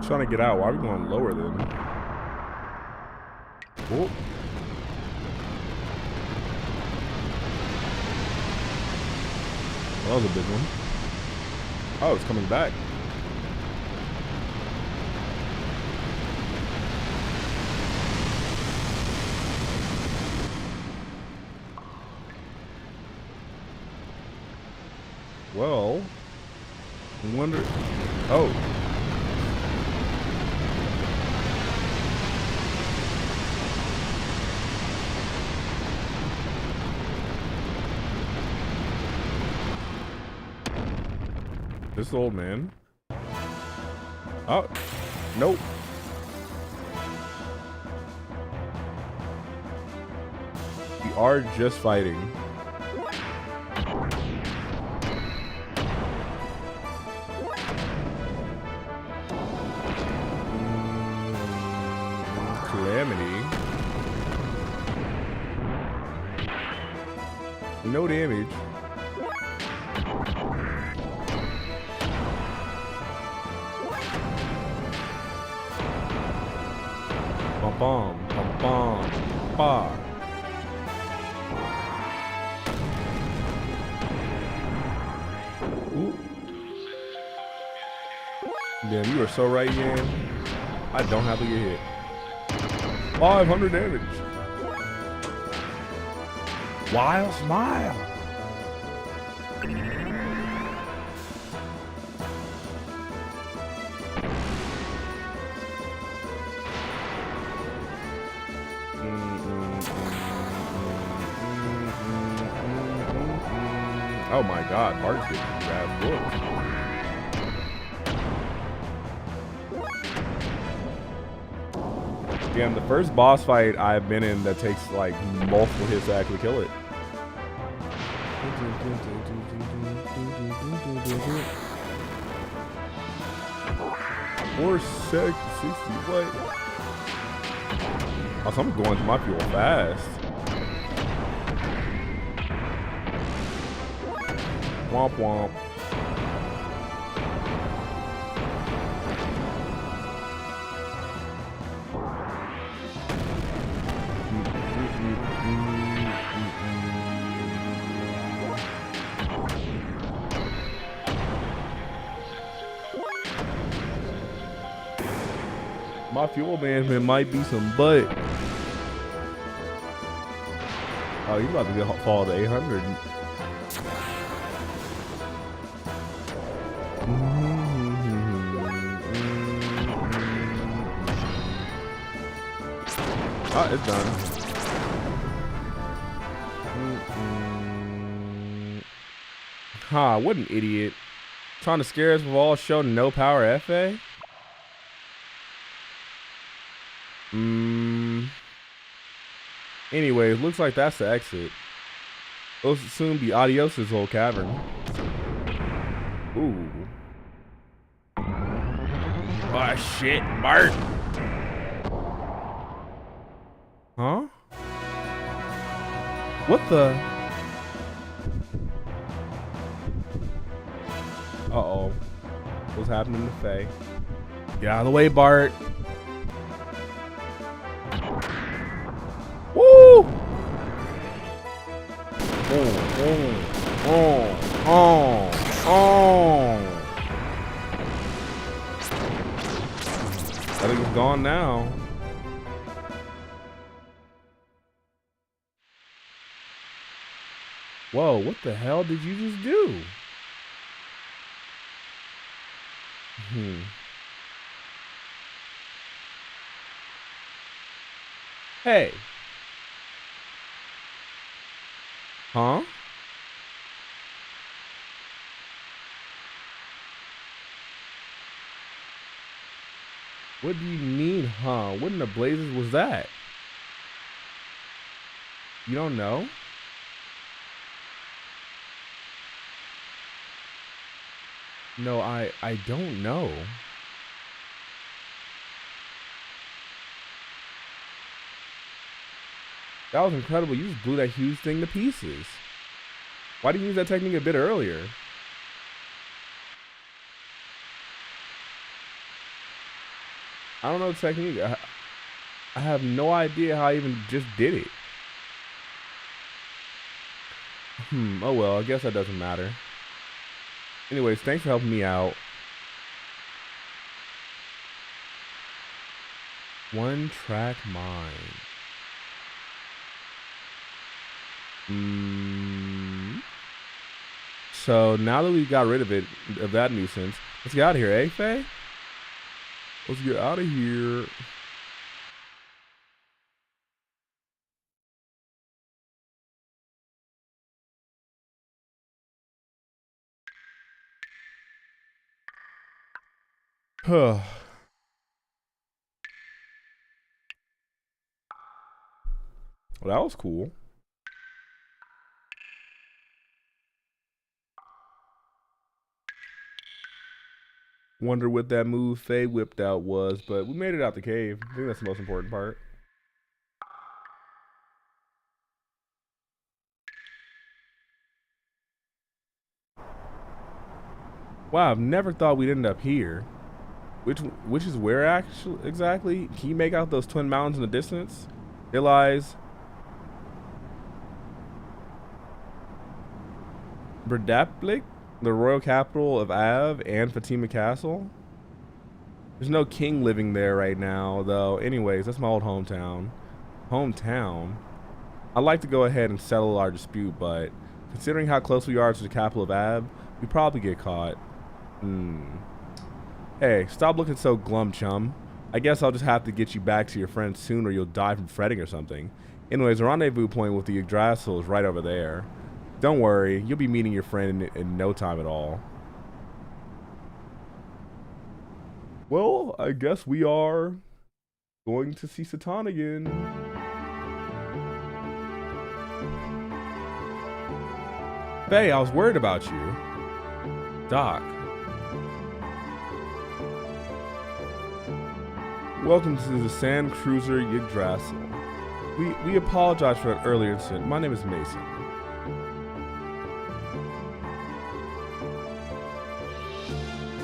[SPEAKER 1] Trying to get out. Why are we going lower then? Oh. That was a big one. Oh, it's coming back. Well, I wonder. Oh. This old man. Oh, nope. We are just fighting. Calamity. No damage. Bum bum bum bum ba. Ooh. Damn, you are so right, Yan. I don't have to get hit. 500 damage. Wild smile. Oh my god, Bart's getting bad looks. Damn, the first boss fight I've been in that takes like multiple hits to actually kill it. Or 60, what? Oh, so I'm going to my fuel fast. Womp womp. My fuel management might be some butt. Oh, you about to fall to 800. Oh, it's done. Ha, what an idiot. Trying to scare us with all show no power FA? Anyways, looks like that's the exit. It'll soon be adios this whole cavern. Ooh. Oh shit, Bart. Huh? What the? Uh-oh. What's happening to Faye? Get out of the way, Bart. Woo! I think it's gone now. Whoa, what the hell did you just do? Hey. Huh? What do you mean, huh? What in the blazes was that? You don't know? No, I don't know. That was incredible. You just blew that huge thing to pieces. Why didn't you use that technique a bit earlier? 'Cause I don't know the technique. I have no idea how I even just did it. Oh well, I guess that doesn't matter. Anyways, thanks for helping me out. One track mind. So now that we got rid of that nuisance, let's get out of here, eh, Faye? Let's get out of here. Well, that was cool. Wonder what that move Faye whipped out was, but we made it out the cave. I think that's the most important part. Wow, I've never thought we'd end up here. Which is where actually exactly? Can you make out those twin mountains in the distance? There lies Berdaplik, the royal capital of Av, and Fatima Castle. There's no king living there right now, though. Anyways, that's my old hometown. I'd like to go ahead and settle our dispute, but considering how close we are to the capital of Av, we probably get caught. Hey, stop looking so glum, chum. I guess I'll just have to get you back to your friends soon, or you'll die from fretting or something. Anyways, the rendezvous point with the Yggdrasil is right over there. Don't worry, you'll be meeting your friend in no time at all. Well, I guess we are going to see Satan again. Faye, I was worried about you. Doc. Welcome to the Sand Cruiser Yggdrasil. We apologize for that earlier incident. My name is Mason.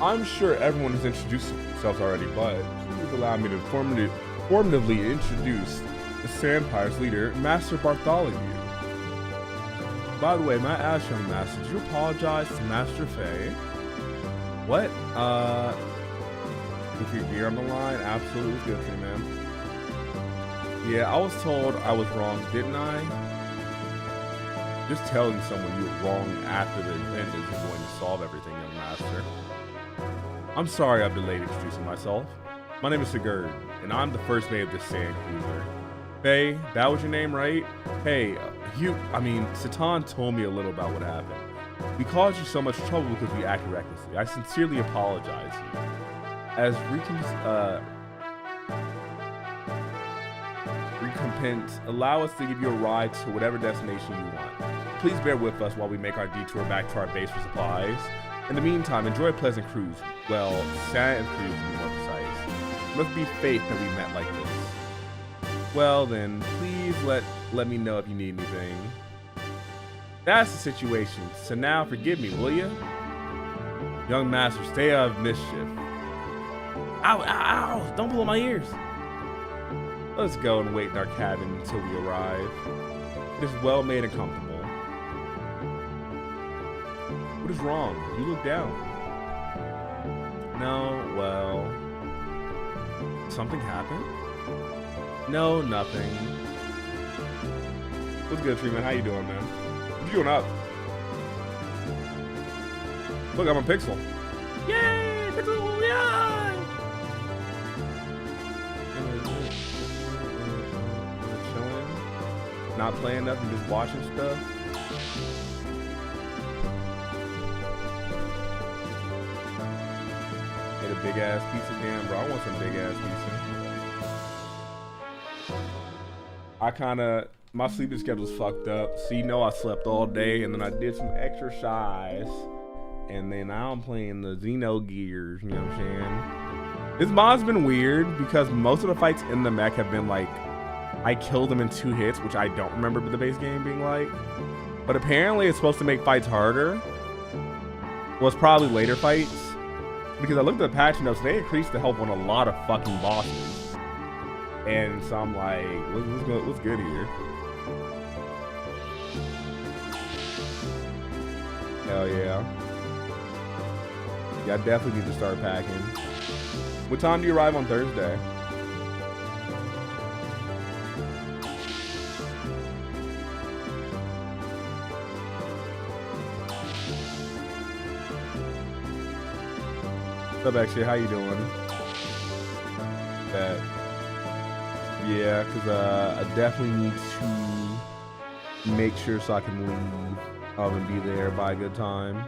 [SPEAKER 1] I'm sure everyone has introduced themselves already, but please allow me to formatively introduce the Sand Pirates leader, Master Bartholomew. By the way, my ask, young master, did you apologize to Master Faye? What? With your gear on the line? Absolutely good for you, man. Yeah, I was told I was wrong, didn't I? Just telling someone you were wrong after the event isn't going to solve everything, young master. I'm sorry I've delayed introducing myself. My name is Sigurd, and I'm the first mate of this sand cruiser. Faye, that was your name, right? Hey, Satan told me a little about what happened. We caused you so much trouble because we acted recklessly. I sincerely apologize to you. As recompense, allow us to give you a ride to whatever destination you want. Please bear with us while we make our detour back to our base for supplies. In the meantime, enjoy a pleasant cruise. Well, sand cruise to be more precise. It must be fate that we met like this. Well then, please let me know if you need anything. That's the situation. So now forgive me, will you? Young master, stay out of mischief. Ow, ow, ow! Don't pull my ears. Let's go and wait in our cabin until we arrive. It is well made and comfortable. What is wrong? You look down. No, well... Something happened? No, nothing. What's good, Tree Man? How you doing, man? What you doing up? Look, I'm a Pixel. Yay! Pixel! Yay! Chilling. Not playing nothing, just watching stuff. Get a big ass pizza. Damn, bro. I want some big ass pizza. My sleeping schedule's fucked up. So you know I slept all day and then I did some exercise. And then now I'm playing the Xenogears, you know what I'm saying? This mod's been weird because most of the fights in the mech have been like, I killed them in 2 hits, which I don't remember the base game being like. But apparently it's supposed to make fights harder. Well, it's probably later fights. because I looked at the patch notes, they increased the health on a lot of fucking bosses. And so I'm like, what's good here? Hell yeah. Yeah, I definitely need to start packing. What time do you arrive on Thursday? What's up, actually? How you doing? Yeah, because I definitely need to make sure so I can leave and be there by a good time.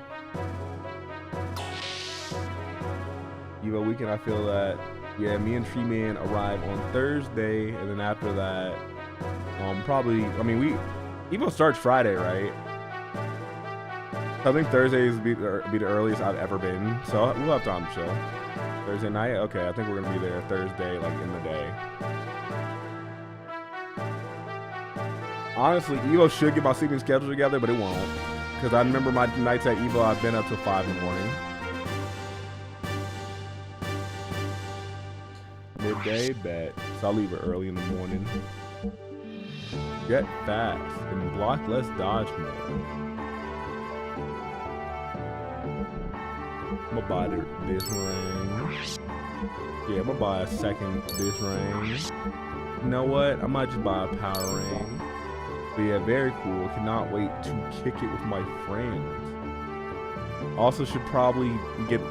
[SPEAKER 1] Evo weekend, I feel that, yeah, me and Tree Man arrive on Thursday, and then after that, probably, I mean, Evo starts Friday, right? I think Thursdays be the earliest I've ever been, so we'll have time to chill. Thursday night? Okay, I think we're gonna be there Thursday, like, in the day. Honestly, Evo should get my sleeping schedule together, but it won't. Because I remember my nights at Evo, I've been up till 5 in the morning. Midday, bet. So I'll leave it early in the morning. Get fast and block less dodge more. I'm gonna buy this ring. Yeah, I'm gonna buy a second this ring. You know what? I might just buy a power ring. But yeah, very cool. Cannot wait to kick it with my friends. Also should probably get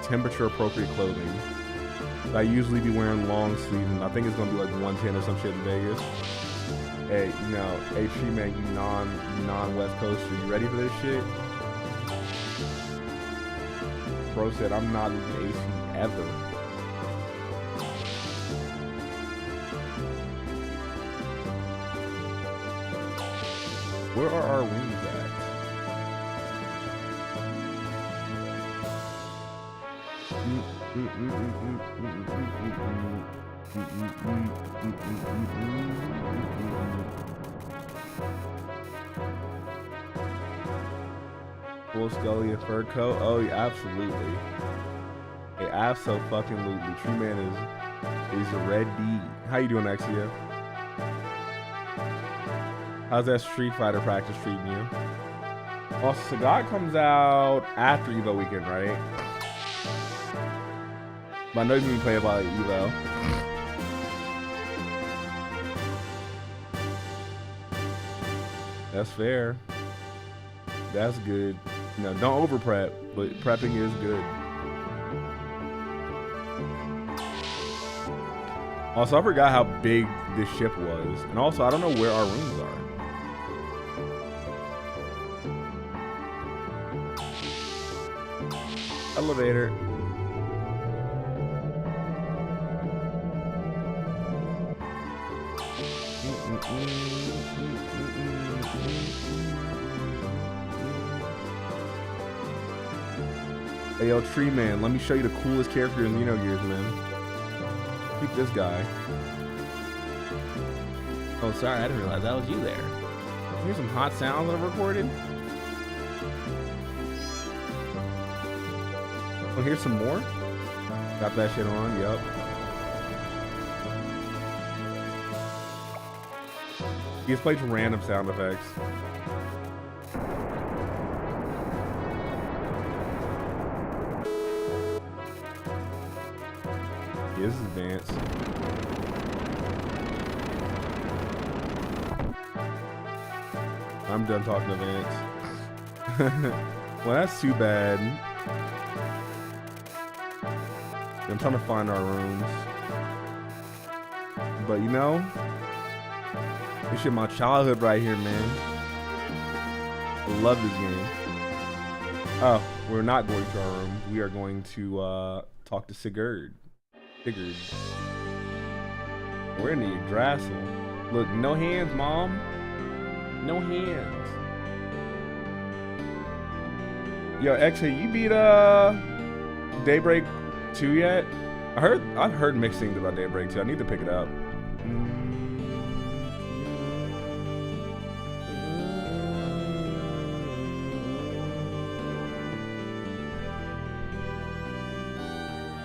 [SPEAKER 1] temperature appropriate clothing. I usually be wearing long sleeves, and I think it's gonna be like 110 or some shit in Vegas. Hey, you know, hey Tree Man, you non-West Coaster, you ready for this shit? Bro said I'm not leaving AC ever. Where are our wings at? Full Scully and fur coat? Oh yeah, absolutely. Hey, abso-fucking-lutely. Tree Man is a red D. How you doing, Exia? How's that Street Fighter practice treating you? Well, Saga comes out after Evo weekend, right? But I know you can play about Evo. That's fair. That's good. You know, don't over prep, but prepping is good. Also, I forgot how big this ship was. And also, I don't know where our rooms are. Elevator. Hey, yo, Tree Man, let me show you the coolest character in Xenogears, man. Keep this guy.
[SPEAKER 5] Oh, sorry, I didn't realize that was you there.
[SPEAKER 1] Here's some hot sounds that I've recorded. Oh, here's some more. Got that shit on, yup. He just plays random sound effects. Yeah, this is advanced. I'm done talking to Vance. Well, that's too bad. I'm trying to find our rooms. But you know, this shit my childhood right here, man. I love this game. Oh, we're not going to our room. We are going to talk to Sigurd. We're in the Yggdrasil. Look, no hands, Mom. No hands. Yo, actually, you beat Daybreak 2 yet? I've heard mixed things about Daybreak 2. I need to pick it up.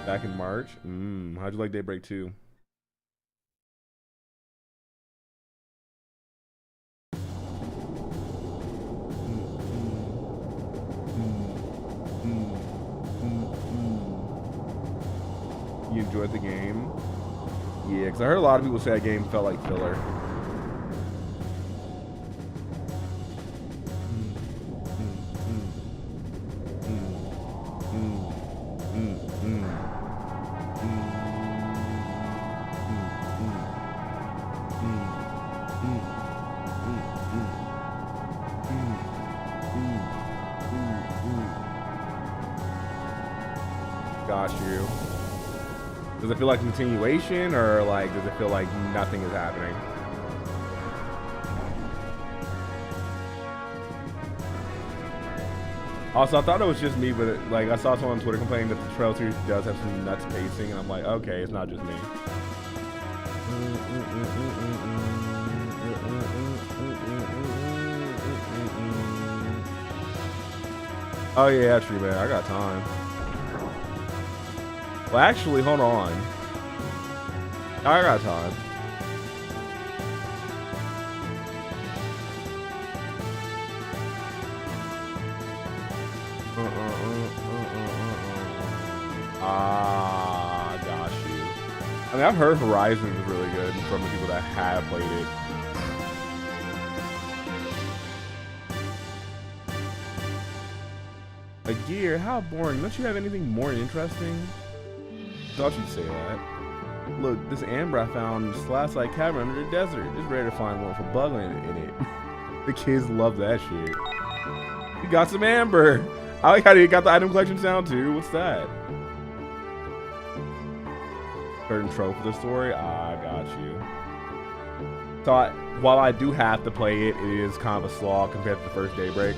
[SPEAKER 1] Back in March. How'd you like Daybreak 2? You enjoyed the game? Yeah, because I heard a lot of people say that game felt like filler. Got you. Does it feel like continuation, or like does it feel like nothing is happening? Also, I thought it was just me, but like I saw someone on Twitter complaining that the Trail series does have some nuts pacing, and I'm like, okay, it's not just me. Oh yeah, true, man. I got time. Well, actually, hold on. I got time. Ah, got you. I mean, I've heard Horizon is really good from the people that have played it. A gear? How boring. Don't you have anything more interesting? Thought you'd say that. Look, this amber I found in this last cavern under the desert. It's rare to find one for bugging in it. The kids love that shit. You got some amber. I like how you got the item collection sound too. What's that? Certain trope for the story. I got you. So while I do have to play it, it is kind of a slog compared to the first Daybreak.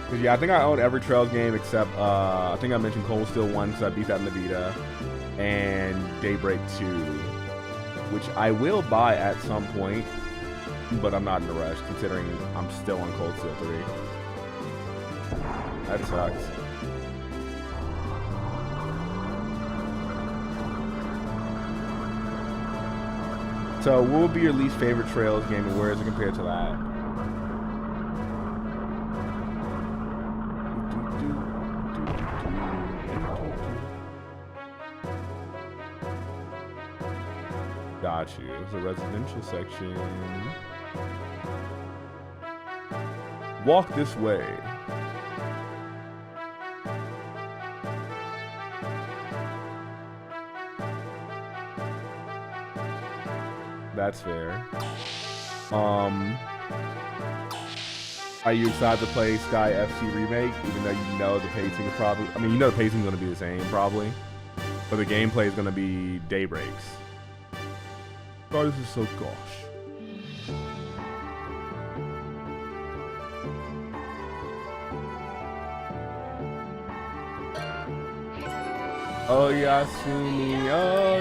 [SPEAKER 1] Cause yeah, I think I own every Trails game except I think I mentioned Cold Steel 1 because I beat that in the Vita, and Daybreak 2, which I will buy at some point, but I'm not in a rush considering I'm still on Cold Steel 3. That sucks. So what would be your least favorite Trails game, and where is it compared to that? Got you. It's a residential section. Walk this way. That's fair. Are you excited to play Sky FC Remake, even though you know the pacing is probably... I mean, you know the pacing is going to be the same, probably. But the gameplay is going to be Daybreaks. Oh, this is so gosh. Oh,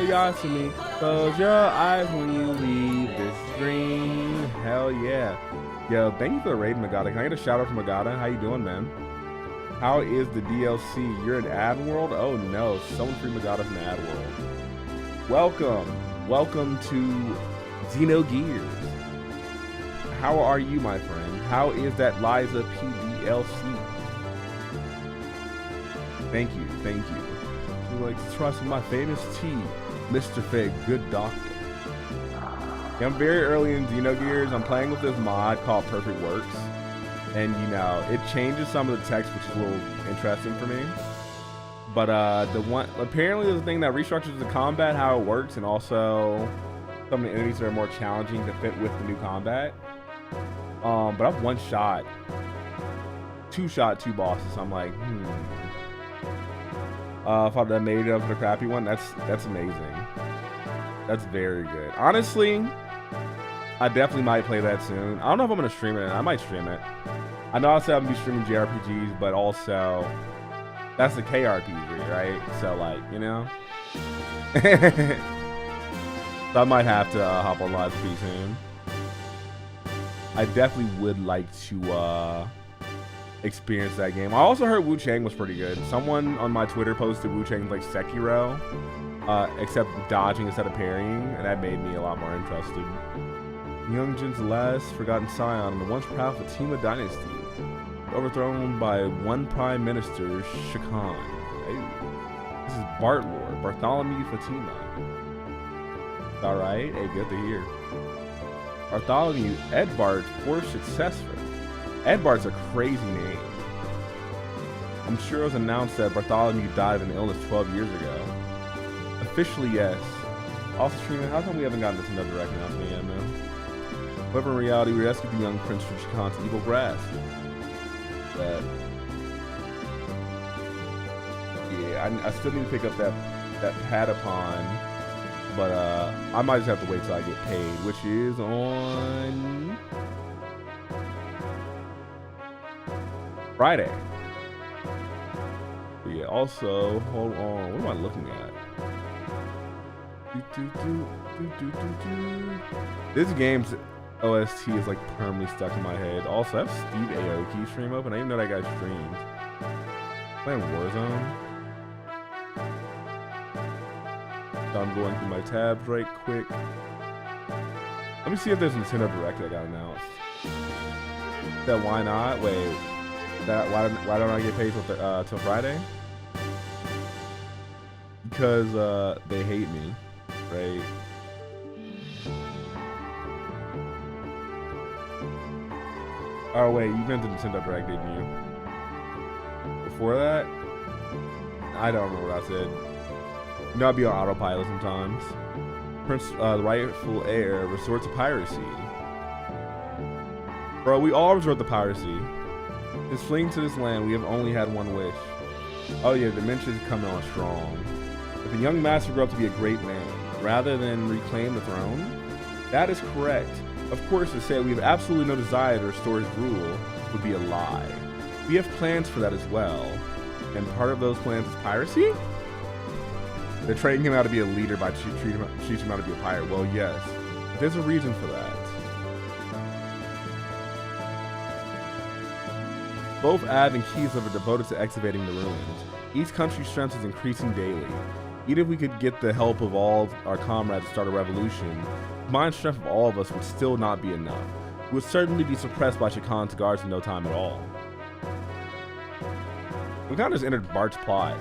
[SPEAKER 1] Yasumi, close your eyes when you leave this dream. Hell yeah. Yo, thank you for the raid, Magata. Can I get a shout out from Magata? How you doing, man? How is the DLC? You're in Ad World? Oh no, someone free Magata from the Ad World. Welcome to Xenogears. How are you, my friend? How is that Liza PDLC? Thank you. You like to trust my famous tea, Mr. Fig, good doctor. Yeah, I'm very early in Xenogears. I'm playing with this mod called Perfect Works. And you know, it changes some of the text, which is a little interesting for me. But apparently there's a thing that restructures the combat, how it works, and also some of the enemies that are more challenging to fit with the new combat. But I've two-shot two bosses, so I'm like, if I made it up for the crappy one, that's amazing. That's very good. Honestly, I definitely might play that soon. I don't know if I'm gonna stream it. I might stream it. I know I said I'm gonna be streaming JRPGs, but also that's the KRPG, right? So like, you know. So I might have to hop on live pretty soon. I definitely would like to experience that game. I also heard Wu Chang was pretty good. Someone on my Twitter posted Wu Chang like Sekiro, except dodging instead of parrying, and that made me a lot more interested. Young Jin's last forgotten scion in the once proud Fatima dynasty, overthrown by one Prime Minister, Shakan. Hey, this is Bart Lord, Bartholomew Fatima. Alright, hey, good to hear. Bartholomew Edbard's fourth successor. Edbard's a crazy name. I'm sure it was announced that Bartholomew died of an illness 12 years ago. Officially, yes. Also streaming, how come we haven't gotten this Nintendo Direct announcement yet, man? However, in reality, we rescued the young prince from Shakan's evil grasp. That. Yeah, I still need to pick up that Patapon, but I might just have to wait till I get paid, which is on Friday. But yeah, also, hold on, what am I looking at? This game's OST is like permanently stuck in my head. Also, I have Steve Aoki stream open. I didn't even know that guy streamed. Playing Warzone. So I'm going through my tabs right quick. Let me see if there's a Nintendo Direct that got announced. That why not? Wait, that why don't I get paid till Friday? Because they hate me, right? Oh wait, you meant the Nintendo Direct, didn't you? Before that, I don't remember what I said. You know, I'd be on autopilot sometimes. Prince, the rightful heir, resort to piracy. Bro, we all resort to piracy. Since fleeing to this land, we have only had one wish. Oh yeah, dementia's coming on strong. If a young master grew up to be a great man, rather than reclaim the throne, that is correct. Of course, to say we have absolutely no desire to restore his rule would be a lie. We have plans for that as well. And part of those plans is piracy? They're training him out to be a leader by teaching him how to be a pirate. Well, yes. There's a reason for that. Both Av and Kislev are devoted to excavating the ruins. Each country's strength is increasing daily. Even if we could get the help of all our comrades to start a revolution, the combined strength of all of us would still not be enough. We would certainly be suppressed by Shakan's guards in no time at all. We kind of just entered Bart's plot.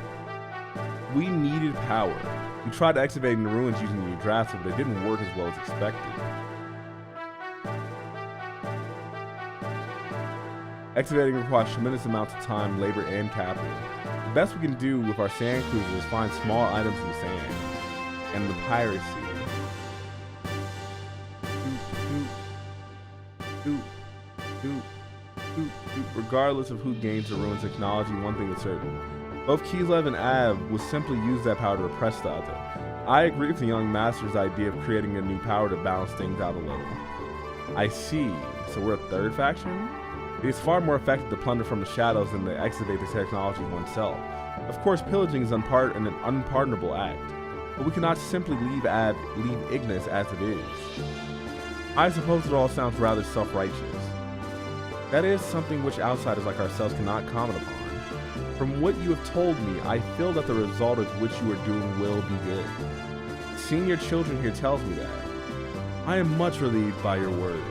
[SPEAKER 1] We needed power. We tried excavating the ruins using the Yggdrasil, but it didn't work as well as expected. Excavating requires tremendous amounts of time, labor, and capital. The best we can do with our sand cruisers is find small items in the sand. And the piracy. Regardless of who gains the ruins technology, one thing is certain. Both Kislev and Av will simply use that power to repress the other. I agree with the young master's idea of creating a new power to balance things out a little. I see. So we're a third faction? It is far more effective to plunder from the shadows than to excavate the technology oneself. Of course, pillaging is an unpardonable act, but we cannot simply leave Ignis as it is. I suppose it all sounds rather self-righteous. That is something which outsiders like ourselves cannot comment upon. From what you have told me, I feel that the result of what you are doing will be good. Seeing your children here tells me that. I am much relieved by your words.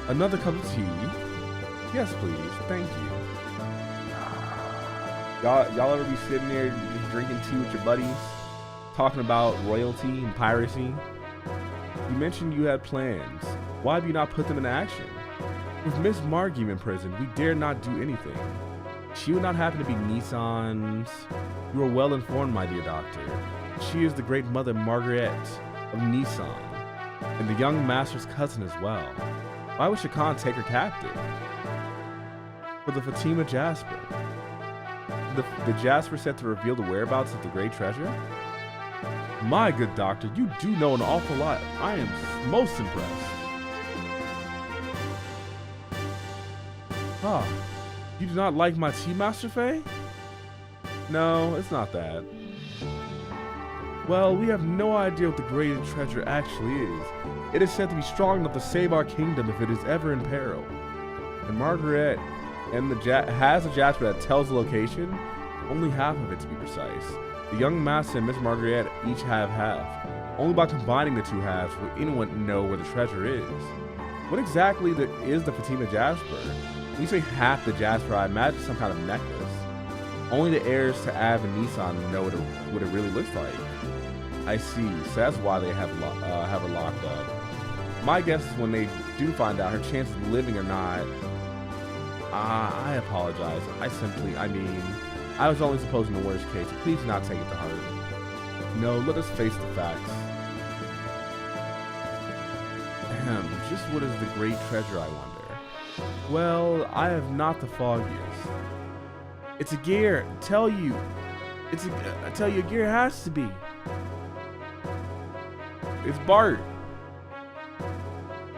[SPEAKER 1] Another cup of tea? Yes, please. Thank you. Y'all ever be sitting there just drinking tea with your buddies? Talking about royalty and piracy? You mentioned you had plans. Why have you not put them into action? With Miss Margim in prison, we dare not do anything. She would not happen to be Nissan's. You are well informed, my dear doctor. She is the great mother Margaret of Nissan, and the young master's cousin as well. Why would Shakan take her captive? For the Fatima Jasper. The Jasper set to reveal the whereabouts of the great treasure? My good doctor, you do know an awful lot. I am most impressed. Ah, you do not like my tea, Master Faye? No, it's not that.
[SPEAKER 2] Well, we have no idea what the great treasure actually is. It is said to be strong enough to save our kingdom if it is ever in peril. And Margaret and has a jasper that tells the location, only half of it to be precise. The young master and Miss Margaret each have half. Only by combining the two halves will anyone know where the treasure is. What exactly is the Fatima Jasper? When you say half the Jasper, I imagine some kind of necklace. Only the heirs to Av and Nissan know what it really looks like. I see, so that's why they have her locked up. My guess is when they do find out, her chances of living or not. I apologize. I was only supposing the worst case. Please do not take it to heart. No, let us face the facts. Just what is the great treasure, I wonder? Well, I have not the foggiest. It's a gear. I tell you, a gear has to be. It's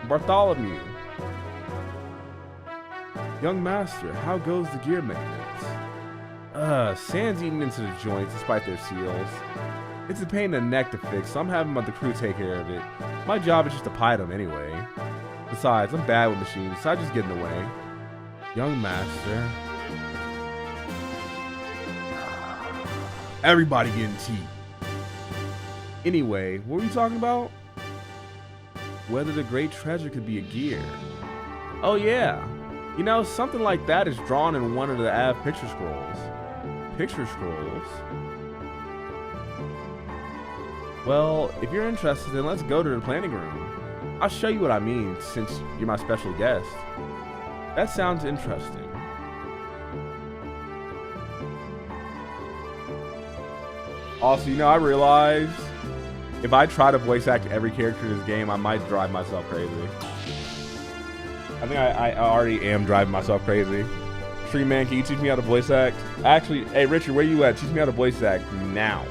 [SPEAKER 2] Bartholomew. Young master, how goes the gear maintenance? Sand's eating into the joints despite their seals. It's a pain in the neck to fix, so I'm having the crew take care of it. My job is just to pipe them anyway. Besides, I'm bad with machines, so I just get in the way. Young master. Everybody getting tea. Anyway, what were you talking about? Whether the great treasure could be a gear. Oh yeah. You know, something like that is drawn in one of the Av picture scrolls. Picture scrolls? Well, if you're interested, then let's go to the planning room. I'll show you what I mean, since you're my special guest. That sounds interesting. Also, you know, I realized if I try to voice act every character in this game, I might drive myself crazy. I think I already am driving myself crazy. Stream Man, can you teach me how to voice act? Actually, hey Richard, where you at? Teach me how to voice act now.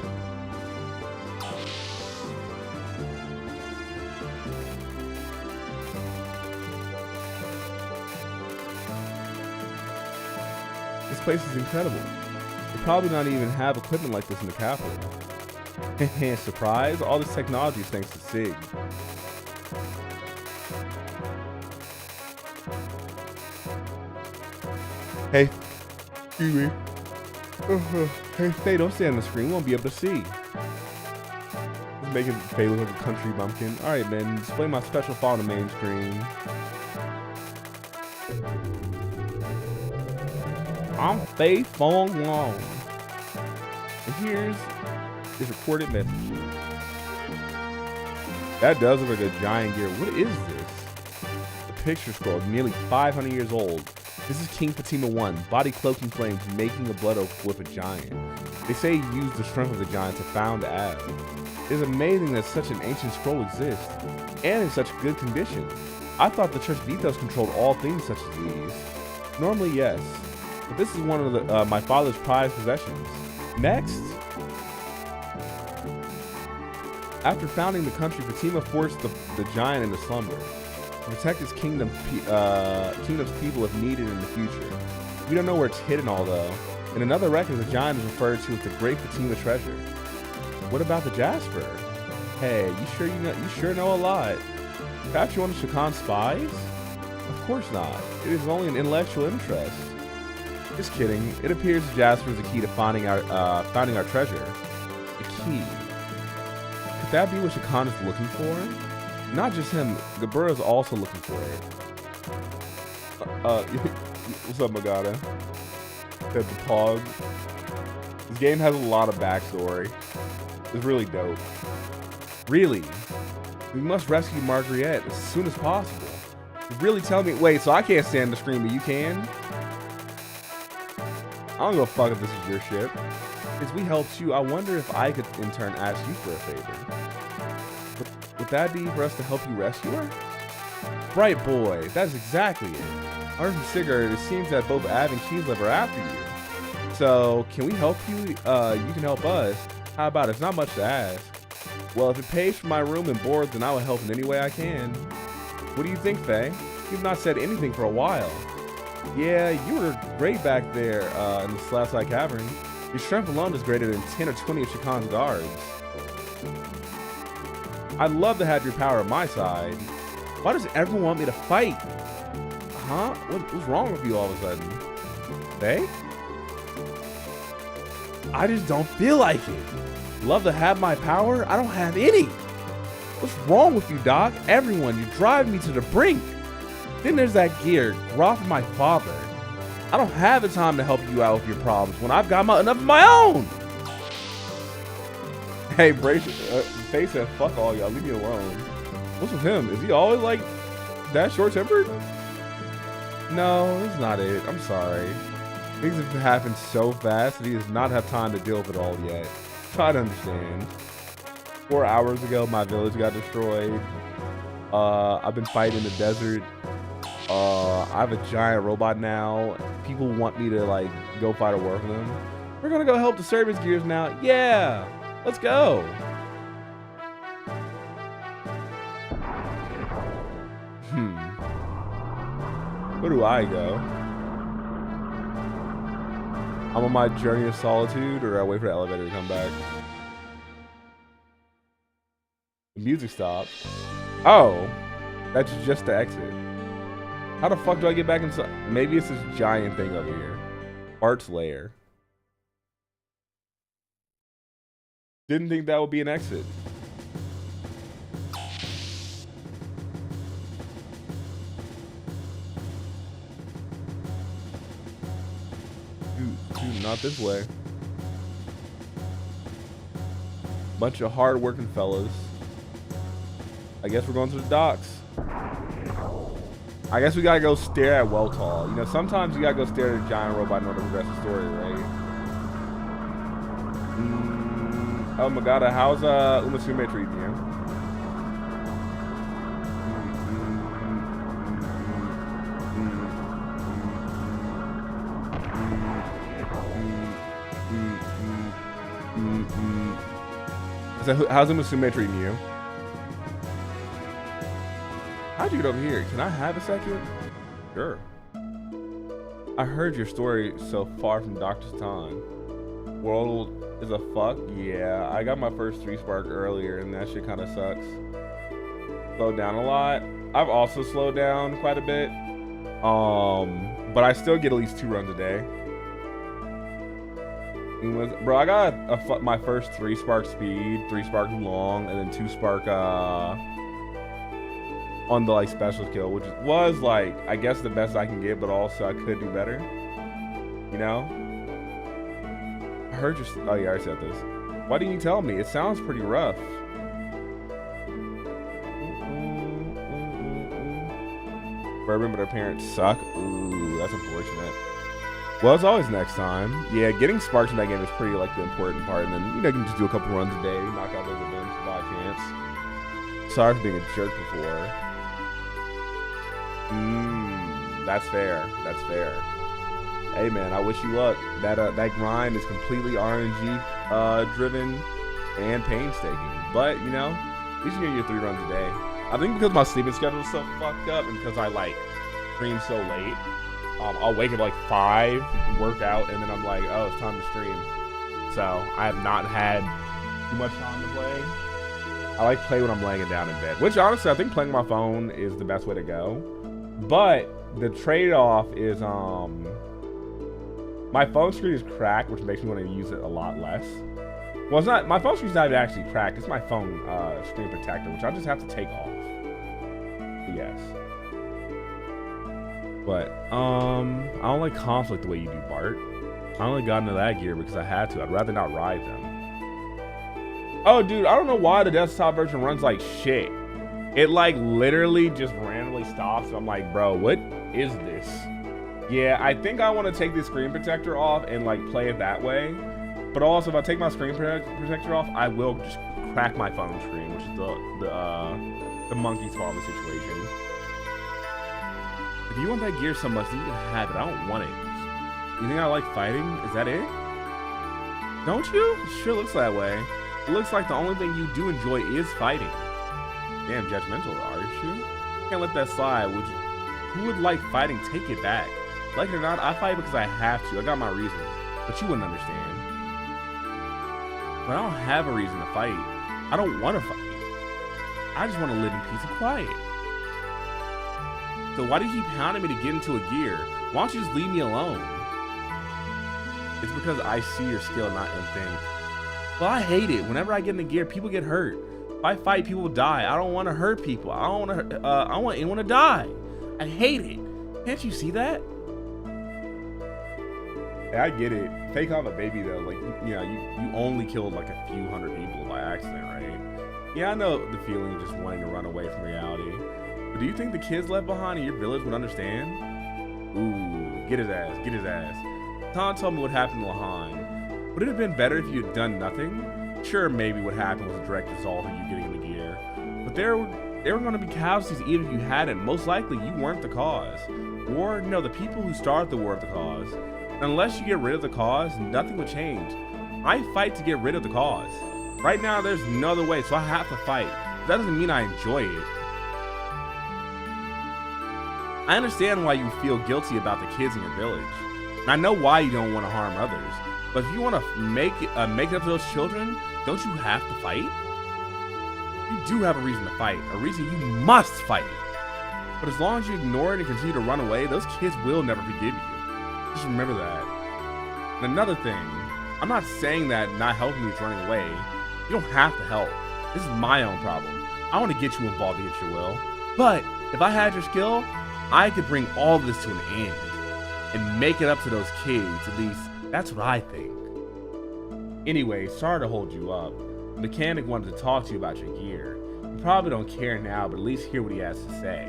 [SPEAKER 2] This place is incredible. They probably not even have equipment like this in the capital. Surprise! All this technology is thanks to Sig. Hey, excuse me. Hey, Faye, don't stay on the screen. We won't be able to see. Just making Faye look like a country bumpkin. All right, man. Display my special font on the main screen. I'm Faye Fong Long. And here's his recorded message. That does look like a giant gear. What is this? The picture scroll, nearly 500 years old. This is King Fatima 1, body cloaking flames, making a blood oath with a giant. They say he used the strength of the giant to found Av. It is amazing that such an ancient scroll exists, and in such good condition. I thought the church ethos controlled all things such as these. Normally, yes. But this is one of my father's prized possessions. Next. After founding the country, Fatima forced the giant into slumber to protect his kingdom's people if needed in the future. We don't know where it's hidden, although. In another record, the giant is referred to as the Great Fatima Treasure. What about the Jasper? Hey, you sure know a lot. Perhaps you're one of Shakan's spies? Of course not. It is only an intellectual interest. Just kidding. It appears the Jasper is the key to finding our treasure. The key. Could that be what Shakan is looking for? Not just him. Gabura is also looking for it. What's up, Magada? At the Pog. This game has a lot of backstory. It's really dope. Really? We must rescue Margaret as soon as possible. You're really telling me? Wait, so I can't stand the screen, but you can? I don't give a fuck if this is your ship. Since we helped you, I wonder if I could in turn ask you for a favor. Would that be for us to help you rescue her? Right, boy. That's exactly it. I heard from Sigurd, it seems that both Av and Keyslev are after you. So, can we help you? You can help us. How about it? It's not much to ask. Well, if it pays for my room and board, then I will help in any way I can. What do you think, Faye? You've not said anything for a while. Yeah, you were great back there in the Slasai Cavern. Your strength alone is greater than 10 or 20 of Shakan's guards. I'd love to have your power on my side. Why does everyone want me to fight? Huh? What's wrong with you all of a sudden? They? I just don't feel like it. Love to have my power? I don't have any. What's wrong with you, Doc? Everyone, you drive me to the brink. Then there's that gear, Groff and my father. I don't have the time to help you out with your problems when I've got enough of my own. Hey, Faye said, fuck all y'all, leave me alone. What's with him? Is he always like that short-tempered? No, that's not it. I'm sorry. Things have happened so fast that he does not have time to deal with it all yet. Try to understand. 4 hours ago, my village got destroyed. I've been fighting in the desert. I have a giant robot now. People want me to like go fight a war for them. We're gonna go help the service gears now. Yeah, let's go. Where do I go? I'm on my journey of solitude, or I wait for the elevator to come back. The music stopped. Oh, that's just the exit. How the fuck do I get back inside? Maybe it's this giant thing over here. Bart's lair. Didn't think that would be an exit. Dude, not this way. Bunch of hard-working fellas. I guess we're going to the docks. I guess we gotta go stare at Weltall. You know, sometimes you gotta go stare at a giant robot in order to progress the story, right? Oh my god, how's Umasume treating you? So how's Umasume treating you? How'd you get over here? Can I have a second? Sure. I heard your story so far from Dr. Satan. World is a fuck? Yeah, I got my first 3-spark earlier and that shit kind of sucks. Slowed down a lot. I've also slowed down quite a bit. But I still get at least 2 runs a day. Bro, I got my first 3-spark speed, 3-spark long, and then 2-spark on the like special skill, which was like I guess the best I can get, but also I could do better. You know? I heard your. Oh yeah, I said this. Why didn't you tell me? It sounds pretty rough. Bourbon, but her parents suck. Ooh, that's unfortunate. Well, it's always next time. Yeah, getting sparks in that game is pretty like the important part, and then you know you can just do a couple runs a day, knock out those events by chance. Sorry for being a jerk before. That's fair. That's fair. Hey man, I wish you luck. That grind is completely RNG driven and painstaking. But you know, at least you're getting your 3 runs a day. I think because my sleeping schedule is so fucked up, and because I like stream so late, I'll wake up like 5, work out, and then I'm like, oh, it's time to stream. So I have not had too much time to play. I like to play when I'm laying down in bed, which honestly I think playing on my phone is the best way to go. But the trade-off is my phone screen is cracked, which makes me want to use it a lot less. Well, it's not, my phone screen's not actually cracked. It's my phone screen protector, which I just have to take off. Yes. But I don't like conflict the way you do, Bart. I only got into that gear because I had to. I'd rather not ride them. Oh, dude, I don't know why the desktop version runs like shit. It like literally just randomly stops. So I'm like, bro, what is this? Yeah, I think I want to take the screen protector off and like play it that way. But also, if I take my screen protector off, I will just crack my phone screen, which is the monkey's fault of the situation. If you want that gear so much, then you can have it. I don't want it. You think I like fighting? Is that it? Don't you? It sure looks that way. It looks like the only thing you do enjoy is fighting. Damn judgmental, aren't you? Can't let that slide, would you? Who would like fighting? Take it back. Like it or not, I fight because I have to. I got my reasons. But you wouldn't understand. But I don't have a reason to fight. I don't want to fight. I just want to live in peace and quiet. So why do you keep hounding me to get into a gear? Why don't you just leave me alone? It's because I see your skill, not instinct. Well, I hate it. Whenever I get in the gear, people get hurt. If I fight, people die. I don't want to hurt people. I don't want to. I don't want anyone to die. I hate it. Can't you see that? Yeah, I get it. Take on a baby though. Like you only killed like a few hundred people by accident, right? Yeah, I know the feeling of just wanting to run away from reality. But do you think the kids left behind in your village would understand? Ooh, get his ass, get his ass. Tom told me what happened to Lahan. Would it have been better if you had done nothing? Sure, maybe what happened was a direct result of you getting in the gear. But there were going to be casualties even if you hadn't. Most likely, you weren't the cause. War? No, the people who started the war are the cause. Unless you get rid of the cause, nothing will change. I fight to get rid of the cause. Right now, there's no other way, so I have to fight. That doesn't mean I enjoy it. I understand why you feel guilty about the kids in your village. And I know why you don't want to harm others. But if you want to make it up to those children, don't you have to fight? You do have a reason to fight, a reason you must fight. But as long as you ignore it and continue to run away, those kids will never forgive you. Just remember that. And another thing, I'm not saying that not helping me is running away. You don't have to help. This is my own problem. I want to get you involved against your will. But if I had your skill, I could bring all this to an end and make it up to those kids. At least that's what I think. Anyway, sorry to hold you up. The mechanic wanted to talk to you about your gear. You probably don't care now, but at least hear what he has to say.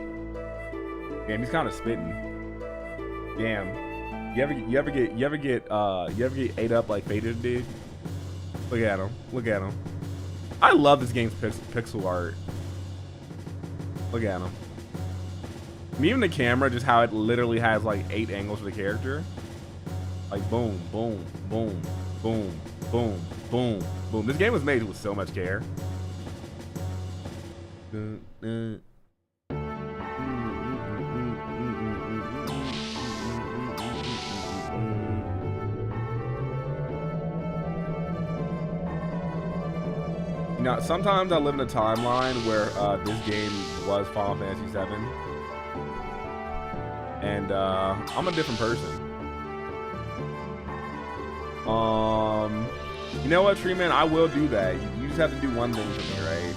[SPEAKER 2] Damn, he's kind of spitting. Damn. You ever get ate up like Vader did? Look at him. Look at him. I love this game's pixel art. Look at him. And even the camera, just how it literally has like 8 angles for the character. Like boom, boom, boom, boom, boom, boom, boom. This game was made with so much care. Now, sometimes I live in a timeline where this game was Final Fantasy VII, and I'm a different person. You know what, Tree Man? I will do that. You just have to do one thing for me, right?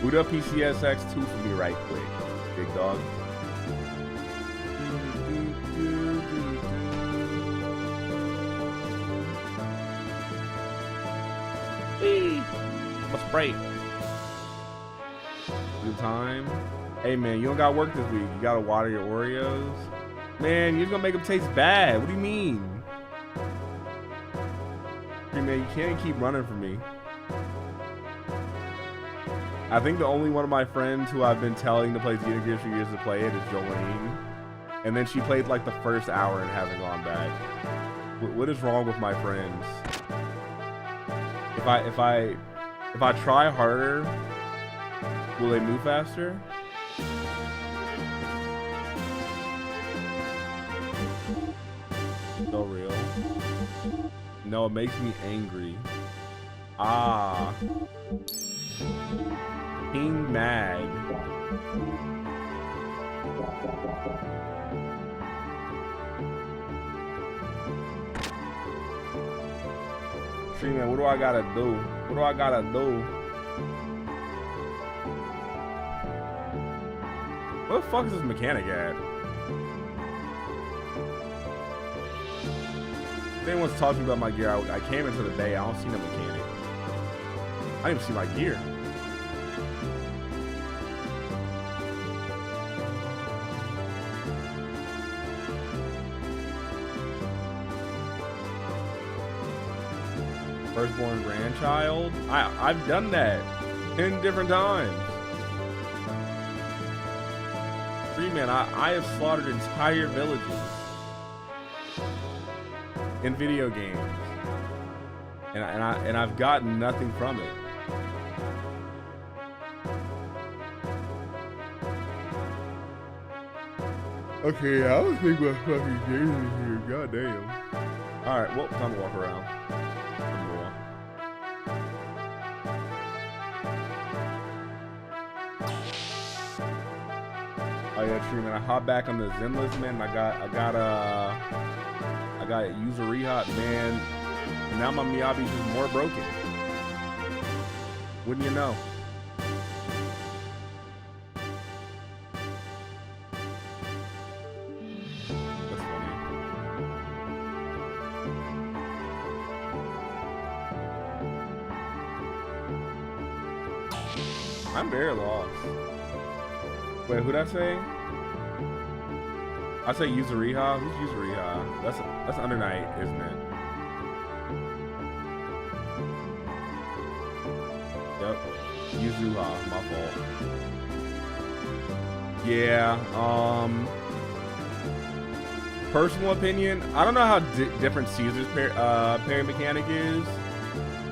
[SPEAKER 2] Boot up PCSX2 for me right quick, big dog. What's break? Good time. Hey man, you don't got work this week. You gotta water your Oreos. Man, you're gonna make them taste bad. What do you mean? Hey man, you can't keep running from me. I think the only one of my friends who I've been telling to play Xenosaga for years to play it is Jolene. And then she played like the first hour and hasn't gone back. What is wrong with my friends? If I try harder, will they move faster? So real. No, it makes me angry. Ah. King Mag. Tree Man, what do I gotta do? What do I gotta do? Where the fuck is this mechanic at? If anyone's talking about my gear, I came into the bay, I don't see no mechanic. I don't even see my gear. Firstborn grandchild? I've done that 10 different times. Tree Man, I have slaughtered entire villages in video games, and I've gotten nothing from it. Okay, I was thinking about fucking Jesus here. Goddamn. All right, well, time to walk around. Some more. Oh yeah, true man. I hop back on the Zenless man. I got Yuzuriha man. And now my Miyabi's just more broken. Wouldn't you know? That's funny. I'm very lost. Wait, who'd I say? I say Yuzuriha. Who's Yuzuriha? That's Under Night, isn't it? Yep. Yuzuha, my fault. Yeah, personal opinion, I don't know how different Caesar's parry mechanic is,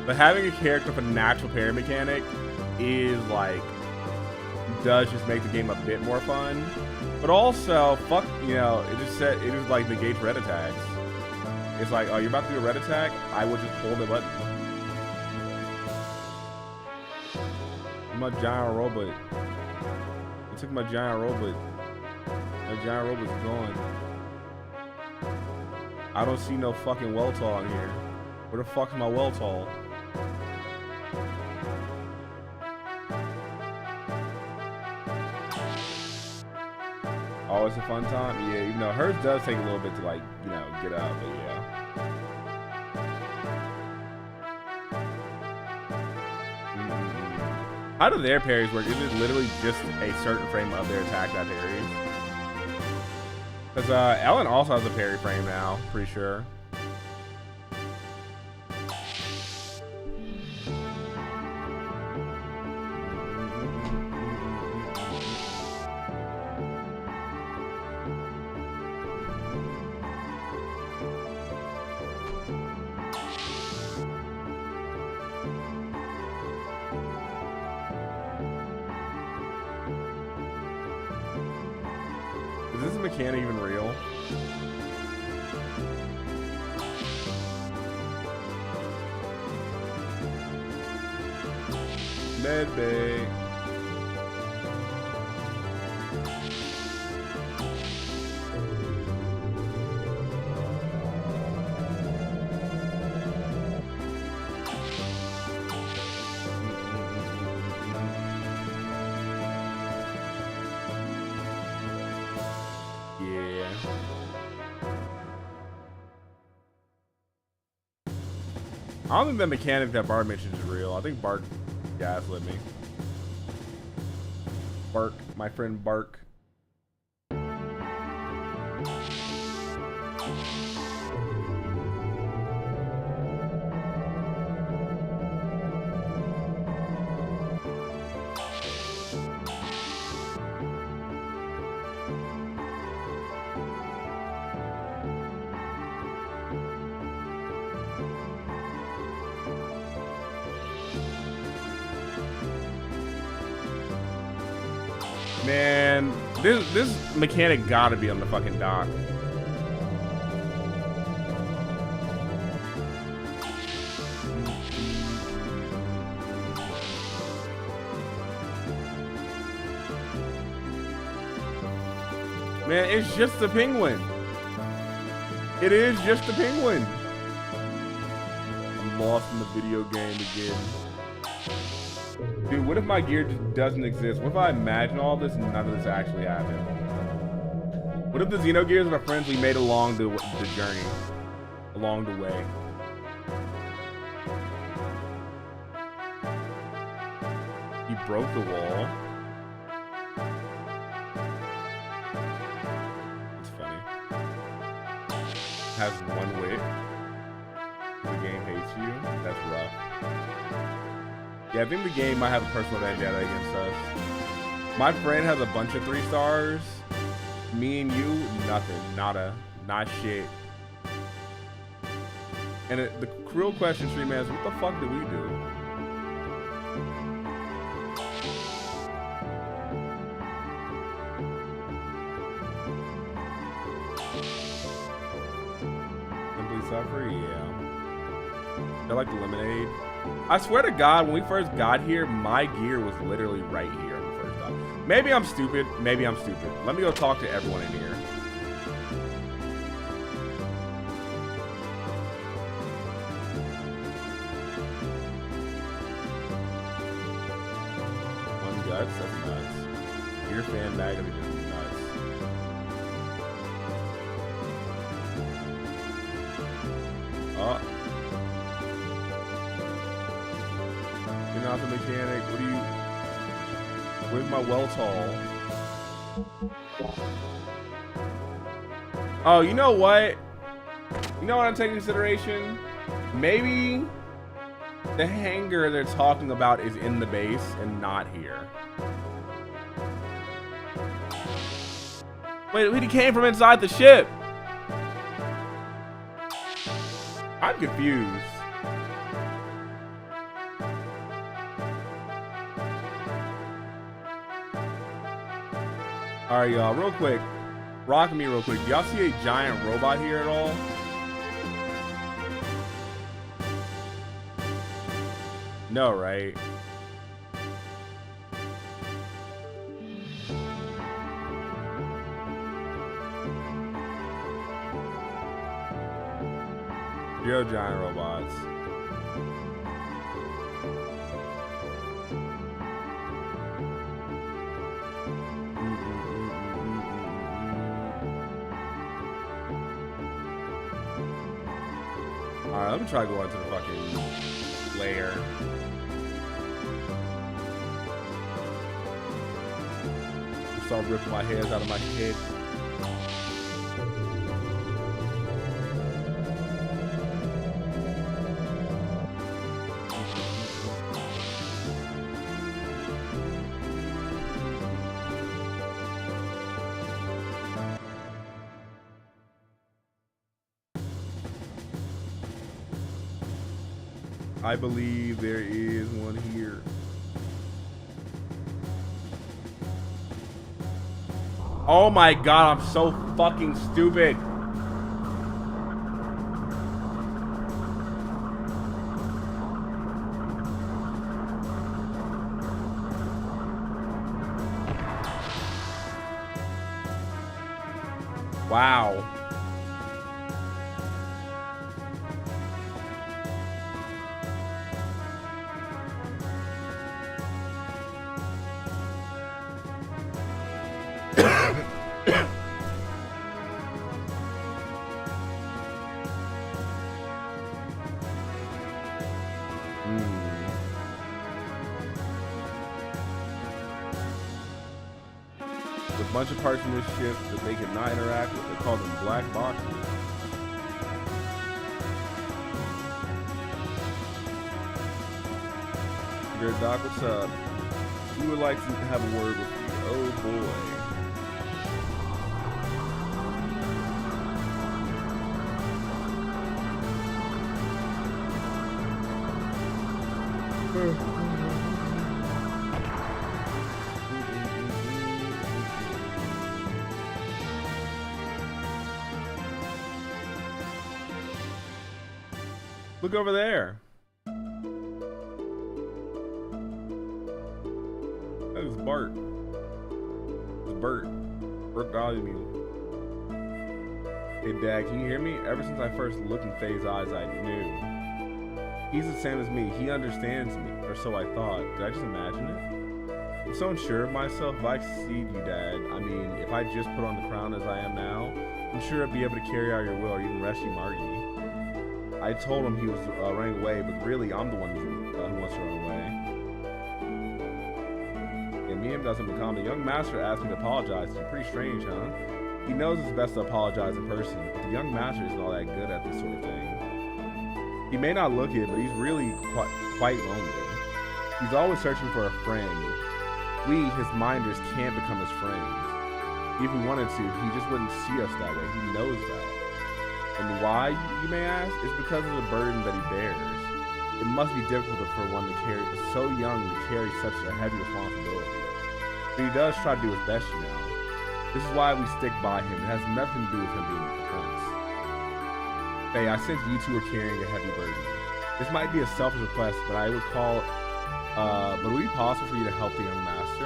[SPEAKER 2] but having a character with a natural parry mechanic is like, does just make the game a bit more fun. But also, fuck, you know, it just like negates red attacks. It's like, oh, you're about to do a red attack? I will just pull the button. My giant robot. I took my giant robot. My giant robot's gone. I don't see no fucking Weltall in here. Where the fuck's my Weltall? Oh, it's a fun time? Yeah, even though hers does take a little bit to, like, you know, get out, but yeah. How do their parries work? Is it literally just a certain frame of their attack that parries? Because Ellen also has a parry frame now, pretty sure. Is this mechanic even real? Medbay. Yeah. I don't think the mechanic that Bart mentioned is real. I think Bart gaslit me. Bark, my friend Bark. Man, this mechanic gotta be on the fucking dock. Man, it's just a penguin. It is just a penguin. I'm lost in the video game again. Dude, what if my gear just doesn't exist? What if I imagine all this and none of this actually happened? What if the Xenogears are friends we made along the journey? Along the way. He broke the wall. It's funny. Has one wit. The game hates you. That's rough. Yeah, I think the game might have a personal vendetta against us. My friend has a bunch of 3 stars. Me and you, nothing. Nada. Not shit. And the real question, Stream Man, is what the fuck did we do? Suffer, yeah. I like the lemonade. I swear to God, when we first got here, my gear was literally right here on the first time. Maybe I'm stupid. Maybe I'm stupid. Let me go talk to everyone in here. One guts, that's nuts. Gear fan magazine is nuts. Oh. You're not the mechanic. What do you... Where's my well tall? Oh, you know what? You know what I'm taking into consideration? Maybe the hangar they're talking about is in the base and not here. Wait, he came from inside the ship. I'm confused. Alright, y'all, real quick. Rock me real quick. Do y'all see a giant robot here at all? No, right? Zero giant robots. Alright, let me try to go into the fucking lair. Start ripping my hairs out of my head. I believe there is one here. Oh my god, I'm so fucking stupid. Wow. There's a bunch of parts in this ship that they cannot interact with. They call them black boxes. Good Doc, what's up? We would like to have a word with you. Oh boy. Look over there. That is Bart. It's Bert. Bert Dogmeal. Hey Dad, can you hear me? Ever since I first looked in Faye's eyes, I knew. He's the same as me. He understands me. Or so I thought. Did I just imagine it? I'm so unsure of myself. If I exceed you, Dad, I mean, if I just put on the crown as I am now, I'm sure I'd be able to carry out your will or even rescue Margie. I told him he was running away, but really, I'm the one who wants to run away. And me and him doesn't become. The young master asked me to apologize. It's pretty strange, huh? He knows it's best to apologize in person, but the young master isn't all that good at this sort of thing. He may not look it, but he's really quite lonely. He's always searching for a friend. We, his minders, can't become his friends. If we wanted to, he just wouldn't see us that way. He knows that. And why, you may ask? It's because of the burden that he bears. It must be difficult for one to carry, so young to carry such a heavy responsibility. But he does try to do his best, you know. This is why we stick by him. It has nothing to do with him being a prince. Hey, I sense you two are carrying a heavy burden. This might be a selfish request, but I would call but would it be possible for you to help the young master?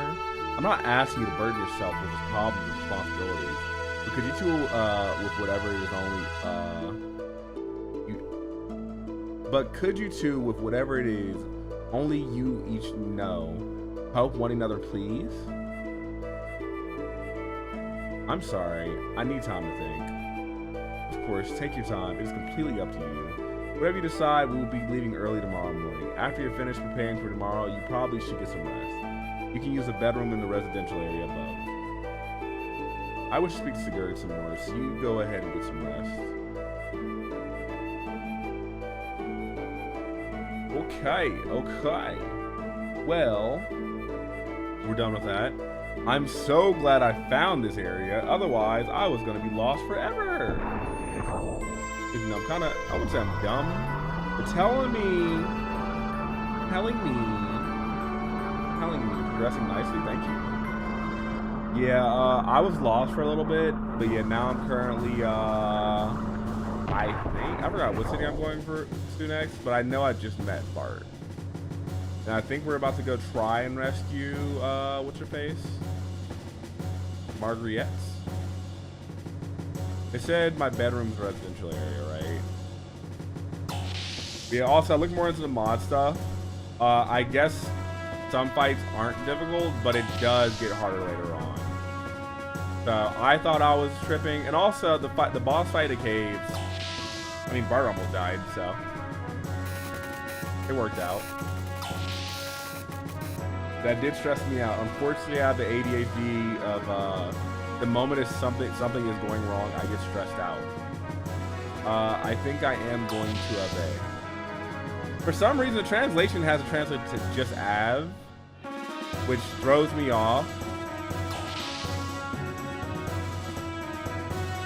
[SPEAKER 2] I'm not asking you to burden yourself with his problems and responsibilities, but could you two, with whatever it is with whatever it is only you each know, help one another, please? I'm sorry, I need time to think. Of course, take your time. It is completely up to you. Whatever you decide, we will be leaving early tomorrow morning. After you're finished preparing for tomorrow, you probably should get some rest. You can use a bedroom in the residential area above. I wish to speak to Sigurd some more, so you go ahead and get some rest. Okay. Well, we're done with that. I'm so glad I found this area. Otherwise, I was going to be lost forever. You know, I wouldn't say I'm dumb, but telling me, progressing nicely, thank you. Yeah, I was lost for a little bit, but yeah, now I'm currently, I forgot what city I'm going to next, but I know I just met Bart. And I think we're about to go try and rescue, what's her face? Marguerite's. It said my bedroom's residential area, right? Yeah, also I looked more into the mod stuff. I guess some fights aren't difficult, but it does get harder later on. So I thought I was tripping, and also the boss fight at Caves. I mean, Bart almost died, so it worked out. That did stress me out. Unfortunately, I have the ADHD of the moment something is going wrong, I get stressed out. I think I am going to obey. For some reason, the translation has it translated to just Av, which throws me off.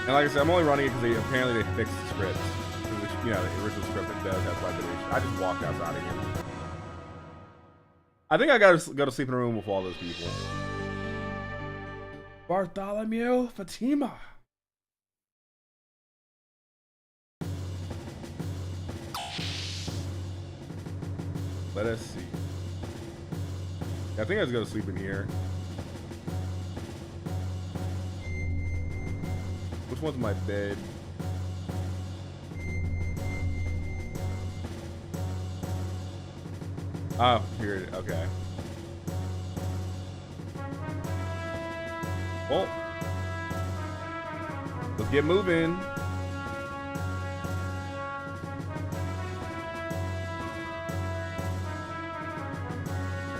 [SPEAKER 2] And like I said, I'm only running it because apparently they fixed the script. You know, the original script it does have vibration. I just walked outside again. I think I gotta go to sleep in a room with all those people. Bartholomew Fatima. Let us see. I think I just go to sleep in here. Which one's my bed? Oh, here it is. Okay. Well, let's get moving.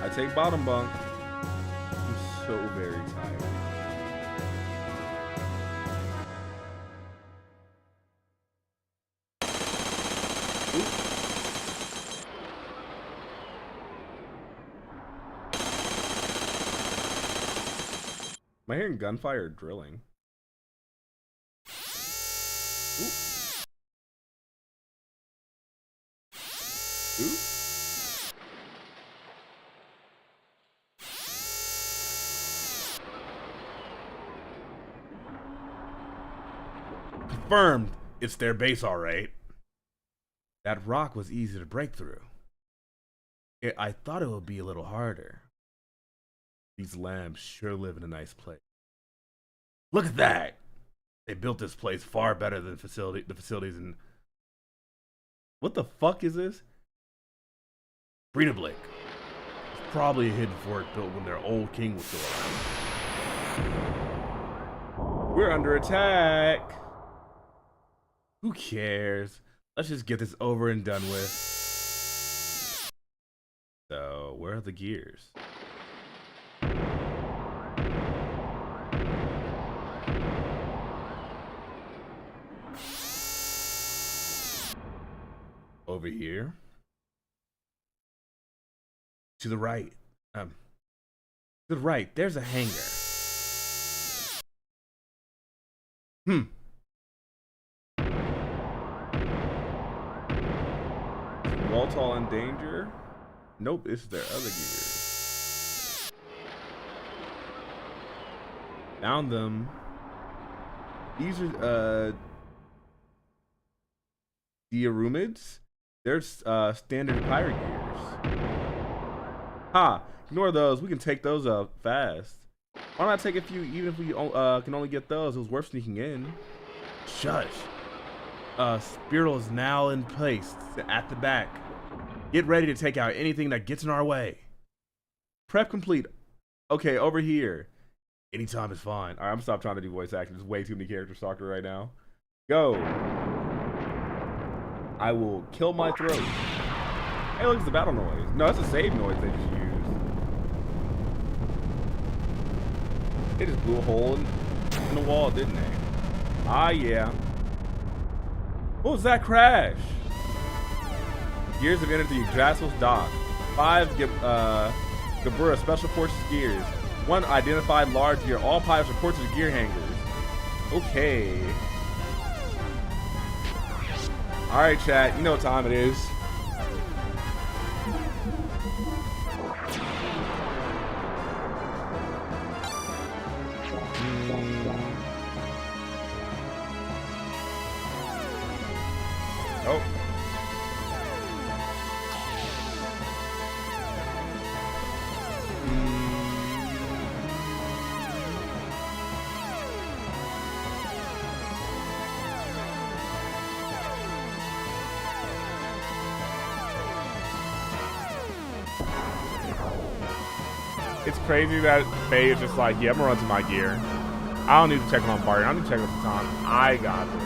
[SPEAKER 2] I take bottom bunk. I'm so very tired. Ooh. Am I hearing gunfire or drilling? Ooh. Ooh. Confirmed. It's their base, all right. That rock was easy to break through. I thought it would be a little harder. These lambs sure live in a nice place. Look at that! They built this place far better than the facilities in... What the fuck is this? Breedablick. It's probably a hidden fort built when their old king was still around. We're under attack! Who cares? Let's just get this over and done with. So, where are the gears? Over here. To the right. To the right, there's a hangar. Waltall in danger? Nope, it's their other gears. Found them. These are Diarumids. They're standard pirate gears. Ha! Ignore those. We can take those up fast. Why not take a few, even if we can only get those? It was worth sneaking in. Shush. Spiral is now in place at the back. Get ready to take out anything that gets in our way. Prep complete. Okay, over here. Anytime is fine. All right, I'm gonna stop trying to do voice acting. There's way too many characters talking right now. Go. I will kill my throat. Hey, look, it's the battle noise. No, that's a save noise they just used. They just blew a hole in the wall, didn't they? Ah, yeah. What was that crash? Gears have entered the Yggdrasil's dock. 5 Gabura special forces gears. 1 identified large gear. All pilots report to the gear hangars. Okay. Alright, chat. You know what time it is. Oh. It's crazy that Faye is just like, yeah, I'm gonna run to my gear. I don't need to check on Barty. I don't need to check on the time. I got this.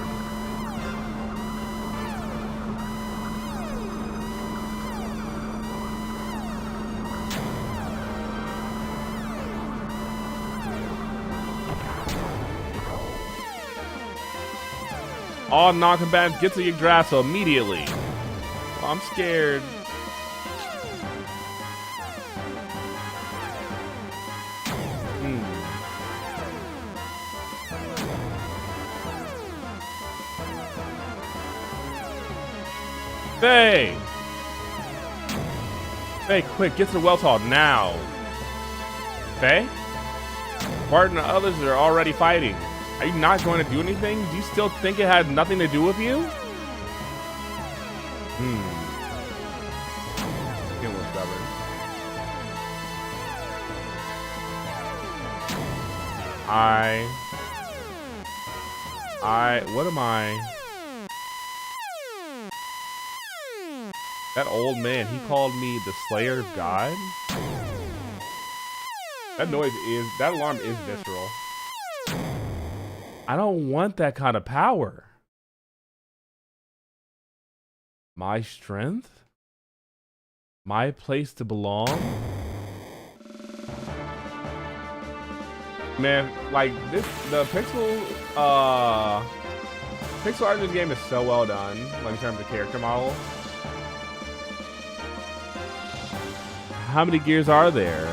[SPEAKER 2] All non-combatants get to Yggdrasil immediately. Oh, I'm scared. Faye! Faye, quick, get to the Wells Hall now. Faye? Bart and the others are already fighting. Are you not going to do anything? Do you still think it had nothing to do with you? Getting a little stubborn. What am I? That old man, he called me the Slayer of God? That alarm is visceral. I don't want that kind of power. My strength? My place to belong? Man, like the pixel art in this game is so well done, like in terms of character model. How many gears are there?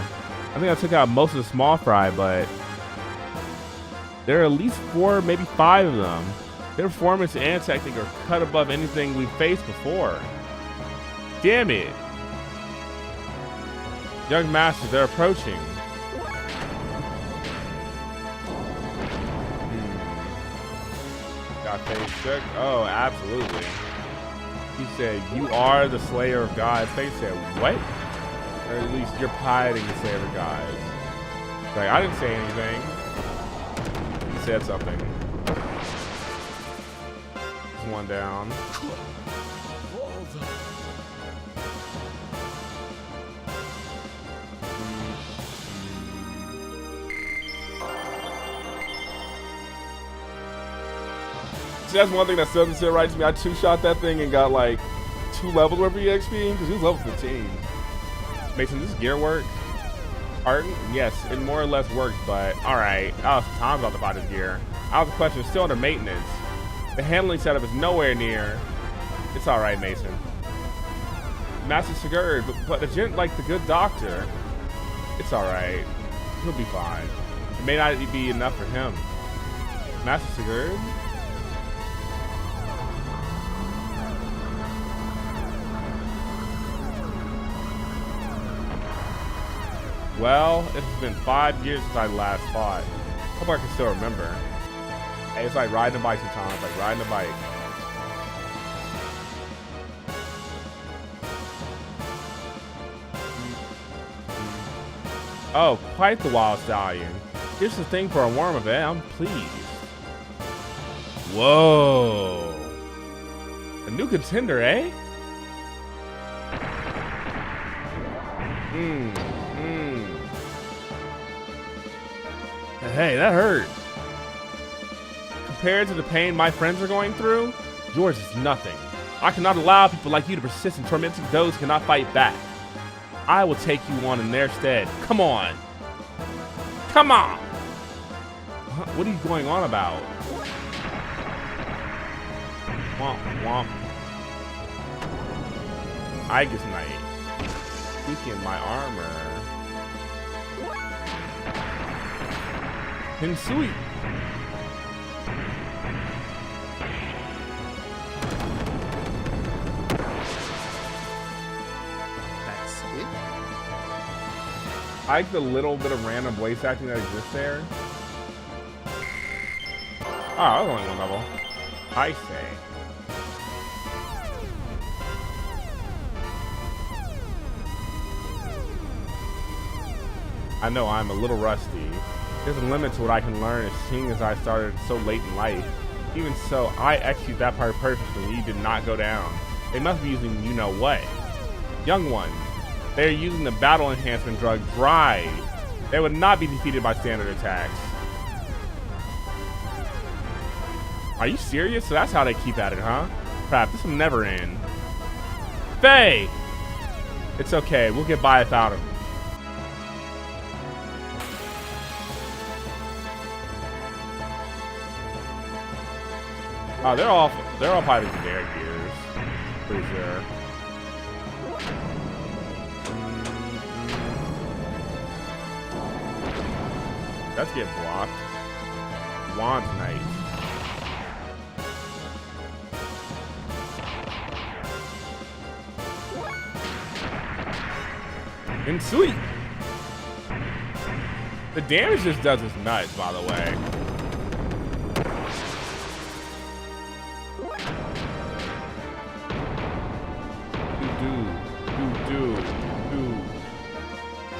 [SPEAKER 2] I think I took out most of the small fry, but there are at least 4, maybe 5 of them. Their performance and technique are cut above anything we've faced before. Damn it. Young masters, they're approaching. Got face shook? Oh, absolutely. He said, you are the Slayer of Gods. Face said, what? Or at least you're piloting the Slayer of Gods. Like, I didn't say anything. He said something. There's one down. See, that's one thing that doesn't sit right to me. I two-shot that thing and got like 2 levels worth of EXP because he was level 15. Mason, does this gear work? Art? Yes, it more or less works, but alright. I was times about to buy this gear. I was the question, it's still under maintenance. The handling setup is nowhere near. It's alright, Mason. Master Sigurd, but the gent like the good doctor. It's alright. He'll be fine. It may not be enough for him. Master Sigurd? Well, it's been 5 years since I last fought. Hope I can still remember. Hey, it's like riding a bike sometimes, like riding a bike.
[SPEAKER 1] Oh, quite the wild stallion. Here's the thing for a warm event. I'm pleased. Whoa. A new contender, eh? Hey, that hurt. Compared to the pain my friends are going through, yours is nothing. I cannot allow people like you to persist in tormenting those who cannot fight back. I will take you on in their stead. Come on. Come on. What are you going on about? Womp womp. Aegis Knight. Weaken my armor. Hinsui.
[SPEAKER 4] That's it?
[SPEAKER 1] I like the little bit of random voice acting that exists there. Oh, that was only one level. I say. I know I'm a little rusty. There's a limit to what I can learn, seeing as I started so late in life. Even so, I execute that part perfectly. You did not go down. They must be using you know what. Young one, they are using the battle enhancement drug Drive. They would not be defeated by standard attacks. Are you serious? So that's how they keep at it, huh? Crap, this will never end. Faye! It's okay, we'll get by without him. Oh, they're all probably generic gears. Pretty sure. Let's get blocked. Wand Knight. And sweet. The damage this does is nuts, by the way.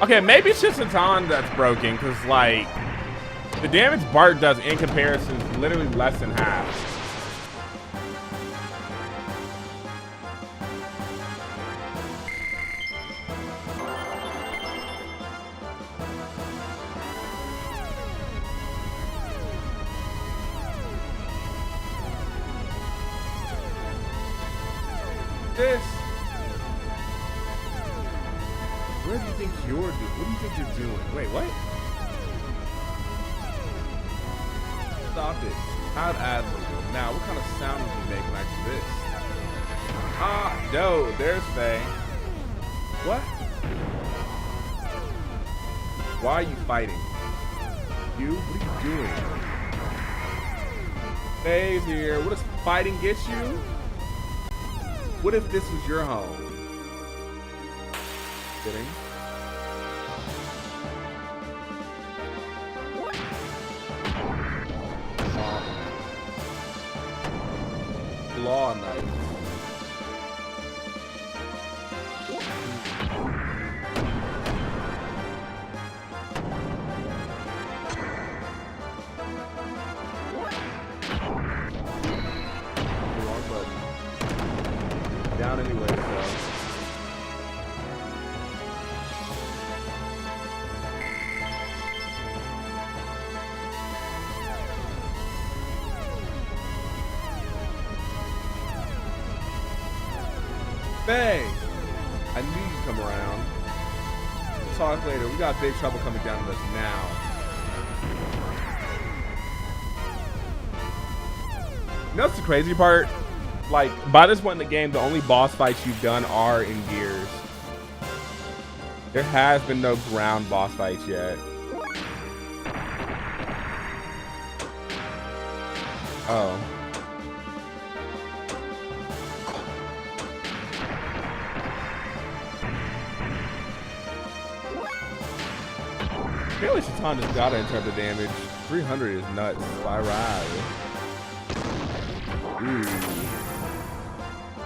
[SPEAKER 1] Okay, maybe it's just a ton that's broken, because, like, the damage Bart does in comparison is literally less than half. What do you think you're doing? What do you think you're doing? Wait, what? Stop it. How'd admirable. Now, what kind of sound would you make like this? Ah, no, there's Faye. What? Why are you fighting? You? What are you doing? Faye's here. What does fighting get you? What if this was your home? Kidding. Law Knight. Wrong button. Down anyway, so. Faye! I knew you'd come around. We'll talk later. We got big trouble coming down to us now. You know what's the crazy part? Like, by this point in the game, the only boss fights you've done are in Gears. There has been no ground boss fights yet. Oh. Apparently Shaitan just gotta interpret damage. 300 is nuts. By ride. Ooh.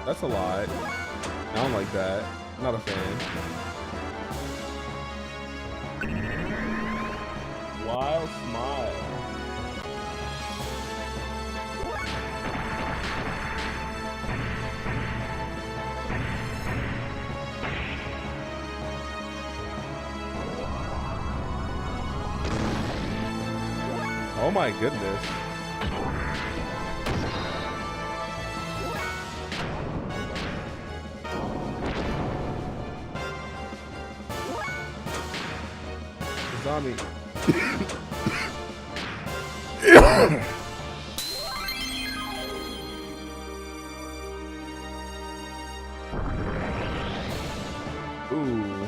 [SPEAKER 1] That's a lot. I don't like that. Not a fan. wild smile. Oh my goodness. Zombie. Ooh.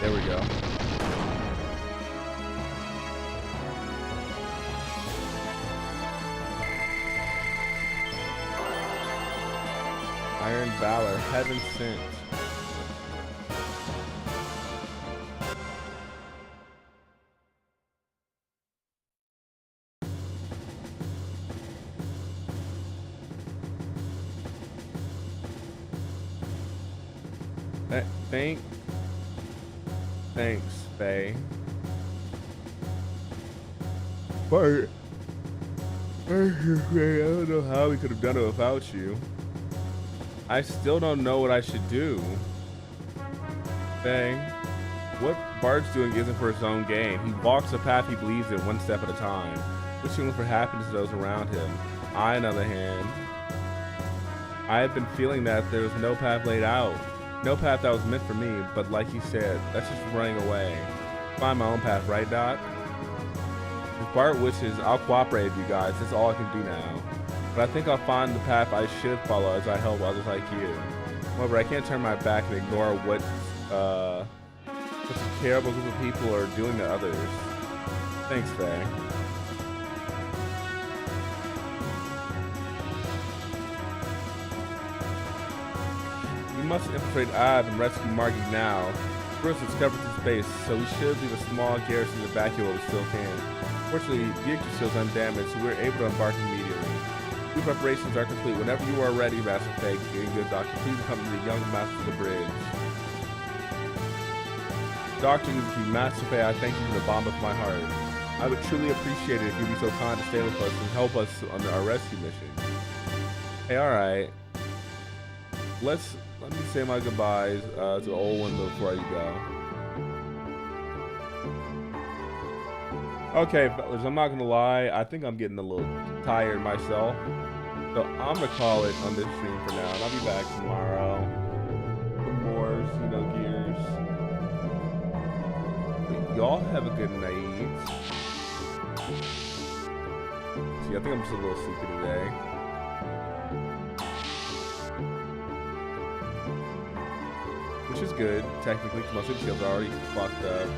[SPEAKER 1] There we go. Iron Valor, Heaven Sent. Thanks, Faye. But I don't know how we could have done it without you. I still don't know what I should do. Faye, what Bart's doing isn't for his own gain. He walks the path he believes in one step at a time, wishing for happiness to those around him. I, on the other hand, I have been feeling that there was no path laid out. No path that was meant for me, but like you said, that's just running away. Find my own path, right, Doc? If Bart wishes, I'll cooperate with you guys. That's all I can do now. But I think I'll find the path I should follow as I help others like you. However, I can't turn my back and ignore what such a terrible group of people are doing to others. Thanks, Faye. We must infiltrate Ave and rescue Margie now. First, it's covered in space, so we should leave a small garrison in the backyard while we still can. Fortunately, the vehicle shield is undamaged, so we're able to embark immediately. Your preparations are complete. Whenever you are ready, Master Faye, getting good, Doctor, please accompany the young master to the bridge. Dr. Yuzuki, Master Faye, I thank you from the bottom of my heart. I would truly appreciate it if you'd be so kind to stay with us and help us on our rescue mission. Hey, alright. Let me say my goodbyes to the old one before you go. Okay, fellas, I'm not gonna lie. I think I'm getting a little tired myself. So I'm gonna call it on this stream for now, and I'll be back tomorrow with more Xenogears. Y'all have a good night. See, I think I'm just a little sleepy today. Which is good, technically, because my super skills are already fucked up.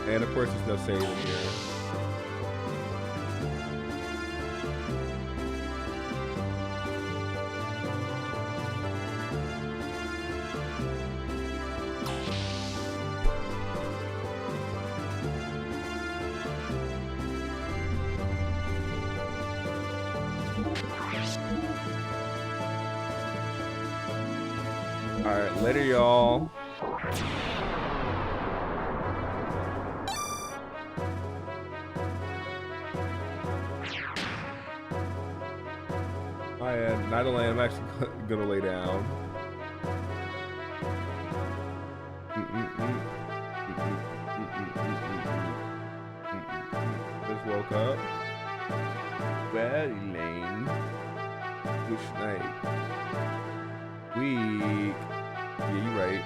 [SPEAKER 1] And of course, there's no saving here. Alright, later, y'all. Night I'm actually gonna lay down. Just woke up. Well, Elaine. Which night? Week. Yeah, you right.